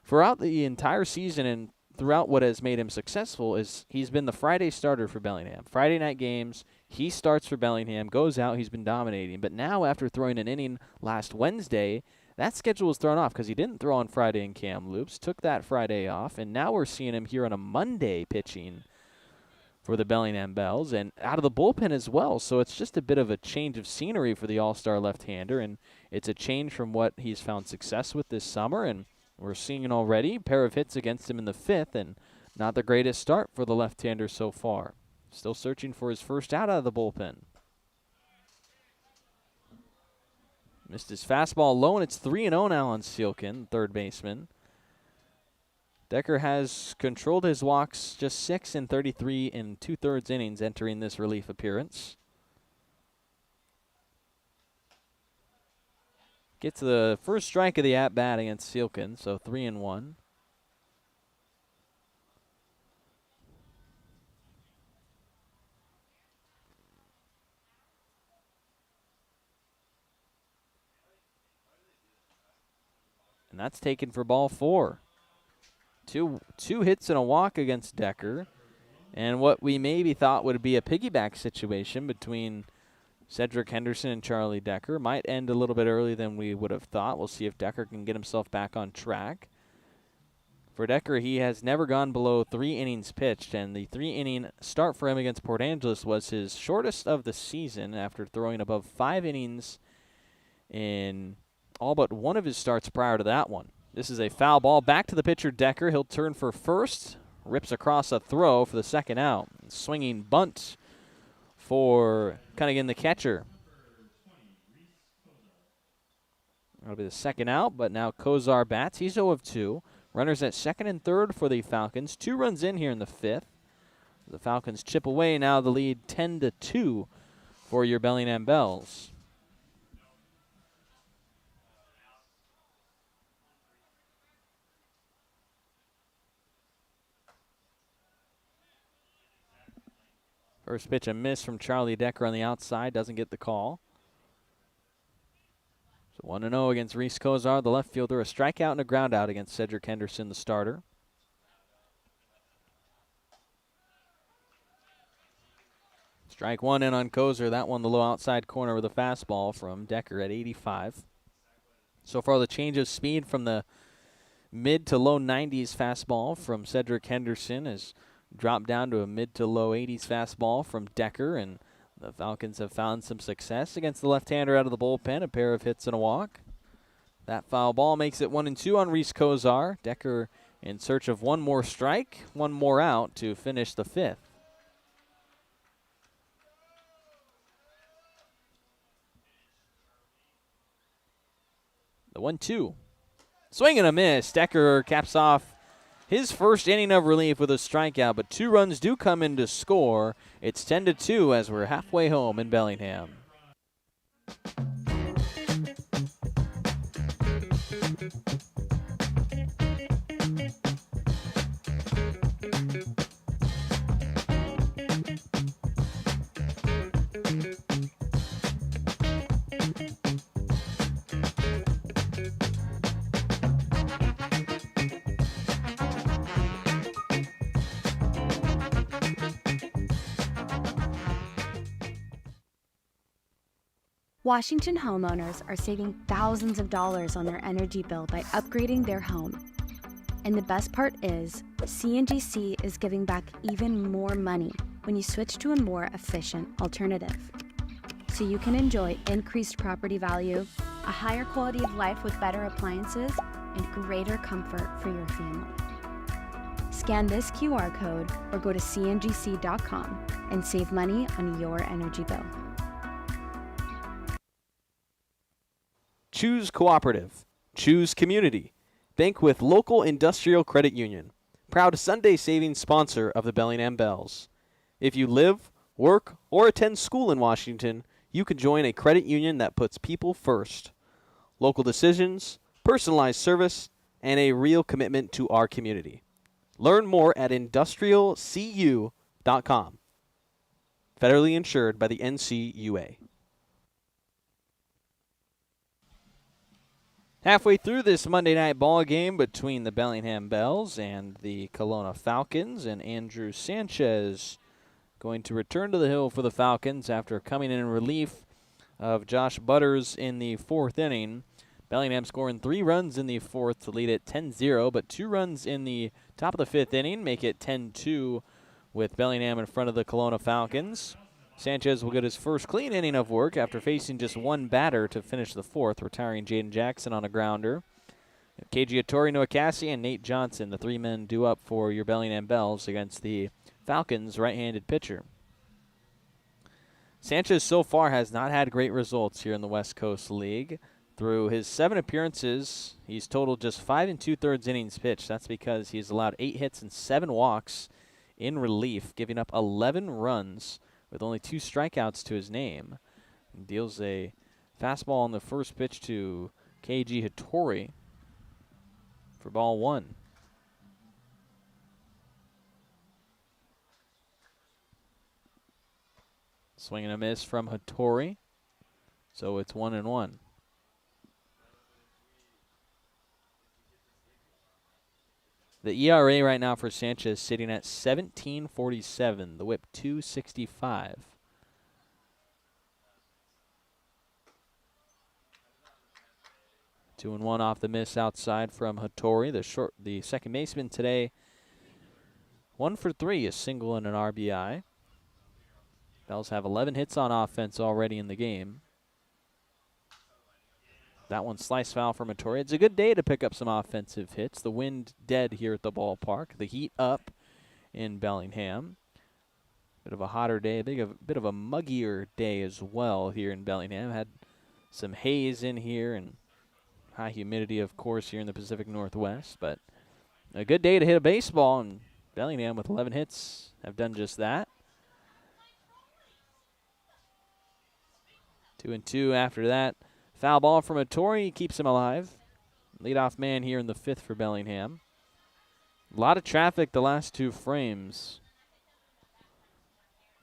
throughout the entire season and throughout what has made him successful is he's been the Friday starter for Bellingham. Friday night games, he starts for Bellingham, goes out, he's been dominating. But now after throwing an inning last Wednesday, that schedule was thrown off because he didn't throw on Friday in Kamloops, took that Friday off, and now we're seeing him here on a Monday pitching for the Bellingham Bells, and out of the bullpen as well. So it's just a bit of a change of scenery for the all-star left-hander, and it's a change from what he's found success with this summer, and we're seeing it already. A pair of hits against him in the fifth, and not the greatest start for the left-hander so far. Still searching for his first out of the bullpen. Missed his fastball low, and it's 3-0 now on Sealkin, third baseman. Decker has controlled his walks, just 6 in 33 and 2/3 innings entering this relief appearance. Gets the first strike of the at-bat against Sealkin, so 3-1. And that's taken for ball 4. Two hits and a walk against Decker. And what we maybe thought would be a piggyback situation between Cedric Henderson and Charlie Decker might end a little bit earlier than we would have thought. We'll see if Decker can get himself back on track. For Decker, he has never gone below 3 innings pitched, and the 3-inning start for him against Port Angeles was his shortest of the season after throwing above 5 innings in all but one of his starts prior to that one. This is a foul ball. Back to the pitcher, Decker. He'll turn for first. Rips across a throw for the second out. Swinging bunt for Cunningham, the catcher. That'll be the second out, but now Kozar bats. He's 0 of 2. Runners at second and third for the Falcons. 2 runs in here in the fifth. The Falcons chip away now the lead 10-2 for your Bellingham Bells. First pitch a miss from Charlie Decker on the outside. Doesn't get the call. So 1-0 against Reese Kozar, the left fielder. A strikeout and a ground out against Cedric Henderson, the starter. Strike 1 in on Kozar. That one the low outside corner with a fastball from Decker at 85. So far the change of speed from the mid to low 90s fastball from Cedric Henderson has dropped down to a mid to low 80s fastball from Decker, and the Falcons have found some success against the left-hander out of the bullpen, a pair of hits and a walk. That foul ball makes it 1-2 on Reese Kozar. Decker in search of one more strike, one more out to finish the fifth. The 1-2. Swing and a miss. Decker caps off his first inning of relief with a strikeout, but 2 runs do come in to score. It's 10-2 as we're halfway home in Bellingham. Washington homeowners are saving thousands of dollars on their energy bill by upgrading their home. And the best part is, CNGC is giving back even more money. when you switch to a more efficient alternative. So you can enjoy increased property value, a higher quality of life with better appliances, and greater comfort for your family. Scan this QR code or go to cngc.com and save money on your energy bill. Choose cooperative. Choose community. Bank with local industrial credit union. Proud Sunday savings sponsor of the Bellingham Bells. If you live, work, or attend school in Washington, you can join a credit union that puts people first. Local decisions, personalized service, and a real commitment to our community. Learn more at industrialcu.com. Federally insured by the NCUA. Halfway through this Monday night ball game between the Bellingham Bells and the Kelowna Falcons, and Andrew Sanchez going to return to the hill for the Falcons after coming in relief of Josh Butters in the fourth inning. Bellingham scoring 3 runs in the fourth to lead it 10-0, but 2 runs in the top of the fifth inning make it 10-2 with Bellingham in front of the Kelowna Falcons. Sanchez will get his first clean inning of work after facing just one batter to finish the fourth, retiring Jaden Jackson on a grounder. KG Hattori, Noah Cassie, and Nate Johnson, the 3 men due up for your Bellingham Bells against the Falcons' right-handed pitcher. Sanchez so far has not had great results here in the West Coast League. Through his 7 appearances, he's totaled just 5 2/3 innings pitched. That's because he's allowed 8 hits and 7 walks in relief, giving up 11 runs with only 2 strikeouts to his name. He deals a fastball on the first pitch to KG Hattori for ball 1. Swing and a miss from Hattori, so it's 1-1. The ERA right now for Sanchez sitting at 17.47. The whip 2.65. Two and one off the miss outside from Hattori. The second baseman today, 1 for 3, a single and an RBI. Bells have 11 hits on offense already in the game. That one slice foul from Hattori. It's a good day to pick up some offensive hits. The wind dead here at the ballpark. The heat up in Bellingham. Bit of a hotter day, bit of a muggier day as well here in Bellingham. Had some haze in here and high humidity, of course, here in the Pacific Northwest. But a good day to hit a baseball, and Bellingham with 11 hits have done just that. 2-2 after that. Foul ball from Hattori keeps him alive. Leadoff man here in the 5th for Bellingham. A lot of traffic the last 2 frames.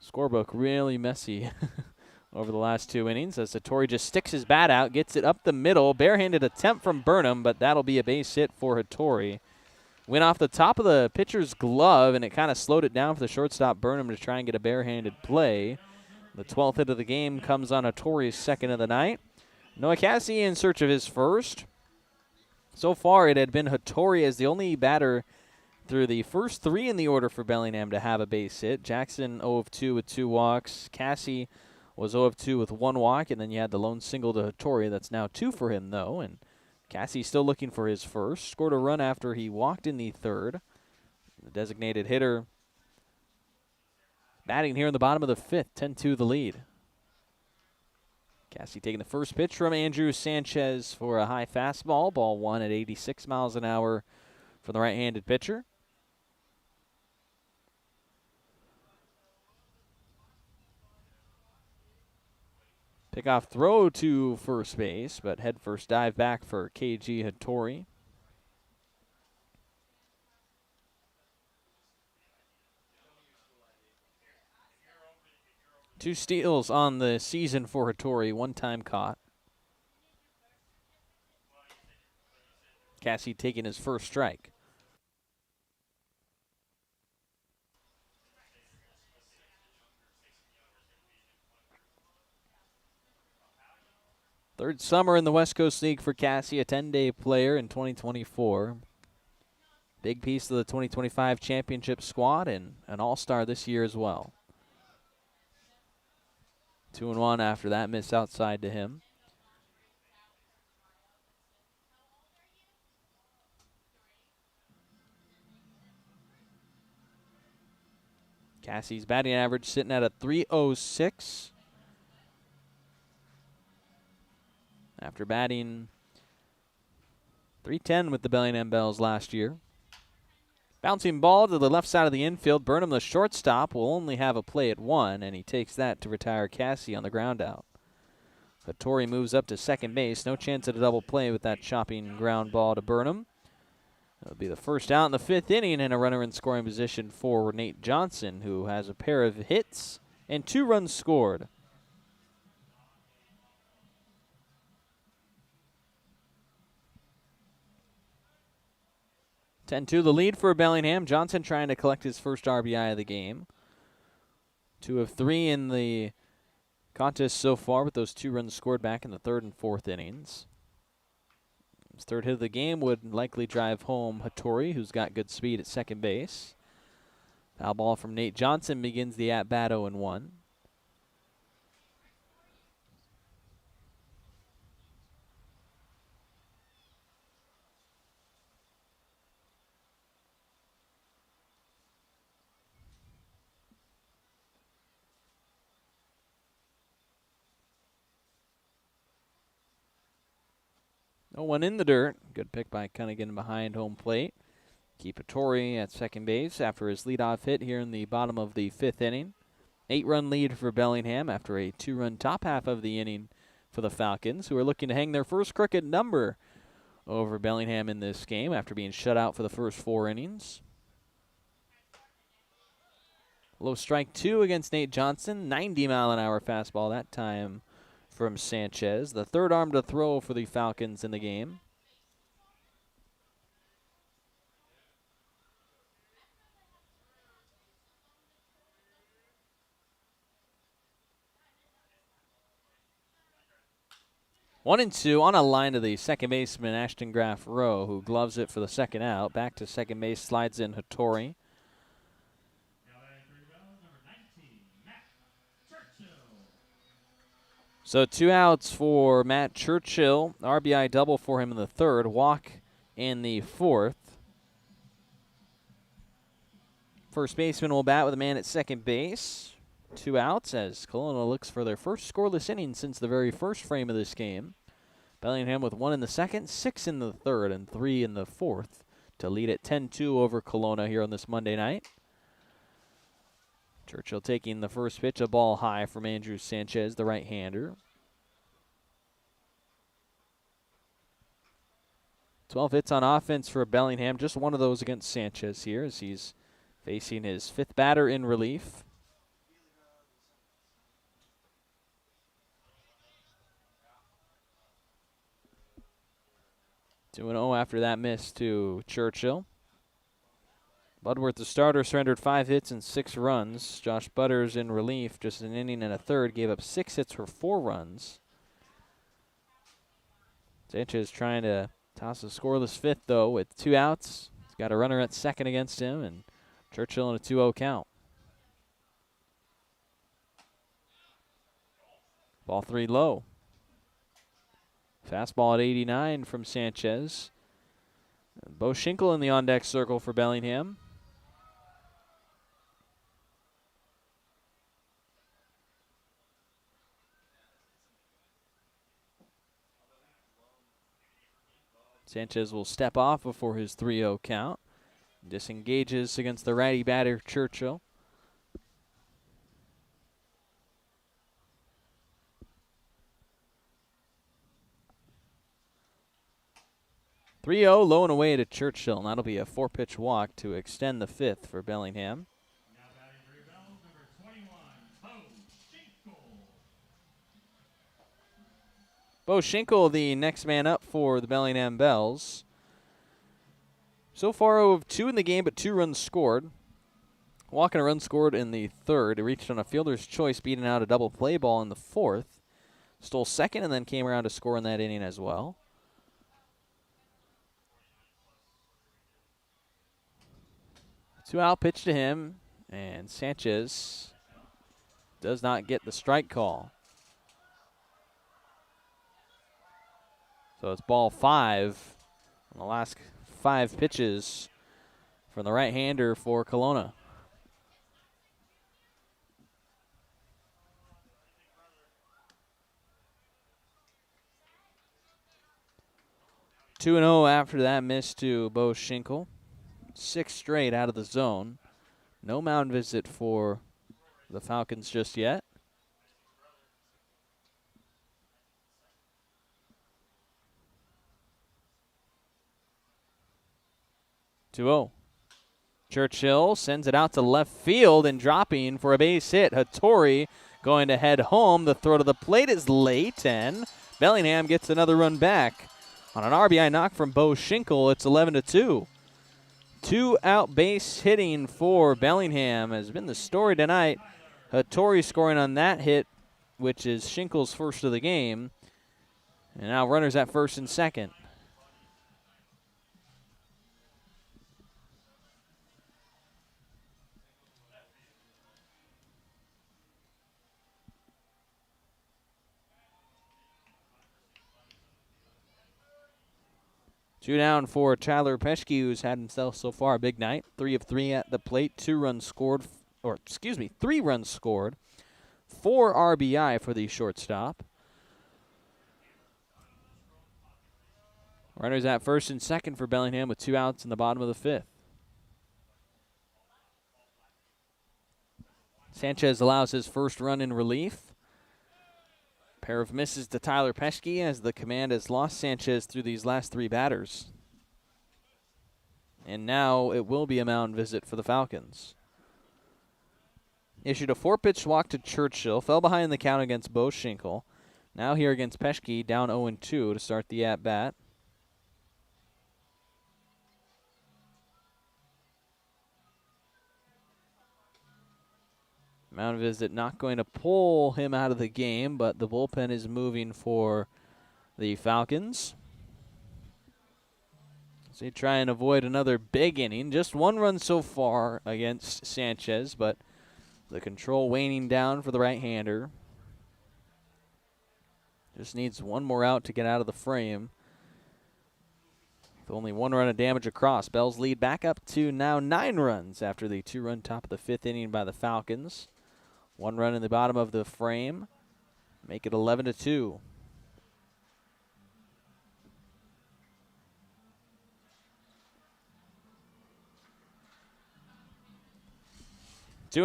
Scorebook really messy over the last 2 innings as Hattori just sticks his bat out, gets it up the middle. Barehanded attempt from Burnham, but that'll be a base hit for Hattori. Went off the top of the pitcher's glove, and it kind of slowed it down for the shortstop Burnham to try and get a barehanded play. The 12th hit of the game comes on Hattori's second of the night. Noah Cassie in search of his first. So far, it had been Hattori as the only batter through the first 3 in the order for Bellingham to have a base hit. Jackson 0 of 2 with 2 walks. Cassie was 0 of 2 with 1 walk, and then you had the lone single to Hattori. That's now 2 for him, though, and Cassie still looking for his first. Scored a run after he walked in the 3rd. The designated hitter batting here in the bottom of the 5th, 10-2 the lead. Cassie taking the first pitch from Andrew Sanchez for a high fastball. Ball 1 at 86 miles an hour for the right-handed pitcher. Pickoff throw to first base, but head first dive back for KG Hattori. Two steals on the season for Hattori, 1 time caught. Cassie taking his first strike. Third summer in the West Coast League for Cassie, a 10-day player in 2024. Big piece of the 2025 championship squad and an all-star this year as well. 2-1 after that miss outside to him. Cassie's batting average sitting at a .306 after batting .310 with the Bellingham Bells last year. Bouncing ball to the left side of the infield. Burnham, the shortstop, will only have a play at 1, and he takes that to retire Cassie on the ground out. Hattori moves up to second base. No chance at a double play with that chopping ground ball to Burnham. It'll be the first out in the 5th inning, and a runner in scoring position for Nate Johnson, who has a pair of hits and 2 runs scored. (10-2) the lead for Bellingham. Johnson trying to collect his first RBI of the game. 2 of 3 in the contest so far, with those 2 runs scored back in the 3rd and 4th innings. His 3rd hit of the game would likely drive home Hattori, who's got good speed at second base. Foul ball from Nate Johnson begins the at-bat 0-1. No one in the dirt. Good pick by Cunningham behind home plate. Keep Hattori at second base after his leadoff hit here in the bottom of the 5th inning. 8-run lead for Bellingham after a 2-run top half of the inning for the Falcons, who are looking to hang their first crooked number over Bellingham in this game after being shut out for the first 4 innings. Low strike 2 against Nate Johnson. 90-mile-an-hour fastball that time from Sanchez, the 3rd arm to throw for the Falcons in the game. One and 2 on a line to the second baseman, Ashton Graff Rowe, who gloves it for the second out. Back to second base, slides in Hattori. So 2 outs for Matt Churchill. RBI double for him in the 3rd. Walk in the 4th. First baseman will bat with a man at second base. 2 outs as Kelowna looks for their first scoreless inning since the very first frame of this game. Bellingham with 1 in the 2nd, 6 in the 3rd, and 3 in the 4th to lead at 10-2 over Kelowna here on this Monday night. Churchill taking the first pitch, a ball high from Andrew Sanchez, the right-hander. 12 hits on offense for Bellingham, just one of those against Sanchez here as he's facing his 5th batter in relief. Two 2-0 after that miss to Churchill. Budworth, the starter, surrendered 5 hits and 6 runs. Josh Butters in relief, just an inning and a 3rd, gave up 6 hits for 4 runs. Sanchez trying to toss a scoreless 5th, though, with 2 outs. He's got a runner at second against him, and Churchill in a 2-0 count. Ball 3 low. Fastball at 89 from Sanchez. Bo Schinkel in the on-deck circle for Bellingham. Sanchez will step off before his 3-0 count. Disengages against the righty batter, Churchill. (3-0) low and away to Churchill, and that'll be a 4-pitch walk to extend the 5th for Bellingham. Now batting for your Bells, number 21, Bo Schinkel. Bo Schinkel, the next man up for the Bellingham Bells. So far, 0 of 2 in the game, but 2 runs scored. Walk and a run scored in the 3rd. He reached on a fielder's choice, beating out a double play ball in the 4th. Stole second and then came around to score in that inning as well. 2-out pitch to him, and Sanchez does not get the strike call. So it's ball 5 on the last 5 pitches from the right-hander for Kelowna. Two and 0 after that miss to Bo Schinkel. 6 straight out of the zone. No mound visit for the Falcons just yet. 2-0. Churchill sends it out to left field and dropping for a base hit. Hattori going to head home. The throw to the plate is late, and Bellingham gets another run back. On an RBI knock from Bo Schinkel, it's 11-2. 2-out base hitting for Bellingham has been the story tonight. Hattori scoring on that hit, which is Schinkel's first of the game. And now runners at first and second. Two down for Tyler Peschke, who's had himself so far a big night. 3 of 3 at the plate, 3 runs scored, 4 RBI for the shortstop. Runners at first and second for Bellingham with 2 outs in the bottom of the 5th. Sanchez allows his first run in relief. Pair of misses to Tyler Peschke as the command has lost Sanchez through these last 3 batters. And now it will be a mound visit for the Falcons. Issued a 4-pitch walk to Churchill, fell behind the count against Bo Schinkel. Now here against Peschke, down 0-2 to start the at-bat. Mound visit not going to pull him out of the game, but the bullpen is moving for the Falcons. So they try and avoid another big inning. Just 1 run so far against Sanchez, but the control waning down for the right-hander. Just needs 1 more out to get out of the frame. With only 1 run of damage across, Bells lead back up to now 9 runs after the 2-run top of the 5th inning by the Falcons. 1 run in the bottom of the frame. Make it 11-2. Two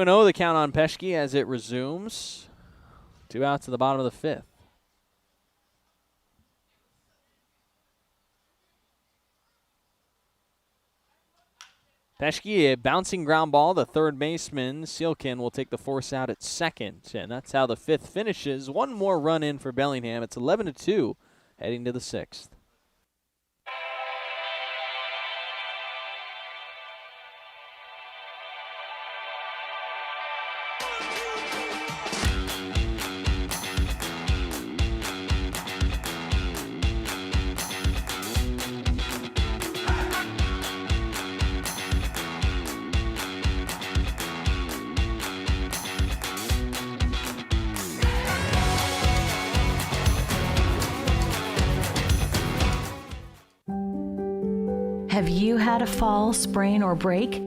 and 0 the count on Peschke as it resumes. 2 outs in the bottom of the 5th. Peschke, a bouncing ground ball. The third baseman, Sealkin, will take the force out at second. And that's how the 5th finishes. 1 more run in for Bellingham. It's 11-2 heading to the 6th. Have you had a fall, sprain, or break?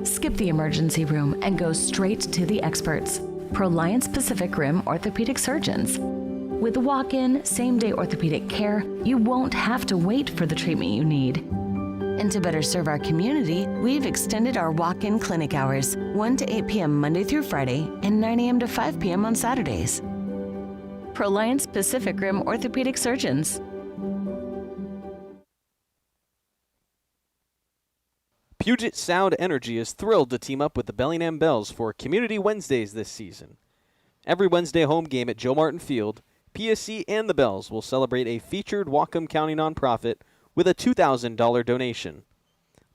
Skip the emergency room and go straight to the experts, Proliance Pacific Rim orthopedic surgeons. With walk-in, same-day orthopedic care, you won't have to wait for the treatment you need. And to better serve our community, we've extended our walk-in clinic hours, 1 to 8 p.m. Monday through Friday and 9 a.m. to 5 p.m. on Saturdays. Proliance Pacific Rim orthopedic surgeons. Puget Sound Energy is thrilled to team up with the Bellingham Bells for Community Wednesdays this season. Every Wednesday home game at Joe Martin Field, PSC and the Bells will celebrate a featured Whatcom County nonprofit with a $2,000 donation.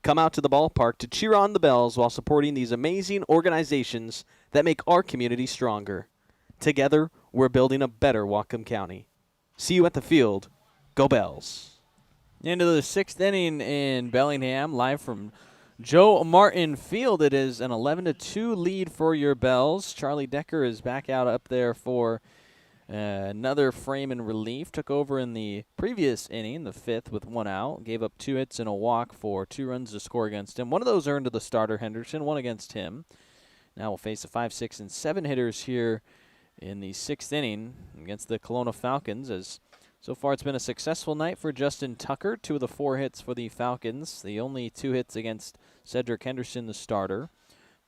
Come out to the ballpark to cheer on the Bells while supporting these amazing organizations that make our community stronger. Together, we're building a better Whatcom County. See you at the field. Go Bells. Into the 6th inning in Bellingham, live from Joe Martin Field. It is an 11-2 lead for your Bells. Charlie Decker is back out up there for Another frame in relief took over in the previous inning, the 5th, with 1 out. Gave up 2 hits and a walk for 2 runs to score against him. One of those earned to the starter, Henderson, 1 against him. Now we'll face the 5, 6, and 7 hitters here in the 6th inning against the Kelowna Falcons. As so far it's been a successful night for Justin Tucker. 2 of the 4 hits for the Falcons. The only 2 hits against Cedric Henderson, the starter.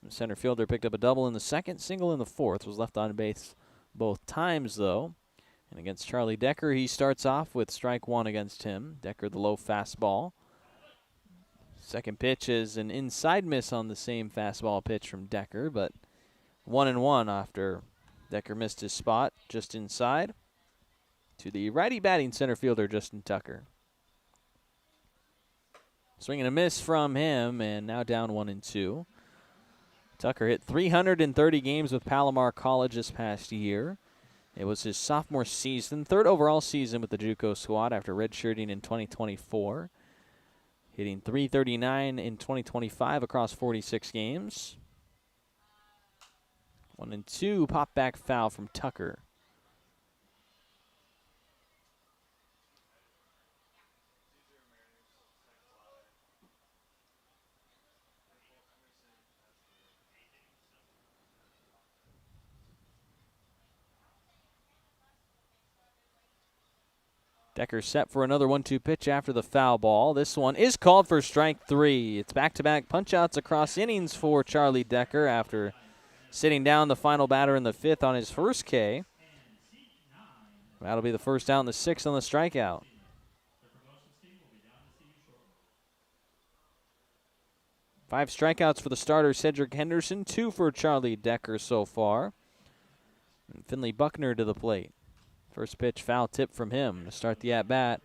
The center fielder picked up a double in the 2nd, single in the 4th. Was left on base both times, though. And against Charlie Decker, he starts off with strike 1 against him. Decker, the low fastball. Second pitch is an inside miss on the same fastball pitch from Decker, but 1-1 after Decker missed his spot just inside to the righty batting center fielder, Justin Tucker. Swing and a miss from him, and now down 1-2. Tucker hit 330 games with Palomar College this past year. It was his sophomore season, 3rd overall season with the JUCO squad after redshirting in 2024. Hitting .339 in 2025 across 46 games. 1-2, pop back foul from Tucker. Decker set for another 1-2 pitch after the foul ball. This one is called for strike 3. It's back-to-back punch-outs across innings for Charlie Decker after sitting down the final batter in the 5th on his first K. That'll be the first out in the 6th on the strikeout. Five strikeouts for the starter, Cedric Henderson. 2 for Charlie Decker so far. And Finley Buckner to the plate. First pitch, foul tip from him to start the at-bat.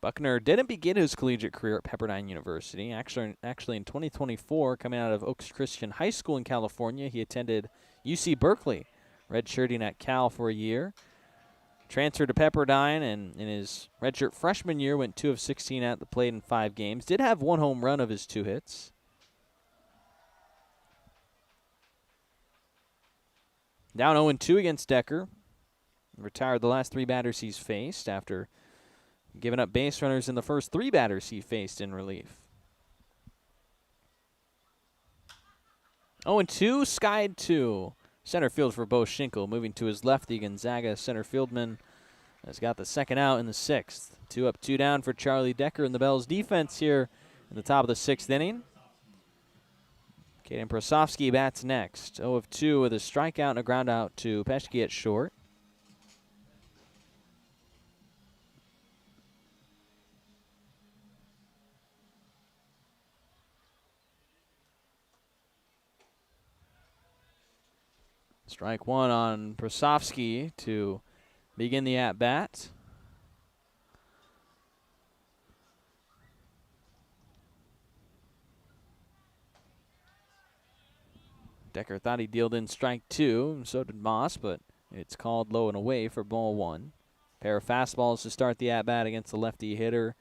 Buckner didn't begin his collegiate career at Pepperdine University. Actually in 2024, coming out of Oaks Christian High School in California, he attended UC Berkeley, redshirting at Cal for a year. Transferred to Pepperdine, and in his redshirt freshman year, went 2 of 16 at the plate in 5 games. Did have 1 home run of his 2 hits. Down 0-2 against Decker. Retired the last 3 batters he's faced after giving up base runners in the first 3 batters he faced in relief. 0-2, skied 2. Center field for Bo Schinkel, moving to his left. The Gonzaga center fieldman has got the 2nd out in the 6th. 2 up, 2 down for Charlie Decker and the Bells defense here in the top of the 6th inning. Caden Prosofsky bats next. 0-2 with a strikeout and a ground out to Peschke at short. Strike 1 on Prosofsky to begin the at-bat. Decker thought he dealed in strike 2, and so did Moss, but it's called low and away for ball 1. Pair of fastballs to start the at-bat against the lefty hitter,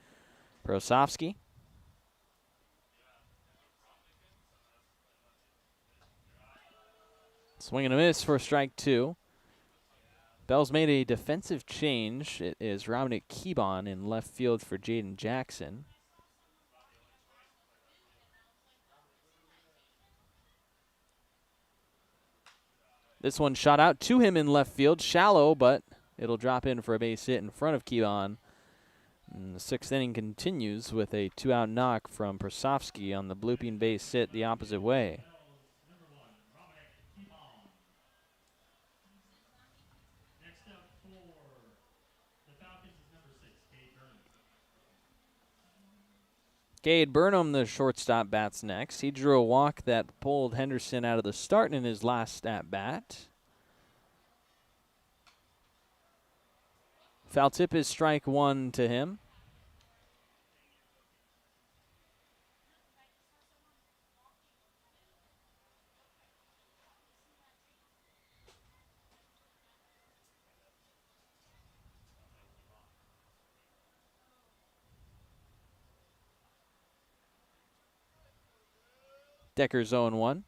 Prosofsky. Swing and a miss for strike 2. Bell's made a defensive change. It is Dominic Keebon in left field for Jaden Jackson. This one shot out to him in left field, shallow, but it'll drop in for a base hit in front of Keebon. And the 6th inning continues with a 2-out knock from Prosofsky on the blooping base hit the opposite way. Cade Burnham, the shortstop, bats next. He drew a walk that pulled Henderson out of the start in his last at-bat. Foul tip is strike 1 to him. Decker's 0-1.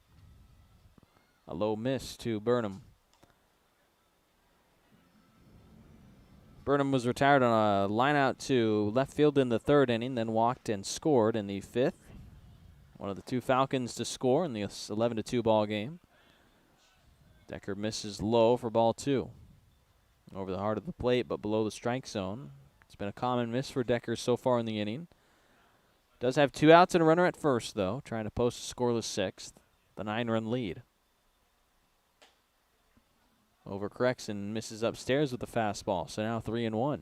A low miss to Burnham. Burnham was retired on a line out to left field in the 3rd inning, then walked and scored in the 5th. One of the 2 Falcons to score in the 11-2 ball game. Decker misses low for ball 2. Over the heart of the plate, but below the strike zone. It's been a common miss for Decker so far in the inning. Does have 2 outs and a runner at first, though, trying to post a scoreless 6th. The 9-run lead. Overcorrects and misses upstairs with the fastball, so now 3-1.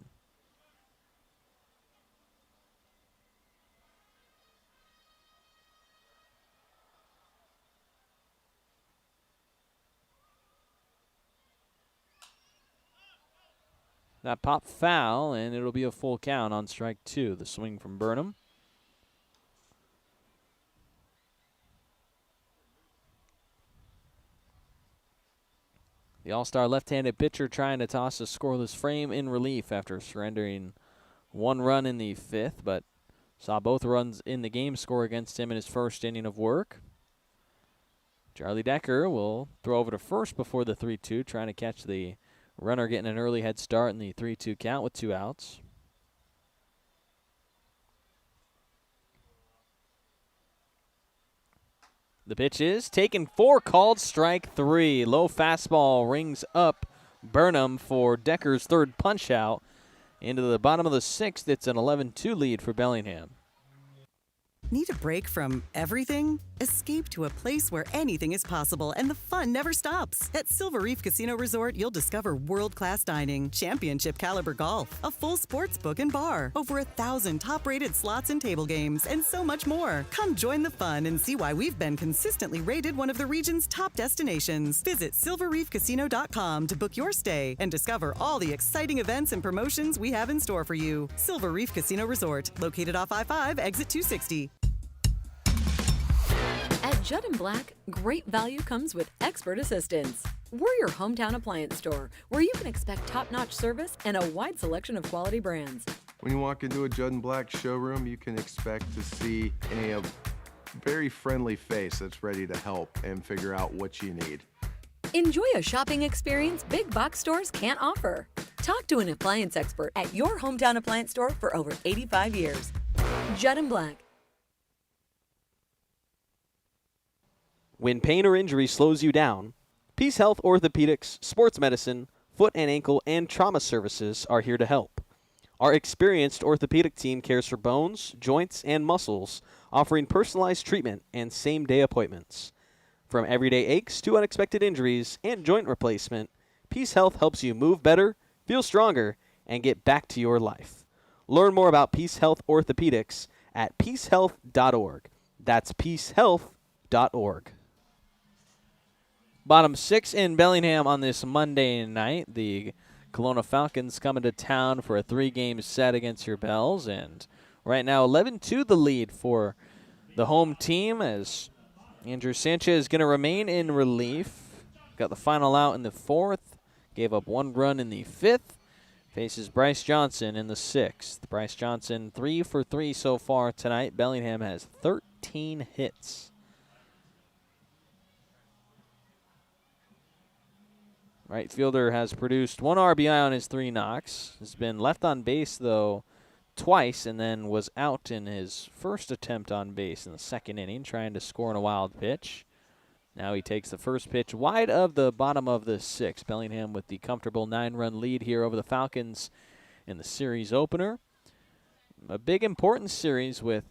That pop foul, and it'll be a full count on strike 2. The swing from Burnham. The all-star left-handed pitcher trying to toss a scoreless frame in relief after surrendering 1 run in the 5th, but saw both runs in the game score against him in his first inning of work. Charlie Decker will throw over to first before the 3-2, trying to catch the runner getting an early head start in the 3-2 count with 2 outs. The pitch is taken 4, called strike 3. Low fastball rings up Burnham for Decker's 3rd punch out. Into the bottom of the 6th, it's an 11-2 lead for Bellingham. Need a break from everything? Escape to a place where anything is possible and the fun never stops. At Silver Reef Casino Resort, you'll discover world-class dining, championship caliber golf, a full sports book and bar, over 1,000 top-rated slots and table games, and so much more. Come join the fun and see why we've been consistently rated one of the region's top destinations. Visit silverreefcasino.com to book your stay and discover all the exciting events and promotions we have in store for you. Silver Reef Casino Resort, located off I-5, exit 260. At Judd & Black, great value comes with expert assistance. We're your hometown appliance store, where you can expect top-notch service and a wide selection of quality brands. When you walk into a Judd & Black showroom, you can expect to see a very friendly face that's ready to help and figure out what you need. Enjoy a shopping experience big box stores can't offer. Talk to an appliance expert at your hometown appliance store for over 85 years. Judd & Black. When pain or injury slows you down, Peace Health Orthopedics, Sports Medicine, Foot and Ankle, and Trauma Services are here to help. Our experienced orthopedic team cares for bones, joints, and muscles, offering personalized treatment and same-day appointments. From everyday aches to unexpected injuries and joint replacement, Peace Health helps you move better, feel stronger, and get back to your life. Learn more about Peace Health Orthopedics at peacehealth.org. That's peacehealth.org. Bottom 6 in Bellingham on this Monday night. The Kelowna Falcons coming to town for a 3-game set against your Bells. And right now 11-2 the lead for the home team, as Andrew Sanchez is going to remain in relief. Got the final out in the 4th. Gave up 1 run in the 5th. Faces Bryce Johnson in the 6th. Bryce Johnson 3 for 3 so far tonight. Bellingham has 13 hits. Right fielder has produced 1 RBI on his 3 knocks. Has been left on base, though, twice, and then was out in his first attempt on base in the 2nd inning, trying to score on a wild pitch. Now he takes the first pitch wide of the bottom of the 6th. Bellingham with the comfortable 9-run lead here over the Falcons in the series opener. A big, important series with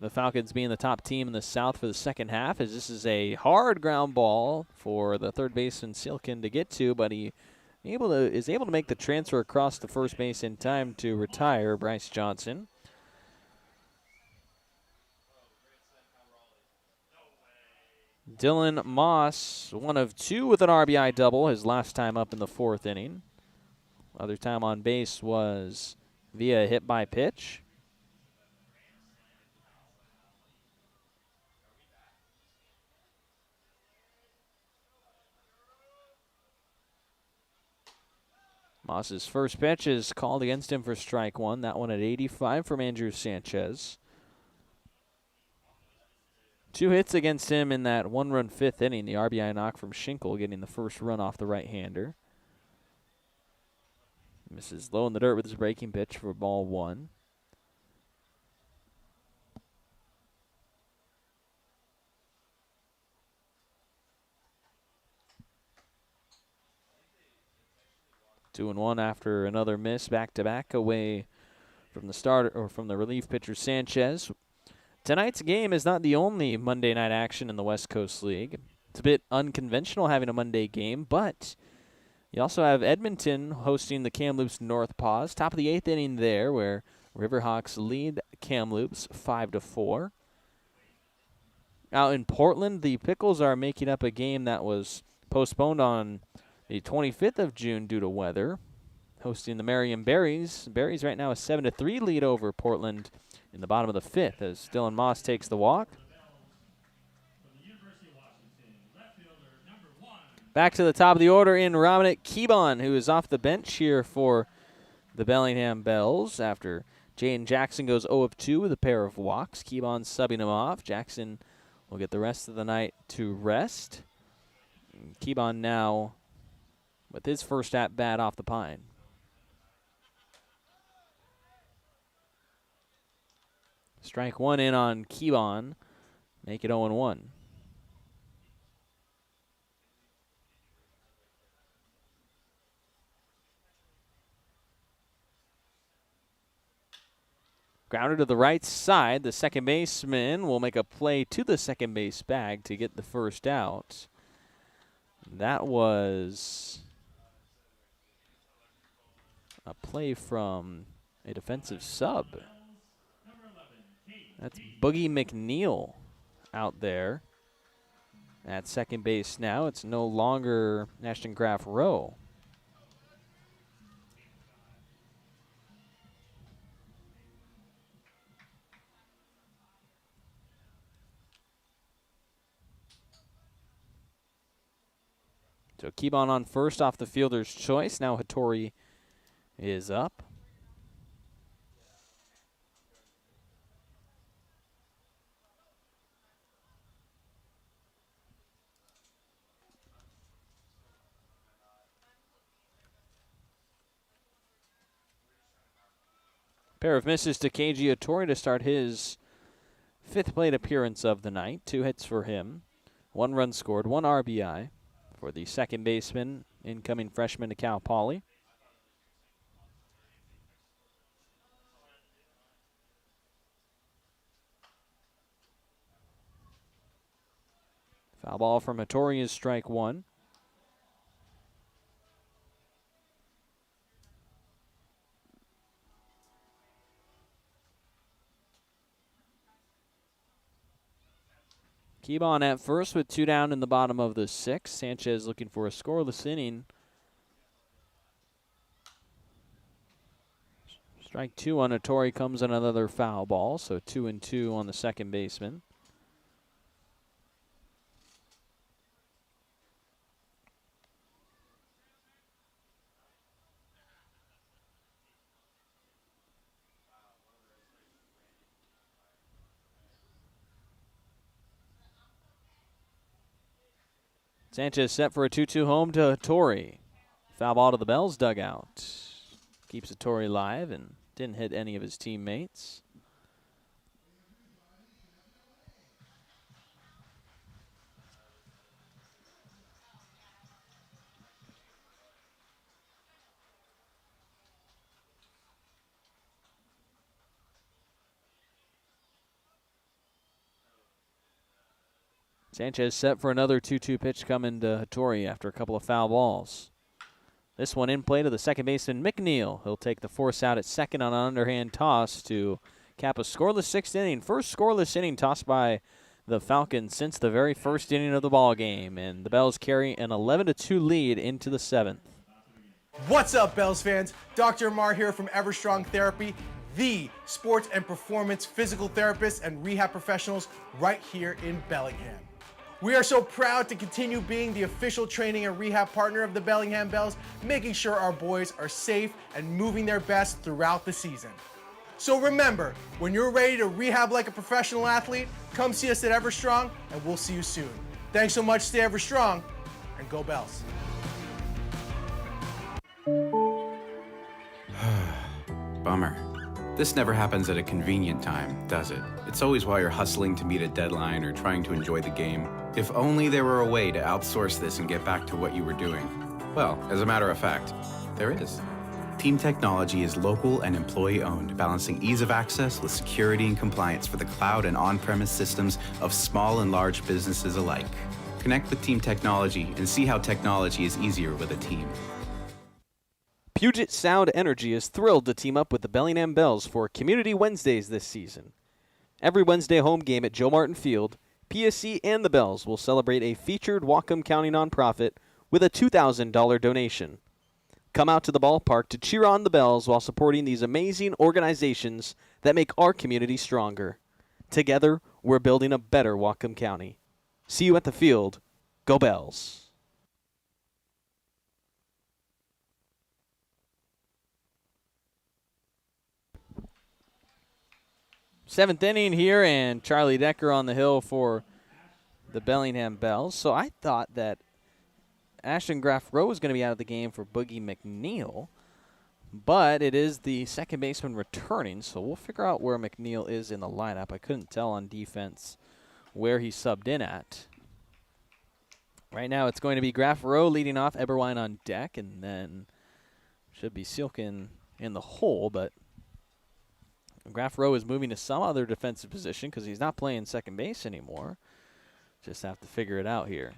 the Falcons being the top team in the South for the second half, as this is a hard ground ball for the third baseman Silkin to get to, but he is able to make the transfer across the first base in time to retire Bryce Johnson. Dylan Moss, 1 of 2 with an RBI double, his last time up in the 4th inning. Other time on base was via a hit by pitch. Moss's first pitch is called against him for strike 1. That one at 85 from Andrew Sanchez. 2 hits against him in that 1-run 5th inning. The RBI knock from Schinkel getting the first run off the right-hander. Misses low in the dirt with his breaking pitch for ball 1. Two and one after another miss, back-to-back away from the starter or from the relief pitcher Sanchez. Tonight's game is not the only Monday night action in the West Coast League. It's a bit unconventional having a Monday game, but you also have Edmonton hosting the Kamloops North Paws. Top of the 8th inning there, where Riverhawks lead Kamloops 5-4. Out in Portland, the Pickles are making up a game that was postponed on the 25th of June due to weather, hosting the Marion Berries. Berries right now a 7-3 lead over Portland in the bottom of the 5th as Dylan Moss takes the walk. Back to the top of the order in Dominic Keebon, who is off the bench here for the Bellingham Bells after Jaden Jackson goes 0 of 2 with a pair of walks. Keebon subbing him off. Jackson will get the rest of the night to rest. Keebon now with his first at-bat off the pine. Strike one in on Keebon. Make it 0-1. Grounded to the right side. The second baseman will make a play to the second base bag to get the first out. That was a play from a defensive sub. That's Boogie McNeil out there at second base now. It's no longer Ashton Graff Rowe. So Keebon on first off the fielder's choice. Now Hattori is up. Pair of misses to Keiji Hattori to start his 5th plate appearance of the night. 2 hits for him. 1 run scored, 1 RBI for the second baseman, incoming freshman to Cal Poly. Foul ball from Hattori is strike 1. Keebon at first with 2 down in the bottom of the 6th. Sanchez looking for a scoreless inning. Strike 2 on Hattori comes on another foul ball, so 2-2 on the second baseman. Sanchez set for a 2-2 home to Hattori. Foul ball to the Bells dugout. Keeps Hattori alive and didn't hit any of his teammates. Sanchez set for another 2-2 pitch coming to Hattori after a couple of foul balls. This one in play to the second baseman, McNeil. He'll take the force out at second on an underhand toss to cap a scoreless 6th inning. First scoreless inning tossed by the Falcons since the very first inning of the ball game. And the Bells carry an 11-2 lead into the 7th. What's up, Bells fans? Dr. Amar here from Everstrong Therapy, the sports and performance physical therapists and rehab professionals right here in Bellingham. We are so proud to continue being the official training and rehab partner of the Bellingham Bells, making sure our boys are safe and moving their best throughout the season. So remember, when you're ready to rehab like a professional athlete, come see us at Everstrong, and we'll see you soon. Thanks so much, stay Everstrong, and go Bells. Bummer. This never happens at a convenient time, does it? It's always while you're hustling to meet a deadline or trying to enjoy the game. If only there were a way to outsource this and get back to what you were doing. Well, as a matter of fact, there is. Team Technology is local and employee-owned, balancing ease of access with security and compliance for the cloud and on-premise systems of small and large businesses alike. Connect with Team Technology and see how technology is easier with a team. Puget Sound Energy is thrilled to team up with the Bellingham Bells for Community Wednesdays this season. Every Wednesday home game at Joe Martin Field, PSC and the Bells will celebrate a featured Whatcom County nonprofit with a $2,000 donation. Come out to the ballpark to cheer on the Bells while supporting these amazing organizations that make our community stronger. Together, we're building a better Whatcom County. See you at the field. Go Bells. Seventh inning here, and Charlie Decker on the hill for the Bellingham Bells. So I thought that Ashton Graff Rowe was going to be out of the game for Boogie McNeil, but it is the second baseman returning, so we'll figure out where McNeil is in the lineup. I couldn't tell on defense where he subbed in at. Right now it's going to be Graff Rowe leading off, Eberwine on deck, and then should be Silkin in the hole, but Graff Rowe is moving to some other defensive position because he's not playing second base anymore. Just have to figure it out here.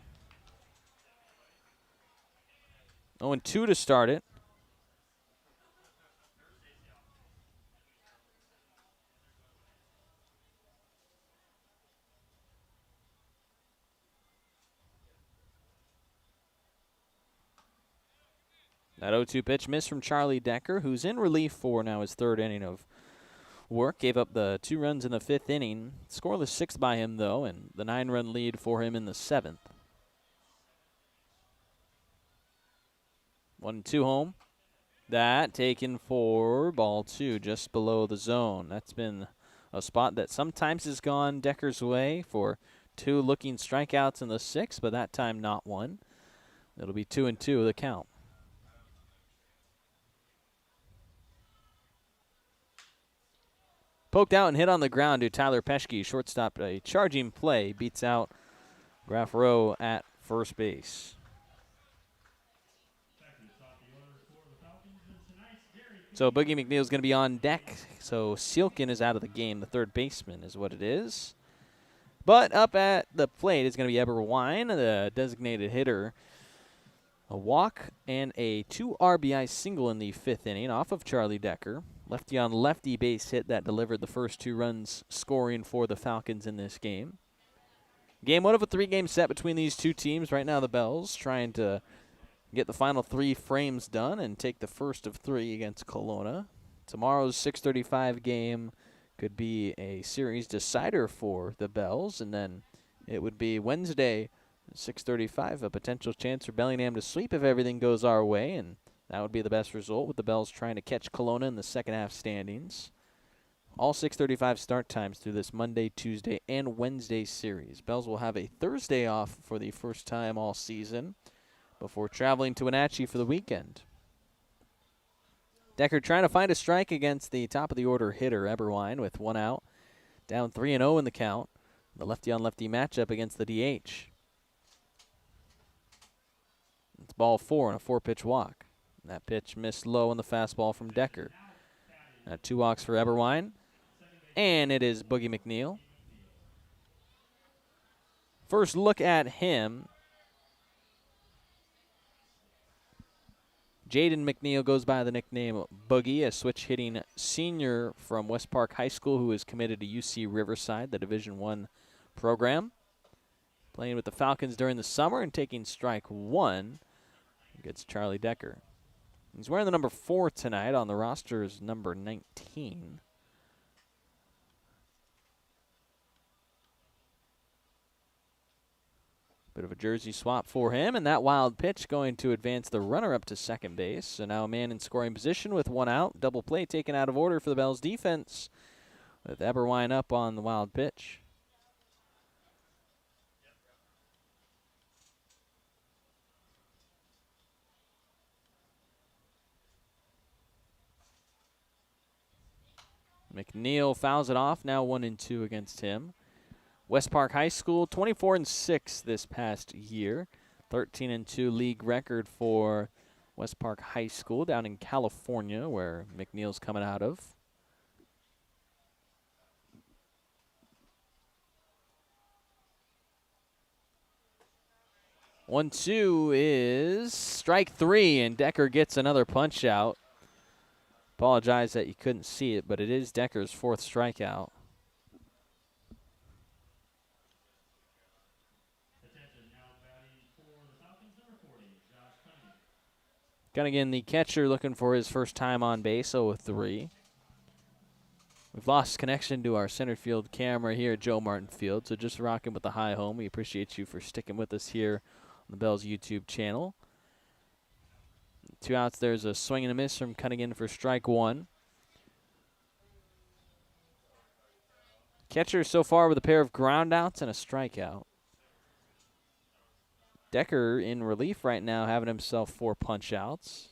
0-2 to start it. That 0-2 pitch missed from Charlie Decker, who's in relief for now his third inning of work. Gave up the 2 runs in the 5th inning. Scoreless 6 by him, though, and the 9-run lead for him in the 7th. 1-2 home. That taken for ball 2, just below the zone. That's been a spot that sometimes has gone Decker's way for 2 looking strikeouts in the 6th, but that time not one. It'll be 2-2 the count. Poked out and hit on the ground to Tyler Peschke. Shortstop, a charging play, beats out Graff Rowe at first base. So Boogie McNeil is going to be on deck. So Silkin is out of the game. The third baseman is what it is. But up at the plate is going to be Eberwine, the designated hitter. A walk and a 2 RBI single in the 5th inning off of Charlie Decker. Lefty on lefty base hit that delivered the first 2 runs scoring for the Falcons in this game. Game 1 of a 3-game set between these two teams. Right now the Bells trying to get the final 3 frames done and take the first of 3 against Kelowna. Tomorrow's 6:35 game could be a series decider for the Bells, and then it would be Wednesday, 6:35, a potential chance for Bellingham to sweep if everything goes our way, and that would be the best result with the Bells trying to catch Kelowna in the second half standings. All 6:35 start times through this Monday, Tuesday, and Wednesday series. Bells will have a Thursday off for the first time all season before traveling to Wenatchee for the weekend. Decker trying to find a strike against the top of the order hitter, Eberwine, with 1 out. Down 3-0 in the count. The lefty-on-lefty matchup against the DH. It's ball 4 and a 4-pitch walk. That pitch missed low on the fastball from Decker. 2 walks for Eberwine. And it is Boogie McNeil. First look at him. Jaden McNeil goes by the nickname Boogie, a switch-hitting senior from West Park High School who is committed to UC Riverside, the Division I program. Playing with the Falcons during the summer and taking strike 1 against Charlie Decker. He's wearing the number 4 tonight. On the roster is number 19. Bit of a jersey swap for him, and that wild pitch going to advance the runner up to second base. So now a man in scoring position with one out. Double play taken out of order for the Bells defense with Eberwine up on the wild pitch. McNeil fouls it off, now 1-2 against him. West Park High School, 24-6 this past year. 13-2 league record for West Park High School down in California, where McNeil's coming out of. One, two is strike three, and Decker gets another punch out. Apologize that you couldn't see it, but it is Decker's fourth strikeout. Gunnigan, the catcher, looking for his first time on base, 0-3. We've lost connection to our center field camera here at Joe Martin Field, so just rocking with the high home. We appreciate you for sticking with us here on the Bells YouTube channel. 2 outs, there's a swing and a miss from Cunningham for strike one. Catcher so far with a pair of ground outs and a strikeout. Decker in relief right now, having himself 4 punch outs.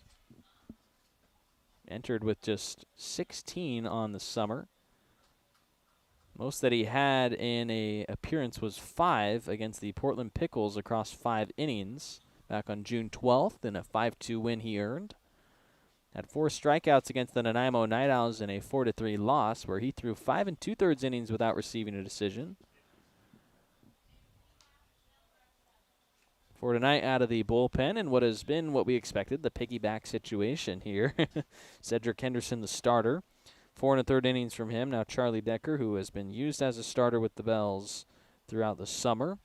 Entered with just 16 on the summer. Most that he had in a appearance was 5 against the Portland Pickles across 5 innings back on June 12th in a 5-2 win he earned. Had 4 strikeouts against the Nanaimo Night Owls in a 4-3 loss where he threw 5 2/3 innings without receiving a decision. For tonight, out of the bullpen, and what has been what we expected, the piggyback situation here. Cedric Henderson, the starter. 4 1/3 innings from him. Now Charlie Decker, who has been used as a starter with the Bells throughout the summer.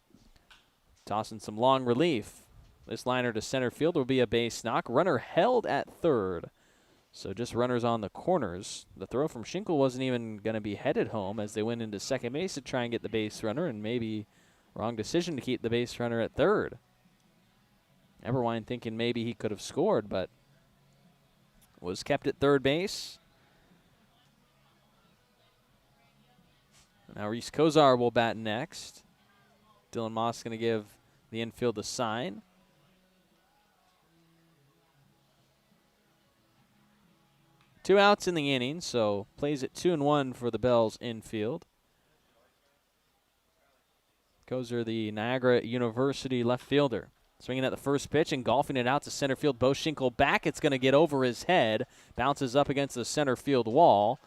Tossing some long relief. This liner to center field will be a base knock. Runner held at third. So just runners on the corners. The throw from Schinkel wasn't even going to be headed home as they went into second base to try and get the base runner, and maybe wrong decision to keep the base runner at third. Eberwine thinking maybe he could have scored, but was kept at third base. Now Reese Kozar will bat next. Dylan Moss going to give the infield a sign. Two outs in the inning, so plays it 2-1 for the Bells infield. Kozar, the Niagara University left fielder. Swinging at the first pitch and golfing it out to center field. Bo Schinkel back. It's going to get over his head. Bounces up against the center field wall.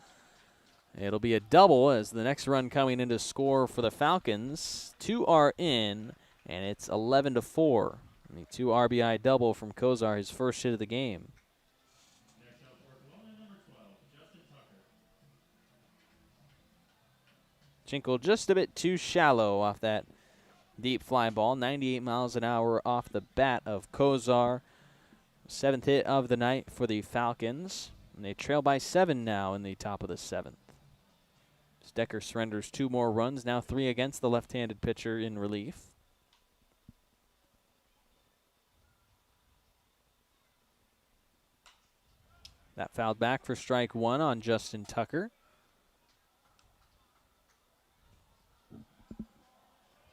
It'll be a double as the next run coming in to score for the Falcons. 2 are in, and it's 11-4. The 2 RBI double from Kozar, his first hit of the game. Next up for Kelowna, number 12, Justin Tucker. Schinkel just a bit too shallow off that deep fly ball. 98 miles an hour off the bat of Kozar. 7th hit of the night for the Falcons. And they trail by 7 now in the top of the 7th. Decker surrenders 2 more runs, now 3 against the left-handed pitcher in relief. That fouled back for strike 1 on Justin Tucker.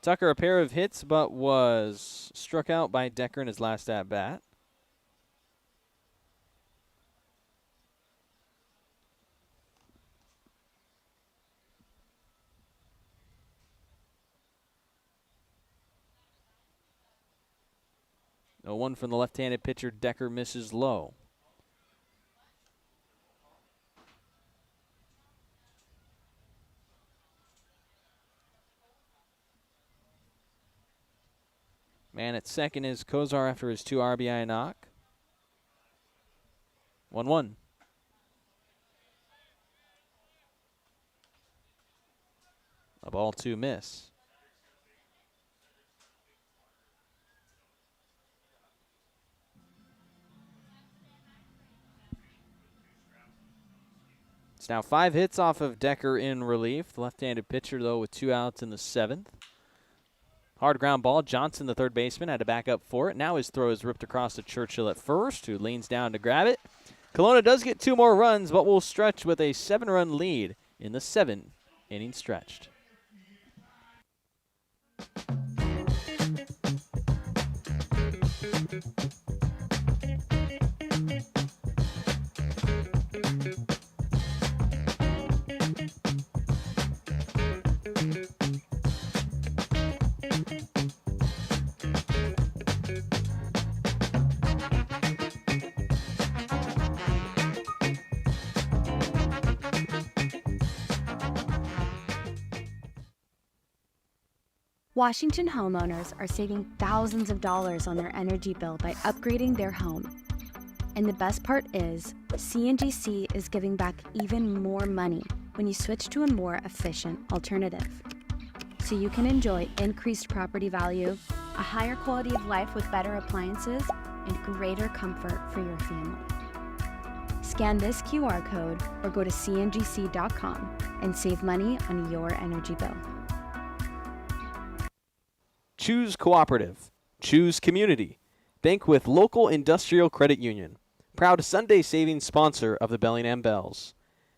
Tucker a pair of hits, but was struck out by Decker in his last at-bat. No 1 from the left-handed pitcher. Decker misses low. Man at second is Kozar after his 2 RBI knock. 1-1. A ball 2 miss. It's now 5 hits off of Decker in relief. The left-handed pitcher, though, with 2 outs in the 7th. Hard ground ball. Johnson, the third baseman, had to back up for it. Now his throw is ripped across to Churchill at first, who leans down to grab it. Kelowna does get 2 more runs, but will stretch with a 7-run lead in the 7-inning stretched. Washington homeowners are saving thousands of dollars on their energy bill by upgrading their home. And the best part is, CNGC is giving back even more money when you switch to a more efficient alternative. So you can enjoy increased property value, a higher quality of life with better appliances, and greater comfort for your family. Scan this QR code or go to cngc.com and save money on your energy bill. Choose cooperative. Choose community. Bank with local industrial credit union. Proud Sunday savings sponsor of the Bellingham Bells.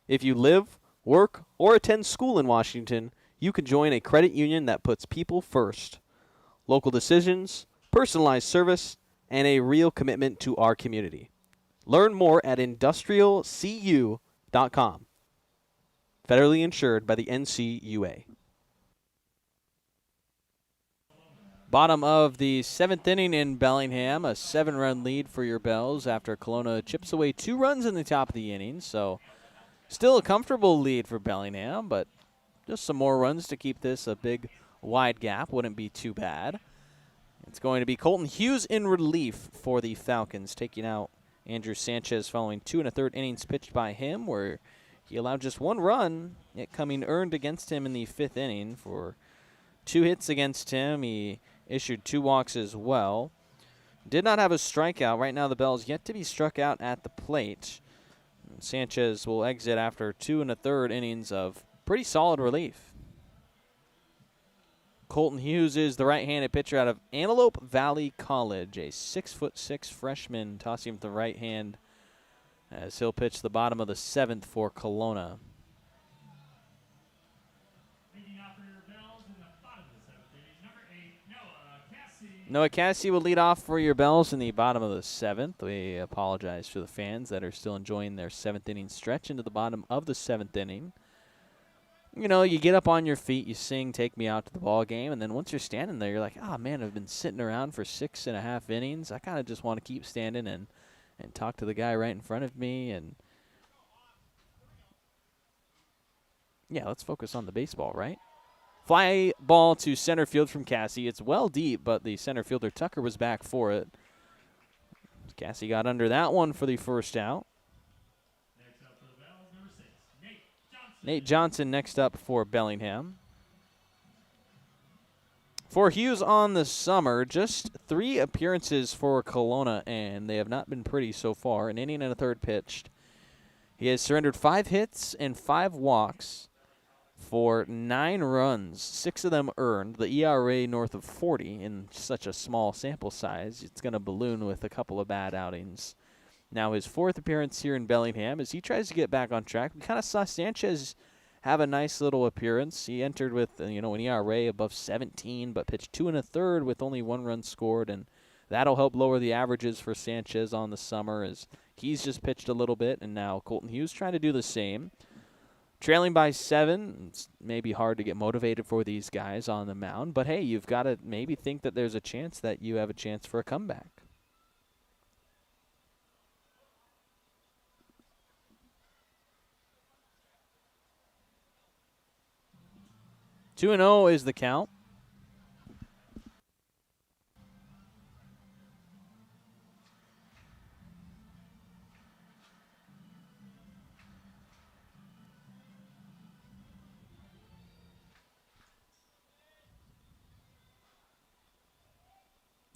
If you live, work, or attend school in Washington, you can join a credit union that puts people first. Local decisions, personalized service, and a real commitment to our community. Learn more at industrialcu.com. Federally insured by the NCUA. Bottom of the 7th inning in Bellingham, a 7-run lead for your Bells after Kelowna chips away 2 runs in the top of the inning. So still a comfortable lead for Bellingham, but just some more runs to keep this a big wide gap wouldn't be too bad. It's going to be Colton Hughes in relief for the Falcons, taking out Andrew Sanchez following 2 1/3 innings pitched by him, where he allowed just 1 run, it coming earned against him in the 5th inning for 2 hits against him. He issued 2 walks as well. Did not have a strikeout. Right now the Bells yet to be struck out at the plate. Sanchez will exit after 2 1/3 innings of pretty solid relief. Colton Hughes is the right-handed pitcher out of Antelope Valley College, a 6'6" freshman, tossing with the right hand as he'll pitch the bottom of the 7th for Kelowna. Noah Cassie will lead off for your Bells in the bottom of the 7th. We apologize to the fans that are still enjoying their 7th inning stretch into the bottom of the 7th inning. You know, you get up on your feet, you sing "Take Me Out to the Ball Game," and then once you're standing there, you're like, oh, man, I've been sitting around for 6.5 innings. I kind of just want to keep standing and talk to the guy right in front of me. And, yeah, let's focus on the baseball, right? Fly ball to center field from Cassie. It's well deep, but the center fielder Tucker was back for it. Cassie got under that one for the first out. Next up for the Bells, number 6, Nate Johnson. Nate Johnson next up for Bellingham. For Hughes on the summer, just 3 appearances for Kelowna, and they have not been pretty so far. An inning and a third pitched. He has surrendered 5 hits and 5 walks for 9 runs, 6 of them earned. The ERA north of 40 in such a small sample size. It's going to balloon with a couple of bad outings. Now his 4th appearance here in Bellingham as he tries to get back on track. We kind of saw Sanchez have a nice little appearance. He entered with an ERA above 17, but pitched 2 1/3 with only 1 run scored, and that'll help lower the averages for Sanchez on the summer as he's just pitched a little bit, and now Colton Hughes trying to do the same. Trailing by 7, it's maybe hard to get motivated for these guys on the mound, but hey, you've got to maybe think that there's a chance that you have a chance for a comeback. Two 2-0 is the count.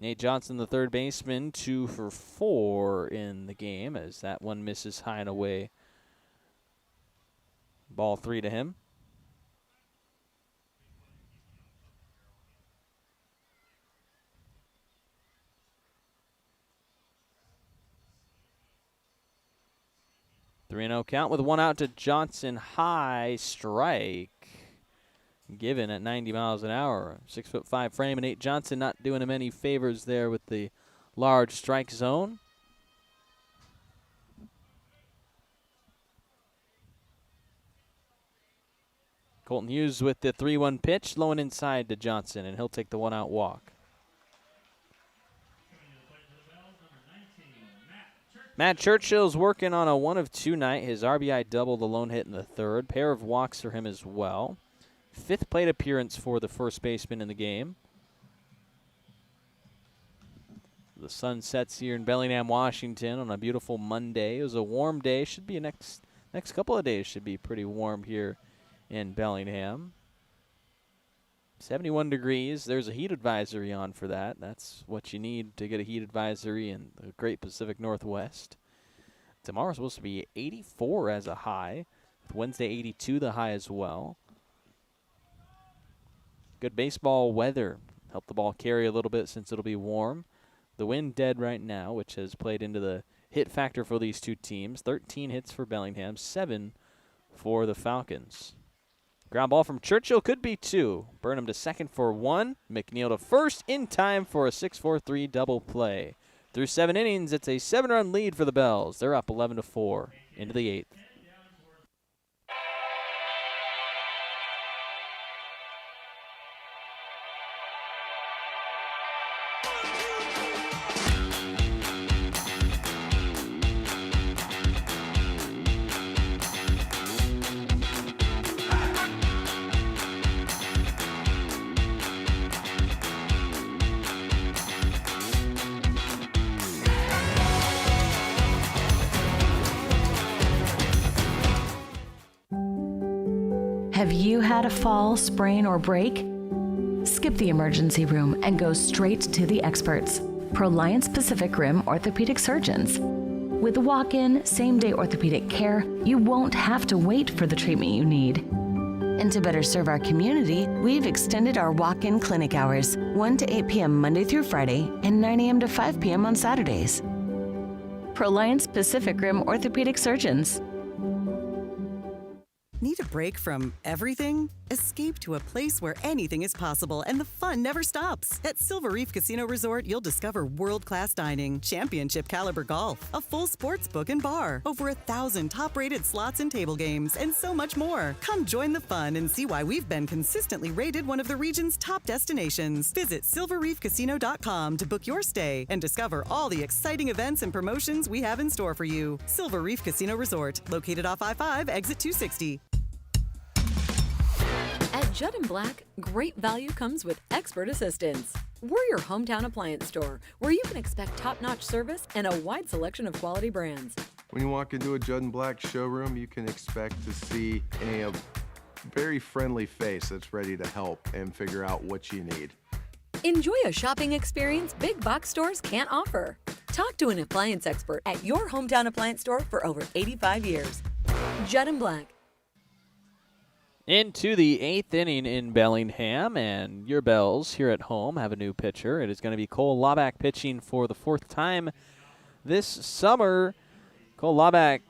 Nate Johnson, the third baseman, 2 for 4 in the game as that one misses high and away. Ball 3 to him. 3-0 count with one out to Johnson. High strike. Given at 90 miles an hour. 6'5" frame, and Nate Johnson not doing him any favors there with the large strike zone. Colton Hughes with the 3-1 pitch, low and inside to Johnson, and he'll take the one-out walk. Matt Churchill's working on a 1 of 2 night. His RBI double, the lone hit in the third. Pair of walks for him as well. 5th plate appearance for the first baseman in the game. The sun sets here in Bellingham, Washington on a beautiful Monday. It was a warm day. Should be next couple of days should be pretty warm here in Bellingham. 71 degrees. There's a heat advisory on for that. That's what you need to get a heat advisory in the great Pacific Northwest. Tomorrow's supposed to be 84 as a high, with Wednesday 82 the high as well. Good baseball weather. Help the ball carry a little bit since it'll be warm. The wind dead right now, which has played into the hit factor for these two teams. 13 hits for Bellingham, 7 for the Falcons. Ground ball from Churchill could be 2. Burnham to second for 1. McNeil to first in time for a 6-4-3 double play. Through 7 innings, it's a 7-run lead for the Bells. They're up 11-4 into the 8th. Have you had a fall, sprain, or break? Skip the emergency room and go straight to the experts, Proliance Pacific Rim orthopedic surgeons. With walk-in, same-day orthopedic care, you won't have to wait for the treatment you need. And to better serve our community, we've extended our walk-in clinic hours, 1 to 8 p.m. Monday through Friday and 9 a.m. to 5 p.m. on Saturdays. Proliance Pacific Rim orthopedic surgeons. Need a break from everything? Escape to a place where anything is possible and the fun never stops. At Silver Reef Casino Resort, you'll discover world-class dining, championship caliber golf, a full sports book and bar, over 1,000 top-rated slots and table games, and so much more. Come join the fun and see why we've been consistently rated one of the region's top destinations. Visit silverreefcasino.com to book your stay and discover all the exciting events and promotions we have in store for you. Silver Reef Casino Resort, located off I-5, exit 260. At Judd & Black, great value comes with expert assistance. We're your hometown appliance store, where you can expect top-notch service and a wide selection of quality brands. When you walk into a Judd & Black showroom, you can expect to see a very friendly face that's ready to help and figure out what you need. Enjoy a shopping experience big box stores can't offer. Talk to an appliance expert at your hometown appliance store for over 85 years. Judd & Black. Into the 8th inning in Bellingham, and your Bells here at home have a new pitcher. It is going to be Cole Laubach pitching for the 4th time this summer. Cole Laubach,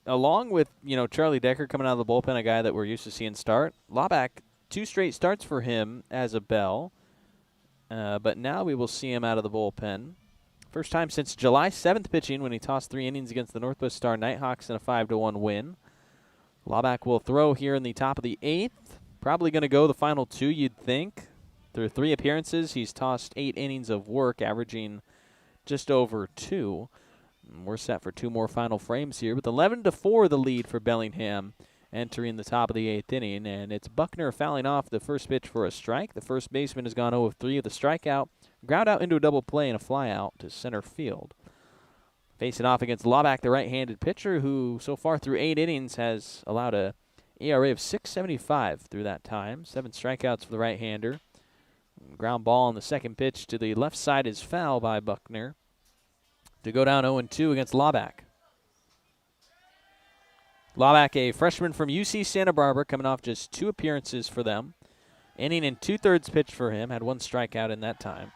along with Charlie Decker coming out of the bullpen, a guy that we're used to seeing start. Laubach, 2 straight starts for him as a Bell, but now we will see him out of the bullpen. First time since July 7th pitching when he tossed 3 innings against the Northwest Star Nighthawks in a 5-1 win. Laubach will throw here in the top of the 8th. Probably going to go the final 2, you'd think. Through 3 appearances, he's tossed 8 innings of work, averaging just over 2. We're set for 2 more final frames here, with 11-4 the lead for Bellingham entering the top of the 8th inning. And it's Buckner fouling off the first pitch for a strike. The first baseman has gone 0 of 3 with a strikeout, ground out into a double play and a fly out to center field. Facing off against Laubach, the right-handed pitcher, who so far through 8 innings has allowed a ERA of 6.75 through that time. 7 strikeouts for the right-hander. Ground ball on the second pitch to the left side is foul by Buckner to go down 0-2 against Laubach. Laubach, a freshman from UC Santa Barbara, coming off just 2 appearances for them. Inning and 2/3 pitch for him, had 1 strikeout in that time.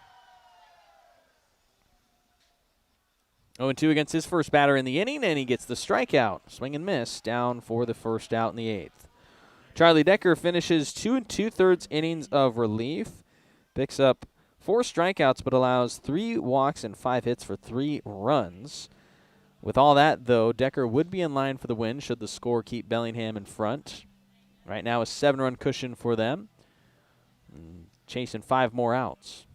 0-2 against his first batter in the inning, and he gets the strikeout. Swing and miss, down for the first out in the 8th. Charlie Decker finishes 2 2/3 innings of relief, picks up 4 strikeouts, but allows 3 walks and 5 hits for 3 runs. With all that, though, Decker would be in line for the win should the score keep Bellingham in front. Right now, a 7-run cushion for them, chasing 5 more outs.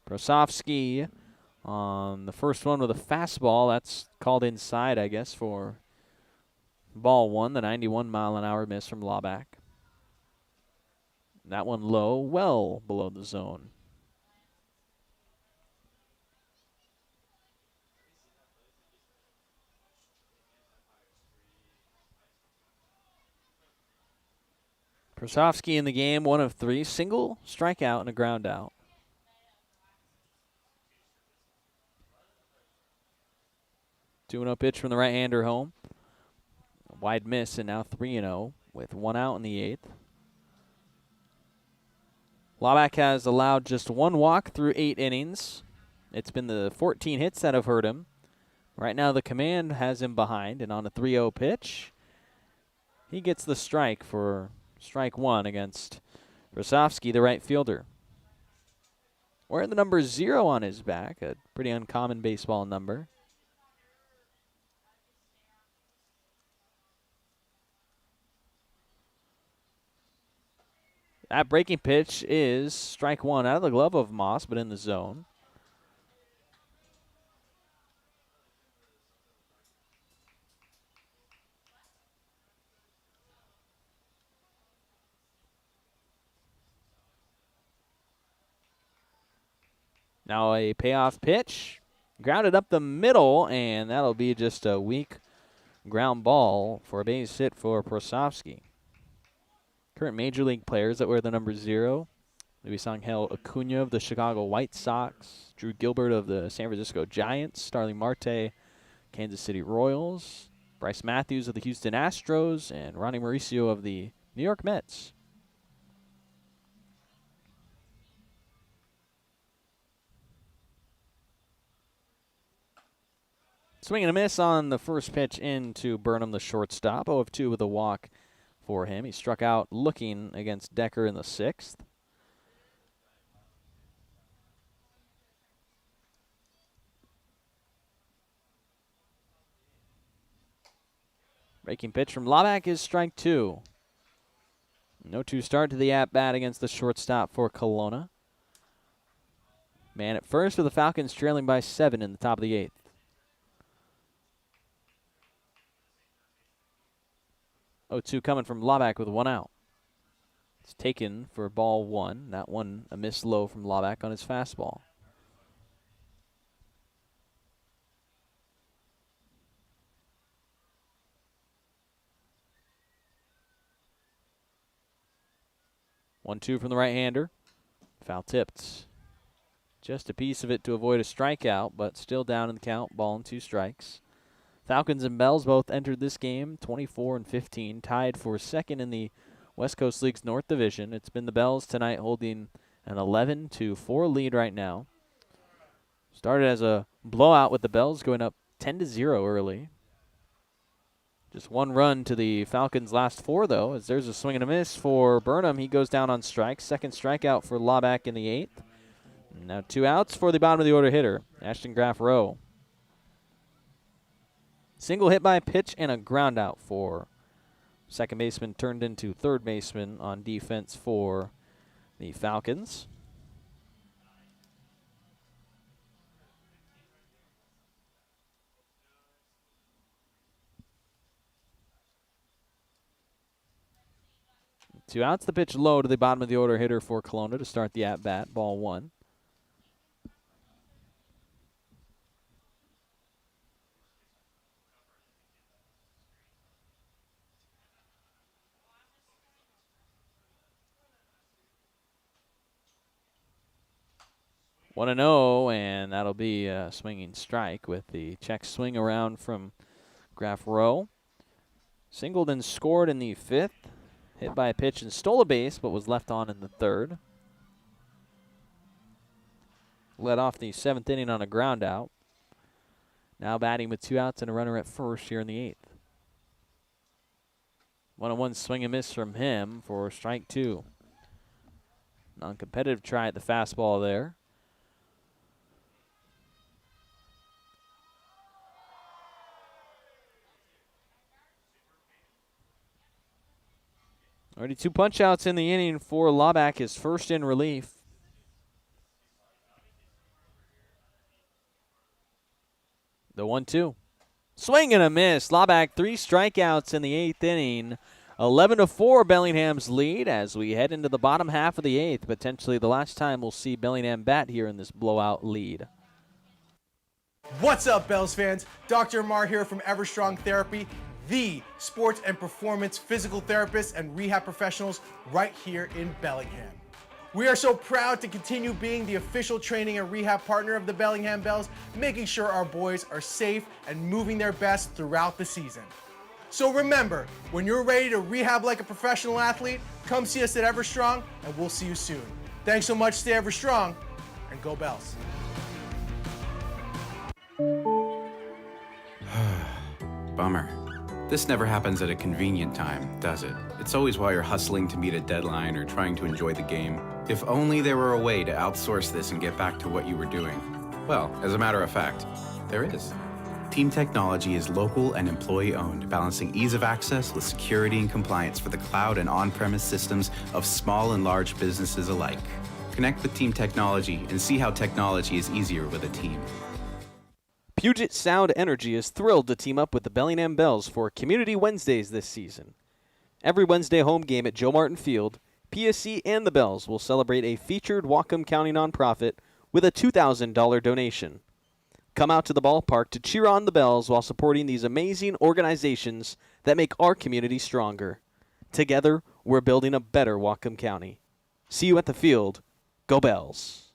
Prosofsky on the first one with a fastball. That's called inside, I guess, for ball 1, the 91-mile-an-hour miss from Laubach. That one low, well below the zone. Prosofsky in the game, 1 of 3, single, strikeout, and a ground out. Two 2-0 pitch from the right-hander home. A wide miss, and now 3-0 with 1 out in the 8th. Laubach has allowed just 1 walk through 8 innings. It's been the 14 hits that have hurt him. Right now the command has him behind, and on a 3-0 pitch, he gets the strike for strike 1 against Prosofsky, the right fielder. Wearing the number 0 on his back, a pretty uncommon baseball number. That breaking pitch is strike 1 out of the glove of Moss, but in the zone. Now a payoff pitch. Grounded up the middle, and that'll be just a weak ground ball for a base hit for Prosofsky. Current Major League players that wear the number 0. Luisangel Acuna of the Chicago White Sox, Drew Gilbert of the San Francisco Giants, Starling Marte, Kansas City Royals, Bryce Matthews of the Houston Astros, and Ronnie Mauricio of the New York Mets. Swing and a miss on the first pitch into Burnham, the shortstop. 0 of 2 with a walk for him. He struck out looking against Decker in the 6th. Breaking pitch from Laubach is strike 2. 0-2 start to the at-bat against the shortstop for Kelowna. Man at first with the Falcons trailing by 7 in the top of the 8th. 0-2 coming from Laubach with 1 out. It's taken for ball 1. That one a miss low from Laubach on his fastball. One, 2 from the right-hander. Foul tipped. Just a piece of it to avoid a strikeout, but still down in the count. Ball and 2 strikes. Falcons and Bells both entered this game 24-15, tied for second in the West Coast League's North Division. It's been the Bells tonight holding an 11-4 lead right now. Started as a blowout with the Bells going up 10-0 early. Just 1 run to the Falcons' last 4, though, as there's a swing and a miss for Burnham. He goes down on strikes. Second strikeout for Laubach in the 8th. Now 2 outs for the bottom of the order hitter, Ashton Graff Rowe. Single hit by pitch and a ground out for second baseman, turned into third baseman on defense for the Falcons. Two outs, the pitch low to the bottom of the order hitter for Kelowna to start the at-bat, ball 1. One and 0, and that'll be a swinging strike with the check swing around from Graff Rowe. Singled and scored in the 5th. Hit by a pitch and stole a base, but was left on in the 3rd. Led off the 7th inning on a ground out. Now batting with 2 outs and a runner at first here in the 8th. 1-1 swing and miss from him for strike 2. Non-competitive try at the fastball there. Already 2 punch-outs in the inning for Laubach, his first in relief. The 1-2. Swing and a miss. Laubach 3 strikeouts in the 8th inning. 11-4 Bellingham's lead as we head into the bottom half of the 8th. Potentially the last time we'll see Bellingham bat here in this blowout lead. What's up, Bells fans? Dr. Amar here from Everstrong Therapy, the sports and performance physical therapists and rehab professionals right here in Bellingham. We are so proud to continue being the official training and rehab partner of the Bellingham Bells, making sure our boys are safe and moving their best throughout the season. So remember, when you're ready to rehab like a professional athlete, come see us at Everstrong and we'll see you soon. Thanks so much, stay Everstrong, and go Bells. Bummer. This never happens at a convenient time, does it? It's always while you're hustling to meet a deadline or trying to enjoy the game. If only there were a way to outsource this and get back to what you were doing. Well, as a matter of fact, there is. Team Technology is local and employee-owned, balancing ease of access with security and compliance for the cloud and on-premise systems of small and large businesses alike. Connect with Team Technology and see how technology is easier with a team. Puget Sound Energy is thrilled to team up with the Bellingham Bells for Community Wednesdays this season. Every Wednesday home game at Joe Martin Field, PSC and the Bells will celebrate a featured Whatcom County nonprofit with a $2,000 donation. Come out to the ballpark to cheer on the Bells while supporting these amazing organizations that make our community stronger. Together, we're building a better Whatcom County. See you at the field. Go Bells.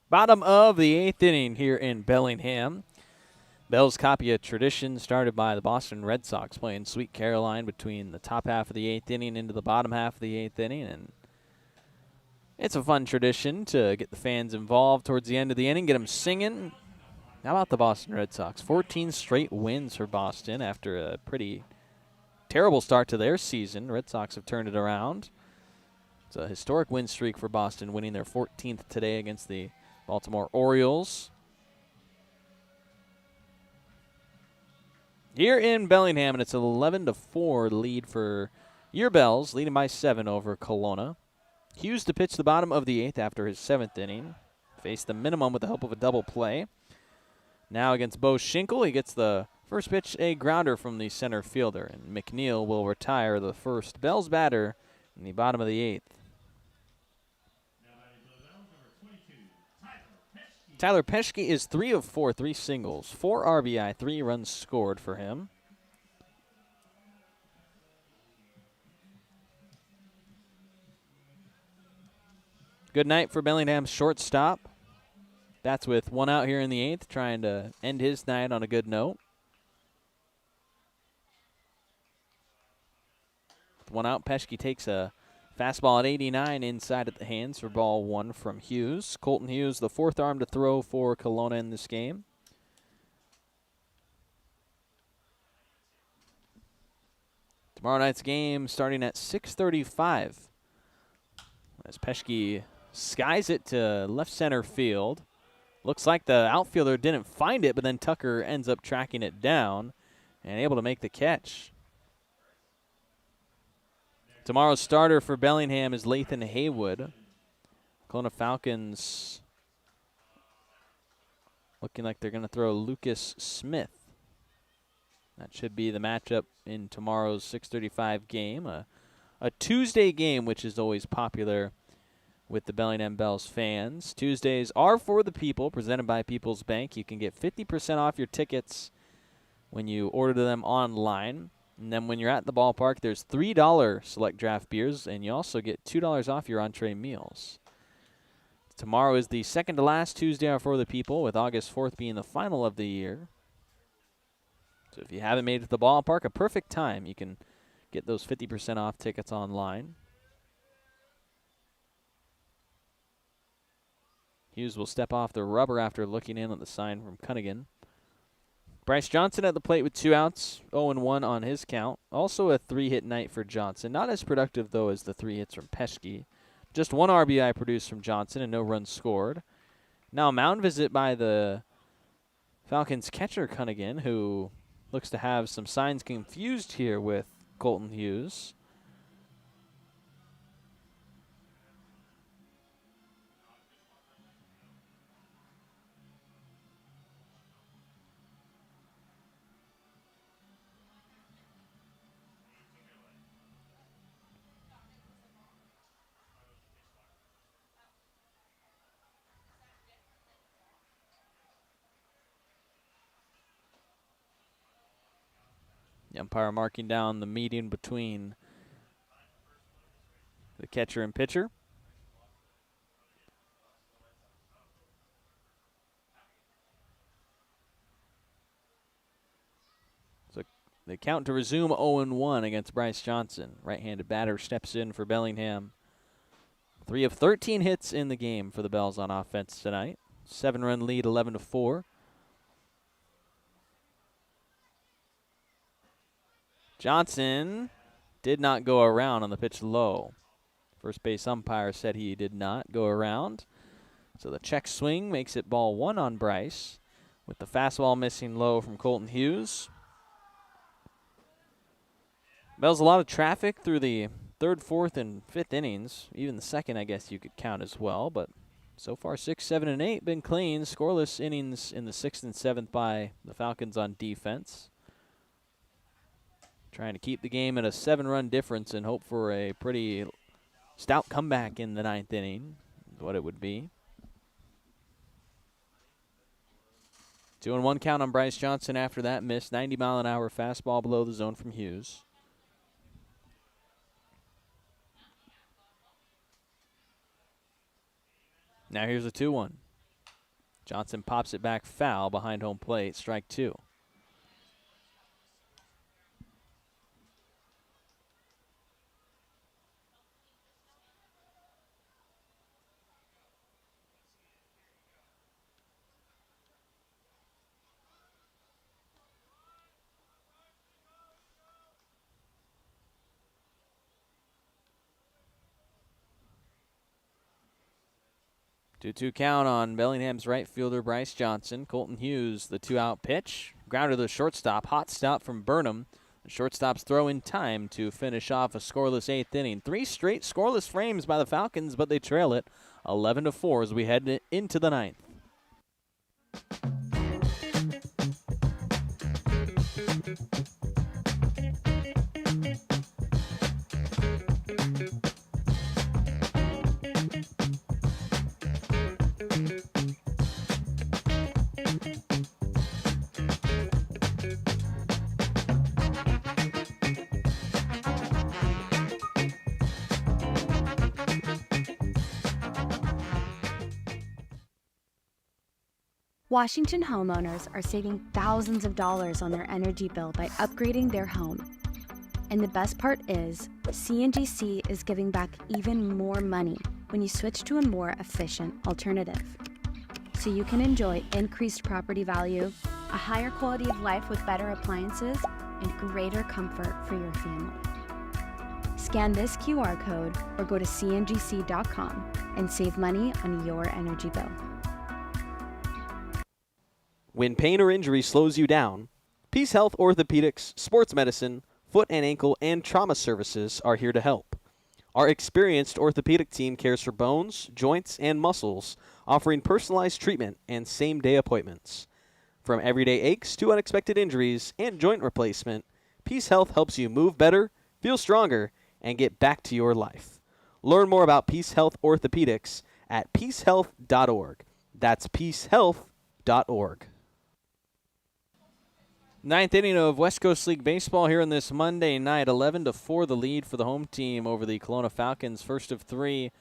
Bottom of the 8th inning here in Bellingham. Bells copy a tradition started by the Boston Red Sox, playing Sweet Caroline between the top half of the 8th inning into the bottom half of the 8th inning. And it's a fun tradition to get the fans involved towards the end of the inning, get them singing. How about the Boston Red Sox? 14 straight wins for Boston after a pretty terrible start to their season. Red Sox have turned it around. It's a historic win streak for Boston, winning their 14th today against the Baltimore Orioles. Here in Bellingham, and it's an 11-4 lead for your Bells, leading by 7 over Kelowna. Hughes to pitch the bottom of the 8th after his 7th inning. Faced the minimum with the help of a double play. Now against Bo Schinkel, he gets the first pitch, a grounder from the center fielder, and McNeil will retire the first Bells batter in the bottom of the 8th. Tyler Peschke is 3 of 4, 3 singles, 4 RBI, 3 runs scored for him. Good night for Bellingham's shortstop. That's with 1 out here in the 8th, trying to end his night on a good note. With 1 out, Peschke takes a fastball at 89 inside at the hands for ball 1 from Hughes. Colton Hughes, the 4th arm to throw for Kelowna in this game. Tomorrow night's game starting at 6:35. As Peschke skies it to left center field. Looks like the outfielder didn't find it, but then Tucker ends up tracking it down and able to make the catch. Tomorrow's starter for Bellingham is Lathan Haywood. Kelowna Falcons looking like they're going to throw Lucas Smith. That should be the matchup in tomorrow's 6:35 game. A Tuesday game, which is always popular with the Bellingham Bells fans. Tuesdays are for the people, presented by People's Bank. You can get 50% off your tickets when you order them online. And then when you're at the ballpark, there's $3 select draft beers, and you also get $2 off your entree meals. Tomorrow is the second to last Tuesday out for the people, with August 4th being the final of the year. So if you haven't made it to the ballpark, a perfect time. You can get those 50% off tickets online. Hughes will step off the rubber after looking in at the sign from Cunningham. Bryce Johnson at the plate with 2 outs, 0-1 on his count. Also a 3-hit night for Johnson. Not as productive, though, as the 3 hits from Peschke. Just 1 RBI produced from Johnson and no runs scored. Now a mound visit by the Falcons catcher Cunningham, who looks to have some signs confused here with Colton Hughes. The umpire marking down the median between the catcher and pitcher. So the count to resume 0-1 against Bryce Johnson. Right-handed batter steps in for Bellingham. 3 of 13 hits in the game for the Bells on offense tonight. 7-run lead, 11-4. Johnson did not go around on the pitch low. First base umpire said he did not go around. So the check swing makes it ball 1 on Bryce, with the fastball missing low from Colton Hughes. Bells a lot of traffic through the 3rd, 4th, and 5th innings. Even the 2nd, I guess you could count as well. But so far, 6, 7, and 8 been clean. Scoreless innings in the 6th and 7th by the Falcons on defense. Trying to keep the game at a 7-run difference and hope for a pretty stout comeback in the 9th inning, is what it would be. 2-1 count on Bryce Johnson after that miss. 90-mile-an-hour fastball below the zone from Hughes. Now here's a 2-1. Johnson pops it back foul behind home plate. Strike 2. Two-two count on Bellingham's right fielder Bryce Johnson. Colton Hughes, the 2-out pitch. Grounded to the shortstop. Hot stop from Burnham. The shortstop's throw in time to finish off a scoreless 8th inning. 3 straight scoreless frames by the Falcons, but they trail it 11-4 as we head into the 9th. Washington homeowners are saving thousands of dollars on their energy bill by upgrading their home. And the best part is, CNGC is giving back even more money when you switch to a more efficient alternative. So you can enjoy increased property value, a higher quality of life with better appliances, and greater comfort for your family. Scan this QR code or go to cngc.com and save money on your energy bill. When pain or injury slows you down, Peace Health Orthopedics, Sports Medicine, Foot and Ankle, and Trauma Services are here to help. Our experienced orthopedic team cares for bones, joints, and muscles, offering personalized treatment and same-day appointments. From everyday aches to unexpected injuries and joint replacement, Peace Health helps you move better, feel stronger, and get back to your life. Learn more about Peace Health Orthopedics at peacehealth.org. That's peacehealth.org. 9th inning of West Coast League Baseball here on this Monday night. 11-4 the lead for the home team over the Kelowna Falcons. First of 3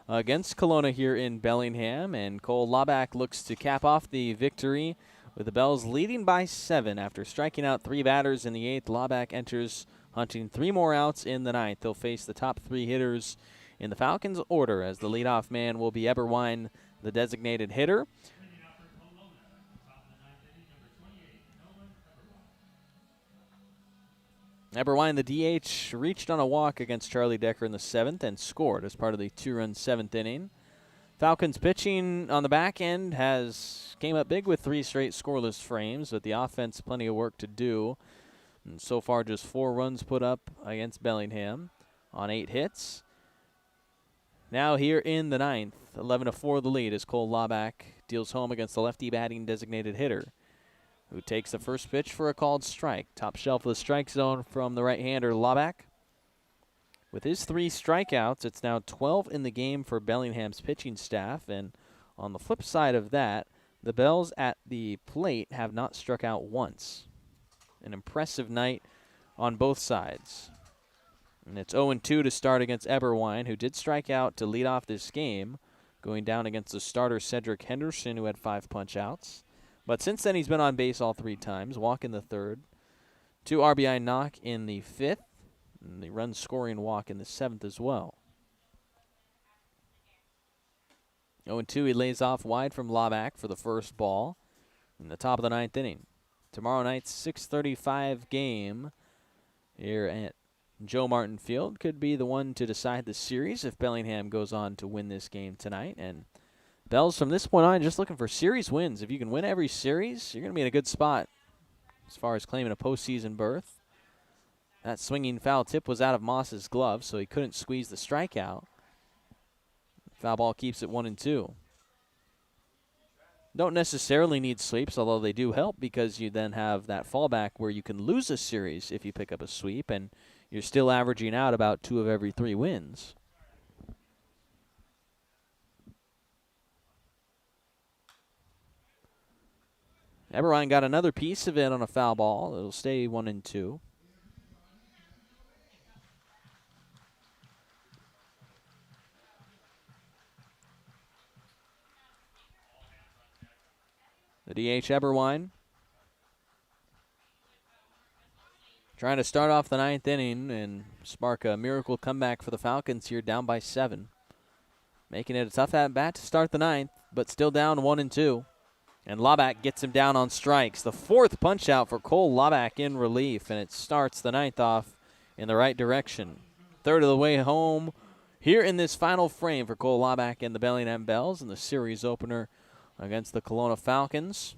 against Kelowna here in Bellingham, and Cole Laback looks to cap off the victory with the Bells leading by 7 after striking out 3 batters in the 8th. Laback enters hunting 3 more outs in the 9th. They'll face the top 3 hitters in the Falcons' order, as the leadoff man will be Eberwine, the designated hitter. Eberwine, the DH, reached on a walk against Charlie Decker in the 7th and scored as part of the 2-run 7th inning. Falcons pitching on the back end came up big with 3 straight scoreless frames, but the offense plenty of work to do. And so far, just 4 runs put up against Bellingham on 8 hits. Now here in the 9th, 11-4 the lead as Cole Laback deals home against the lefty batting designated hitter, who takes the first pitch for a called strike. Top shelf of the strike zone from the right-hander Laback. With his 3 strikeouts, it's now 12 in the game for Bellingham's pitching staff. And on the flip side of that, the Bells at the plate have not struck out once. An impressive night on both sides. And it's 0-2 to start against Eberwine, who did strike out to lead off this game, going down against the starter Cedric Henderson, who had 5 punch-outs. But since then, he's been on base all 3 times, walk in the 3rd, 2 RBI knock in the 5th, and the run-scoring walk in the 7th as well. 0-2, he lays off wide from Laback for the first ball in the top of the 9th inning. Tomorrow night's 6:35 game here at Joe Martin Field could be the one to decide the series if Bellingham goes on to win this game tonight. And Bells, from this point on, just looking for series wins. If you can win every series, you're going to be in a good spot as far as claiming a postseason berth. That swinging foul tip was out of Moss's glove, so he couldn't squeeze the strikeout. Foul ball keeps it 1-2. Don't necessarily need sweeps, although they do help because you then have that fallback where you can lose a series if you pick up a sweep, and you're still averaging out about 2 of every 3 wins. Eberwine got another piece of it on a foul ball. It'll stay 1-2. The DH Eberwine trying to start off the 9th inning and spark a miracle comeback for the Falcons here, down by 7. Making it a tough at-bat to start the 9th, but still down 1-2. And Laback gets him down on strikes. The 4th punch-out for Cole Laback in relief, and it starts the 9th off in the right direction. 3rd of the way home here in this final frame for Cole Laback and the Bellingham Bells in the series opener against the Kelowna Falcons.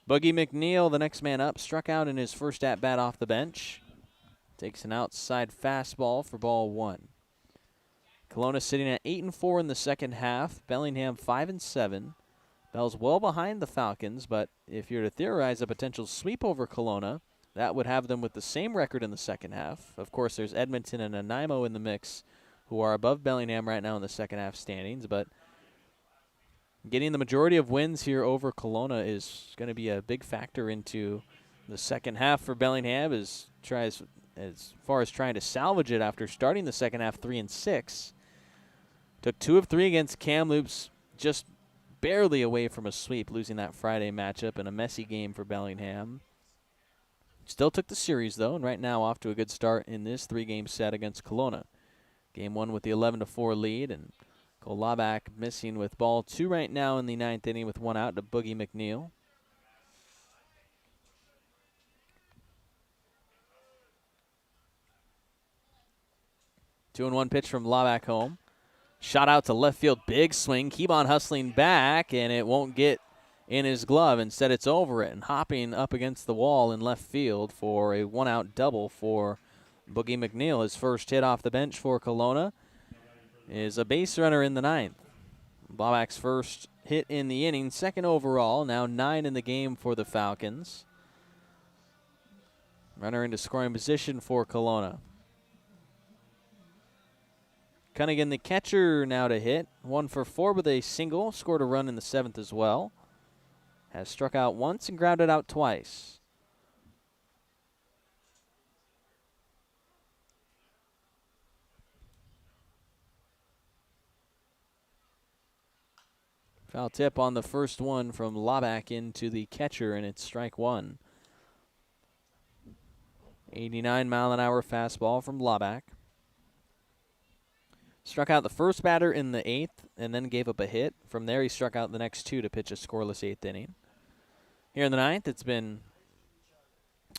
Boogie McNeil, the next man up, struck out in his first at-bat off the bench. Takes an outside fastball for ball 1. Kelowna sitting at 8-4 in the second half. Bellingham 5-7. Bells well behind the Falcons, but if you're to theorize a potential sweep over Kelowna, that would have them with the same record in the second half. Of course, there's Edmonton and Nanaimo in the mix, who are above Bellingham right now in the second half standings, but getting the majority of wins here over Kelowna is going to be a big factor into the second half for Bellingham as far as trying to salvage it after starting the second half 3-6. Took 2 of 3 against Kamloops, just barely away from a sweep, losing that Friday matchup in a messy game for Bellingham. Still took the series, though, and right now off to a good start in this 3-game set against Kelowna. Game 1 with the 11-4 lead, and Cole Laback missing with ball 2 right now in the 9th inning with 1 out to Boogie McNeil. Two and 1 pitch from Laback home. Shot out to left field, big swing. Keep on hustling back, and it won't get in his glove. Instead, it's over it and hopping up against the wall in left field for a 1-out double for Boogie McNeil. His first hit off the bench for Kelowna is a base runner in the 9th. Laback's first hit in the inning, 2nd overall, now 9 in the game for the Falcons. Runner into scoring position for Kelowna. Cunningham, the catcher, now to hit. 1 for 4 with a single. Scored a run in the 7th as well. has struck out once and grounded out twice. Foul tip on the first one from Laback into the catcher, and it's strike one. 89-mile-an-hour fastball from Laback. Struck out the first batter in the 8th and then gave up a hit. From there, he struck out the next 2 to pitch a scoreless 8th inning. Here in the 9th, it's been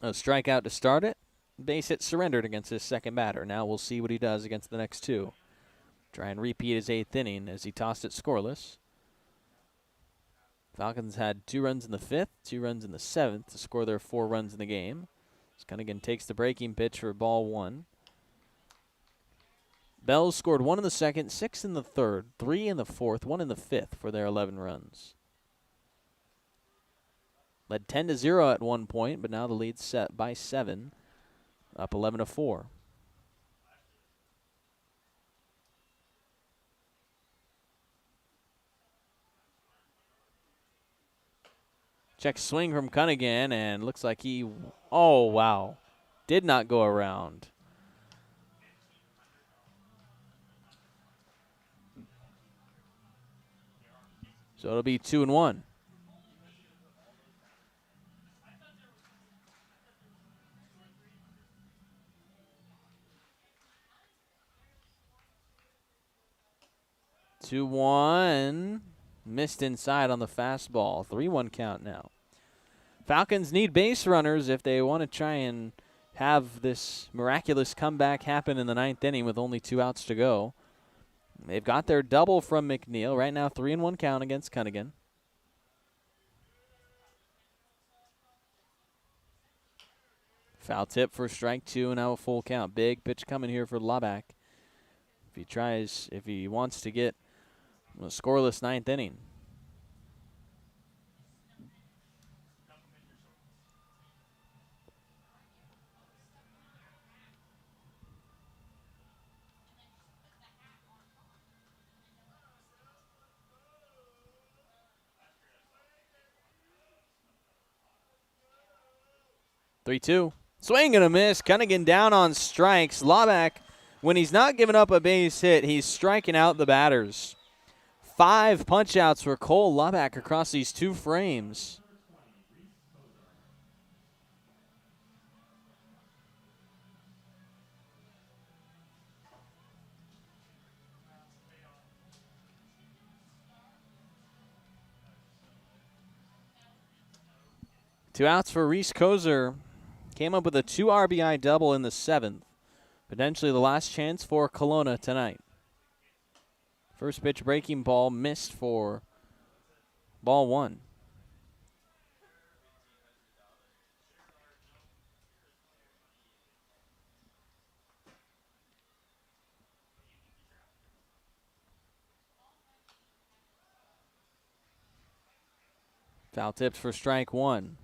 a strikeout to start it. Base hit surrendered against his second batter. Now we'll see what he does against the next 2. Try and repeat his 8th inning as he tossed it scoreless. Falcons had 2 runs in the 5th, 2 runs in the 7th to score their 4 runs in the game. Cunningham takes the breaking pitch for ball 1. Bells scored 1 in the 2nd, 6 in the 3rd, 3 in the 4th, 1 in the 5th for their 11 runs. Led 10-0 at one point, but now the lead's set by 7, up 11-4. Check swing from Cunningham, and looks like he, oh, wow, did not go around. So it'll be 2-1. Two one, missed inside on the fastball. 3-1 count now. Falcons need base runners if they want to try and have this miraculous comeback happen in the 9th inning with only 2 outs to go. They've got their double from McNeil. Right now, 3-1 count against Cunningham. Foul tip for strike 2, and now a full count. Big pitch coming here for Laback. If he wants to get a scoreless 9th inning. Three-two. Swing and a miss. Cunningham down on strikes. Laback, when he's not giving up a base hit, he's striking out the batters. 5 punch-outs for Cole Laback across these 2 frames. Two outs for Reese Kozer. Came up with a 2 RBI double in the 7th. Potentially the last chance for Kelowna tonight. First pitch breaking ball missed for ball 1. Foul tips for strike 1.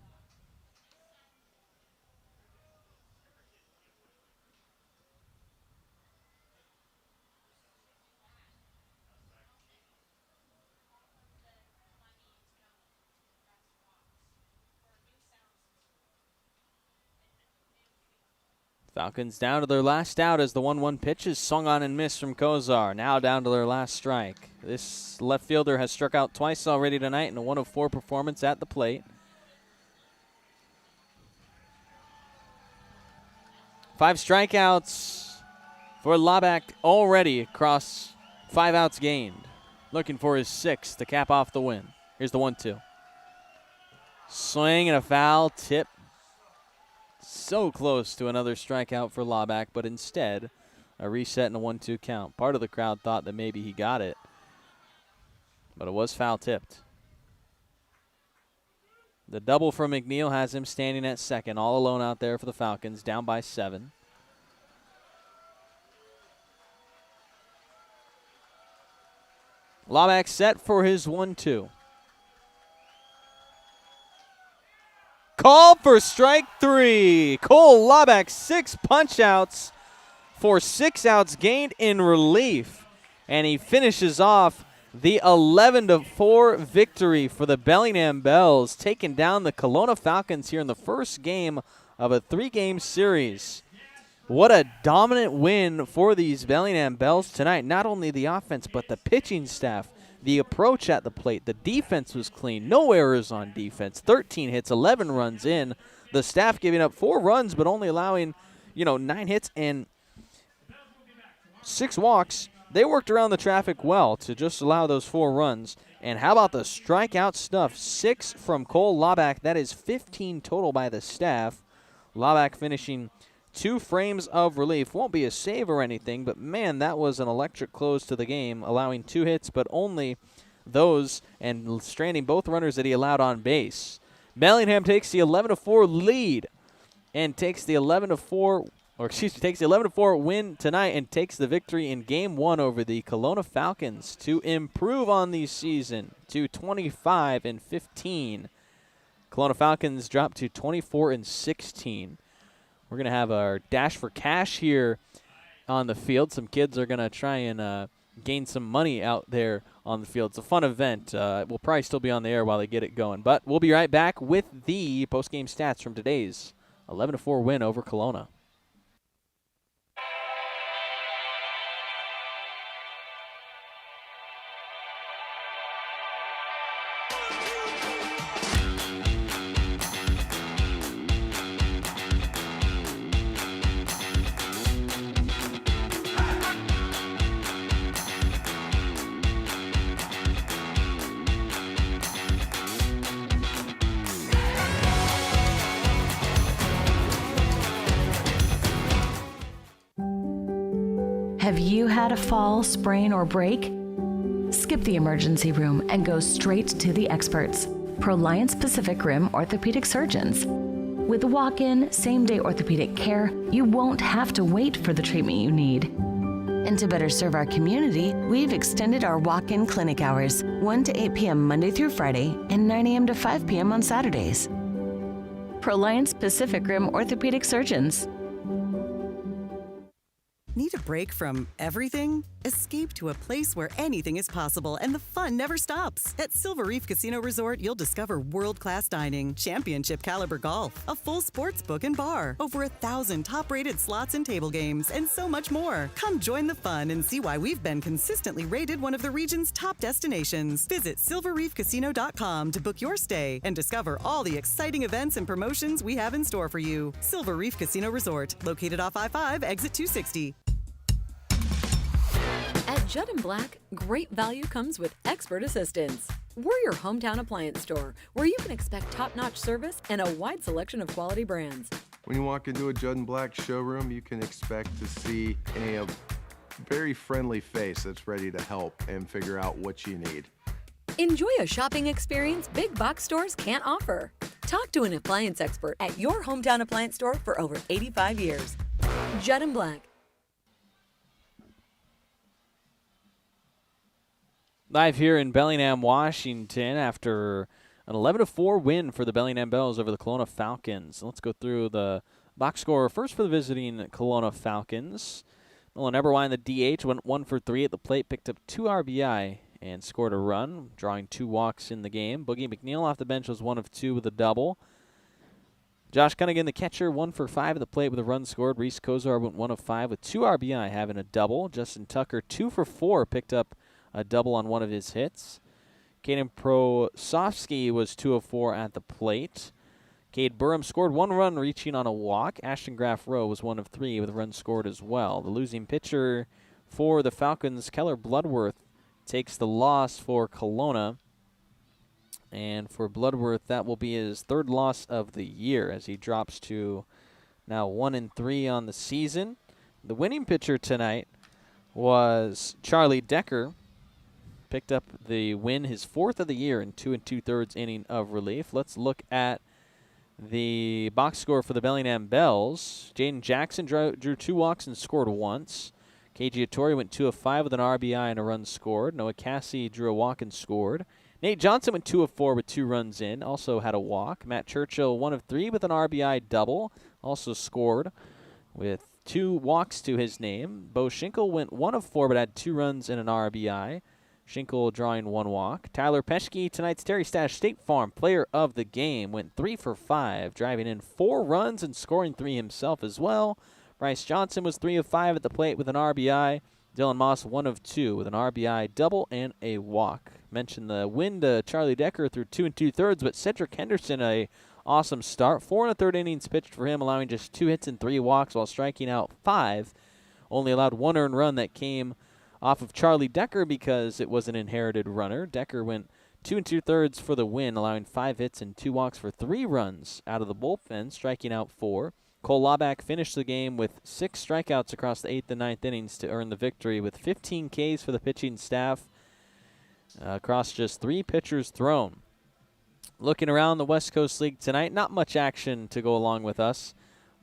Falcons down to their last out as the 1-1 pitch is swung on and missed from Kozar. Now down to their last strike. This left fielder has struck out twice already tonight in a 1-of-4 performance at the plate. 5 strikeouts for Laback already across 5 outs gained. Looking for his 6th to cap off the win. Here's the 1-2. Swing and a foul tip. So close to another strikeout for Laback, but instead a reset and a 1-2 count. Part of the crowd thought that maybe he got it, but it was foul tipped. The double from McNeil has him standing at second, all alone out there for the Falcons, down by 7. Laback set for his 1-2. Called for strike 3. Cole Laback, 6 punch-outs for 6 outs gained in relief. And he finishes off The 11-4 victory for the Bellingham Bells, taking down the Kelowna Falcons here in the first game of a 3-game series. What a dominant win for these Bellingham Bells tonight. Not only the offense, but the pitching staff, the approach at the plate. The defense was clean. No errors on defense. 13 hits, 11 runs in. The staff giving up 4 runs, but only allowing, 9 hits and 6 walks. They worked around the traffic well to just allow those 4 runs. And how about the strikeout stuff? 6 from Cole Laubach. That is 15 total by the staff. Laubach finishing 2 frames of relief. Won't be a save or anything, but man, that was an electric close to the game, allowing 2 hits, but only those and stranding both runners that he allowed on base. Bellingham takes the 11-4 lead and takes the 11-4 win tonight and takes the victory in Game 1 over the Kelowna Falcons to improve on the season to 25-15. Kelowna Falcons drop to 24-16. We're going to have our dash for cash here on the field. Some kids are going to try and gain some money out there on the field. It's a fun event. We'll probably still be on the air while they get it going. But we'll be right back with the post-game stats from today's 11-4 win over Kelowna. Have you had a fall, sprain, or break? Skip the emergency room and go straight to the experts, Proliance Pacific Rim orthopedic surgeons. With walk-in, same-day orthopedic care, you won't have to wait for the treatment you need. And to better serve our community, we've extended our walk-in clinic hours, 1 to 8 p.m. Monday through Friday and 9 a.m. to 5 p.m. on Saturdays. Proliance Pacific Rim orthopedic surgeons. Need a break from everything? Escape to a place where anything is possible and the fun never stops. At Silver Reef Casino Resort, you'll discover world-class dining, championship caliber golf, a full sports book and bar, over 1,000 top-rated slots and table games, and so much more. Come join the fun and see why we've been consistently rated one of the region's top destinations. Visit silverreefcasino.com to book your stay and discover all the exciting events and promotions we have in store for you. Silver Reef Casino Resort, located off I-5, exit 260. At Judd & Black, great value comes with expert assistance. We're your hometown appliance store where you can expect top-notch service and a wide selection of quality brands. When you walk into a Judd & Black showroom, you can expect to see a very friendly face that's ready to help and figure out what you need. Enjoy a shopping experience big box stores can't offer. Talk to an appliance expert at your hometown appliance store for over 85 years. Judd & Black. Live here in Bellingham, Washington, after an 11-4 win for the Bellingham Bells over the Kelowna Falcons. Let's go through the box score first for the visiting Kelowna Falcons. Nolan Eberwein, the DH, went 1 for 3 at the plate, picked up 2 RBI and scored a run, drawing 2 walks in the game. Boogie McNeil off the bench was 1 of 2 with a double. Josh Cunningham, the catcher, 1 for 5 at the plate with a run scored. Reese Kozar went 1 of 5 with 2 RBI, having a double. Justin Tucker, 2 for 4, picked up a double on 1 of his hits. Caden Prosofsky was 2 of 4 at the plate. Cade Burham scored 1 run, reaching on a walk. Ashton Graff Rowe was 1 of 3 with a run scored as well. The losing pitcher for the Falcons, Keller Bloodworth, takes the loss for Kelowna. And for Bloodworth, that will be his 3rd loss of the year as he drops to now 1-3 on the season. The winning pitcher tonight was Charlie Decker. Picked up the win, his 4th of the year in 2 2/3 inning of relief. Let's look at the box score for the Bellingham Bells. Jaden Jackson drew 2 walks and scored once. KG Atori went 2 of 5 with an RBI and a run scored. Noah Cassie drew a walk and scored. Nate Johnson went 2 of 4 with 2 runs in, also had a walk. Matt Churchill 1 of 3 with an RBI double, also scored with 2 walks to his name. Bo Schinkel went 1 of 4 but had 2 runs and an RBI. Schinkel drawing 1 walk. Tyler Peschke, tonight's Terry Stash State Farm Player of the Game, went 3 for 5, driving in 4 runs and scoring 3 himself as well. Bryce Johnson was 3 of 5 at the plate with an RBI. Dylan Moss 1 of 2 with an RBI double and a walk. Mentioned the win to Charlie Decker through 2 2/3, but Cedric Henderson, a awesome start. 4 1/3 innings pitched for him, allowing just 2 hits and 3 walks while striking out 5. Only allowed 1 earned run that came off of Charlie Decker because it was an inherited runner. Decker went 2 2/3 for the win, allowing 5 hits and 2 walks for 3 runs out of the bullpen, striking out 4. Cole Laubach finished the game with 6 strikeouts across the 8th and 9th innings to earn the victory with 15 Ks for the pitching staff across just 3 pitchers thrown. Looking around the West Coast League tonight, not much action to go along with us,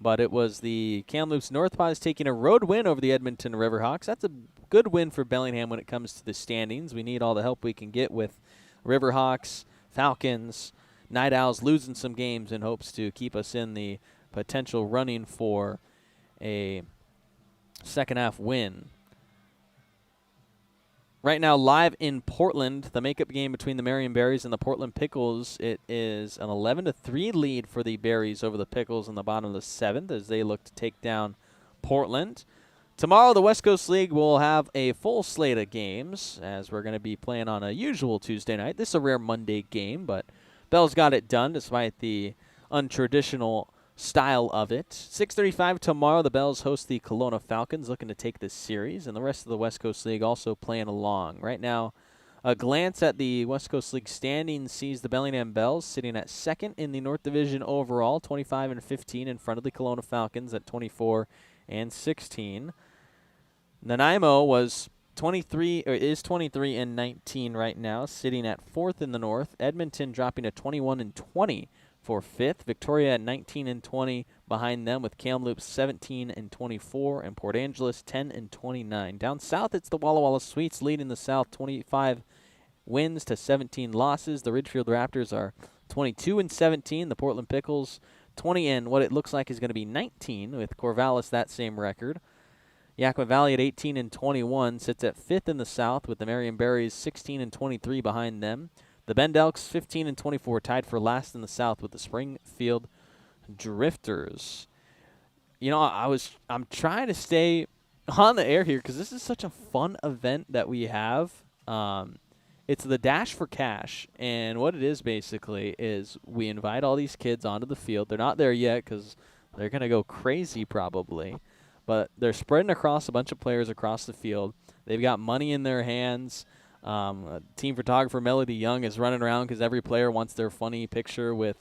but it was the Kamloops Northpaws taking a road win over the Edmonton Riverhawks. That's a good win for Bellingham when it comes to the standings. We need all the help we can get with Riverhawks, Falcons, Night Owls losing some games in hopes to keep us in the potential running for a second half win. Right now, live in Portland, the makeup game between the Marion Berries and the Portland Pickles. It is an 11-3 lead for the Berries over the Pickles in the bottom of the 7th as they look to take down Portland. Tomorrow, the West Coast League will have a full slate of games as we're going to be playing on a usual Tuesday night. This is a rare Monday game, but Bell's got it done despite the untraditional style of it. 6:35 tomorrow, the Bells host the Kelowna Falcons, looking to take this series, and the rest of the West Coast League also playing along. Right now, a glance at the West Coast League standings sees the Bellingham Bells sitting at 2nd in the North Division overall, 25-15 in front of the Kelowna Falcons at 24-16. Nanaimo was 23 or is 23-19 right now, sitting at 4th in the North. Edmonton dropping to 21-20. For 5th, Victoria at 19-20 behind them, with Kamloops 17-24 and Port Angeles 10-29. Down south, it's the Walla Walla Sweets leading the South, 25 wins to 17 losses. The Ridgefield Raptors are 22-17. The Portland Pickles 20 and what it looks like is going to be 19, with Corvallis that same record. Yakima Valley at 18-21 sits at 5th in the South, with the Marion Berries 16-23 behind them. The Bend Elks 15-24, tied for last in the South with the Springfield Drifters. You know, I'm trying to stay on the air here because this is such a fun event that we have. It's the Dash for Cash, and what it is basically is we invite all these kids onto the field. They're not there yet because they're going to go crazy probably, but they're spreading across a bunch of players across the field. They've got money in their hands. Team photographer Melody Young is running around because every player wants their funny picture with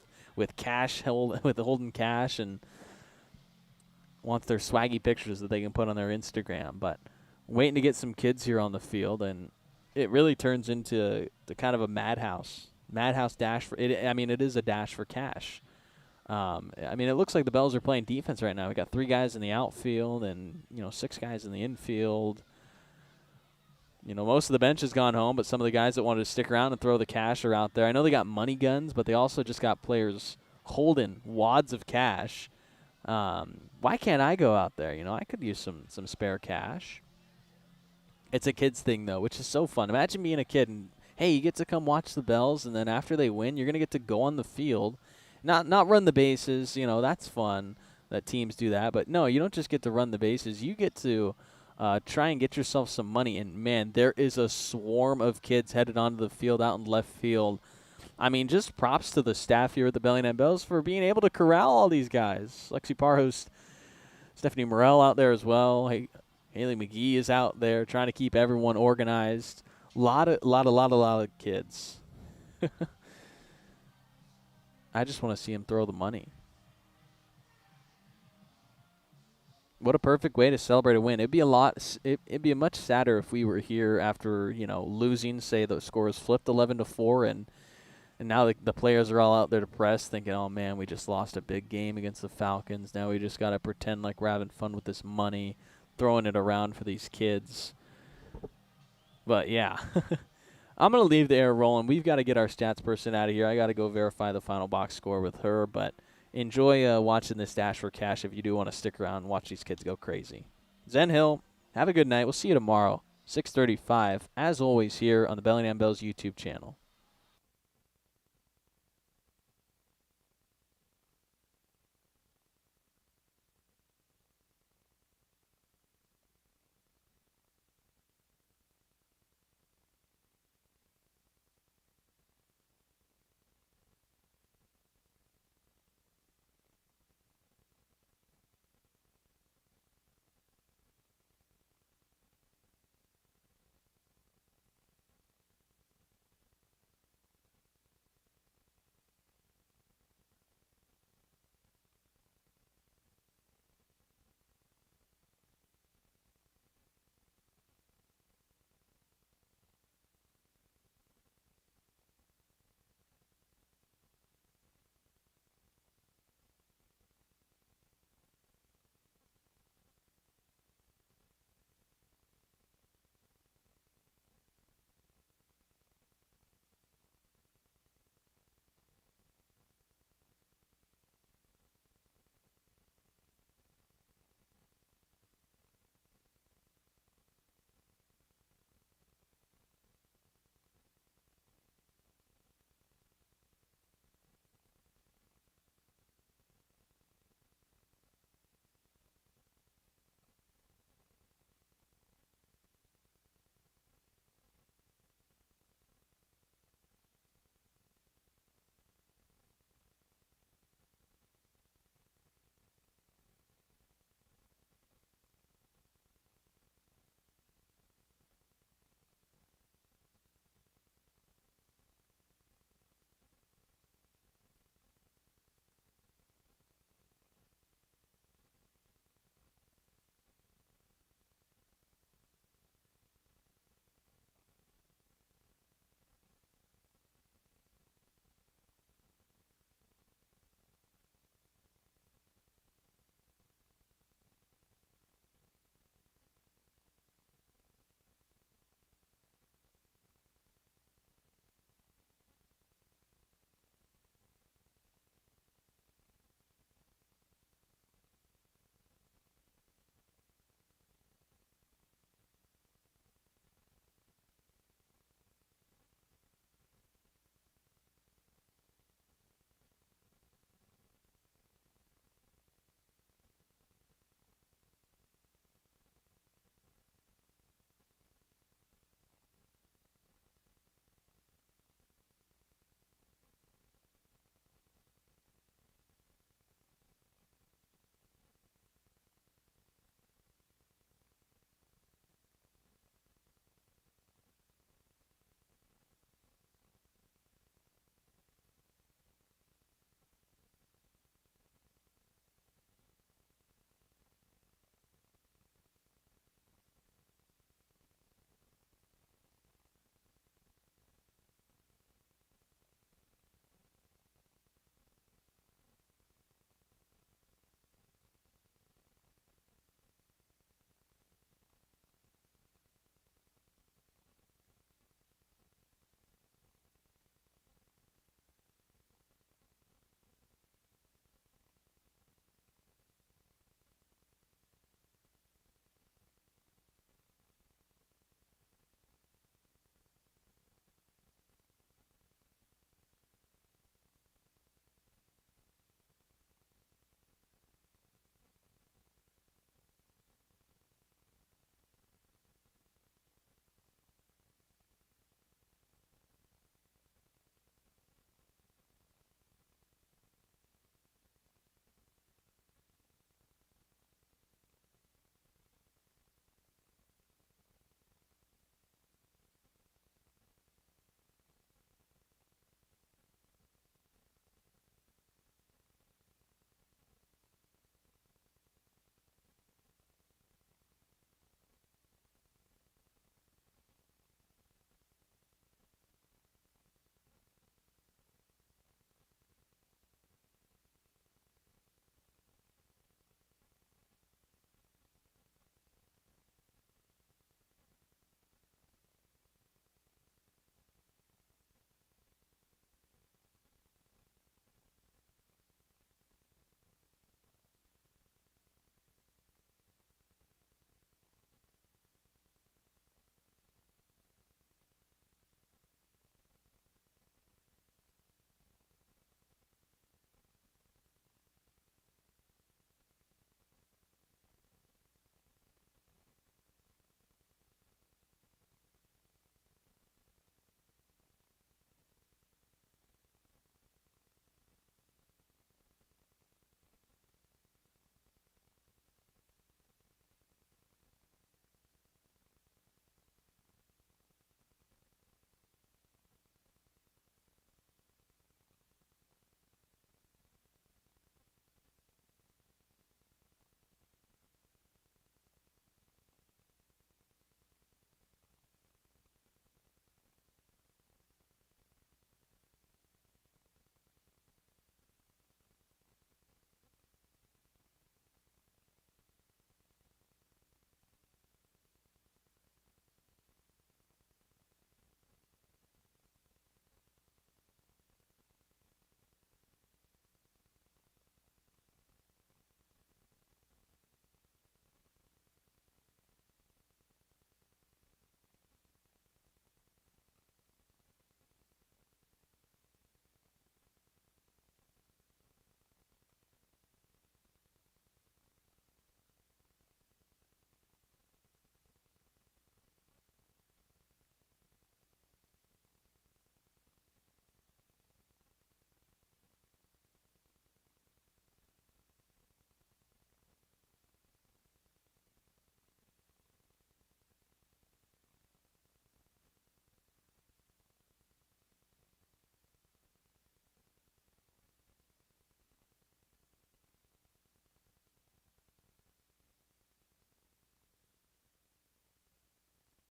cash holding cash and wants their swaggy pictures that they can put on their Instagram. But waiting to get some kids here on the field, and it really turns into the kind of a madhouse dash for it. I mean, it is a dash for cash. I mean, it looks like the Bells are playing defense right now. We got 3 guys in the outfield and 6 guys in the infield. Most of the bench has gone home, but some of the guys that wanted to stick around and throw the cash are out there. I know they got money guns, but they also just got players holding wads of cash. Why can't I go out there? I could use some spare cash. It's a kid's thing, though, which is so fun. Imagine being a kid and, hey, you get to come watch the Bells, and then after they win, you're going to get to go on the field. Not run the bases. That's fun that teams do that. But, no, you don't just get to run the bases. You get to try and get yourself some money. And, man, there is a swarm of kids headed onto the field out in left field. I mean, just props to the staff here at the Bellingham Bells for being able to corral all these guys. Lexi Parhost, Stephanie Morell out there as well. Haley McGee is out there trying to keep everyone organized. A lot of kids. I just want to see him throw the money. What a perfect way to celebrate a win. It'd be a much sadder if we were here after, losing, say the score is flipped 11-4 and now the players are all out there depressed thinking, oh man, we just lost a big game against the Falcons. Now we just got to pretend like we're having fun with this money, throwing it around for these kids. But yeah, I'm going to leave the air rolling. We've got to get our stats person out of here. I got to go verify the final box score with her, but enjoy watching this Dash for Cash if you do want to stick around and watch these kids go crazy. Zen Hill, have a good night. We'll see you tomorrow. 6:35, as always, here on the Bellingham Bells YouTube channel.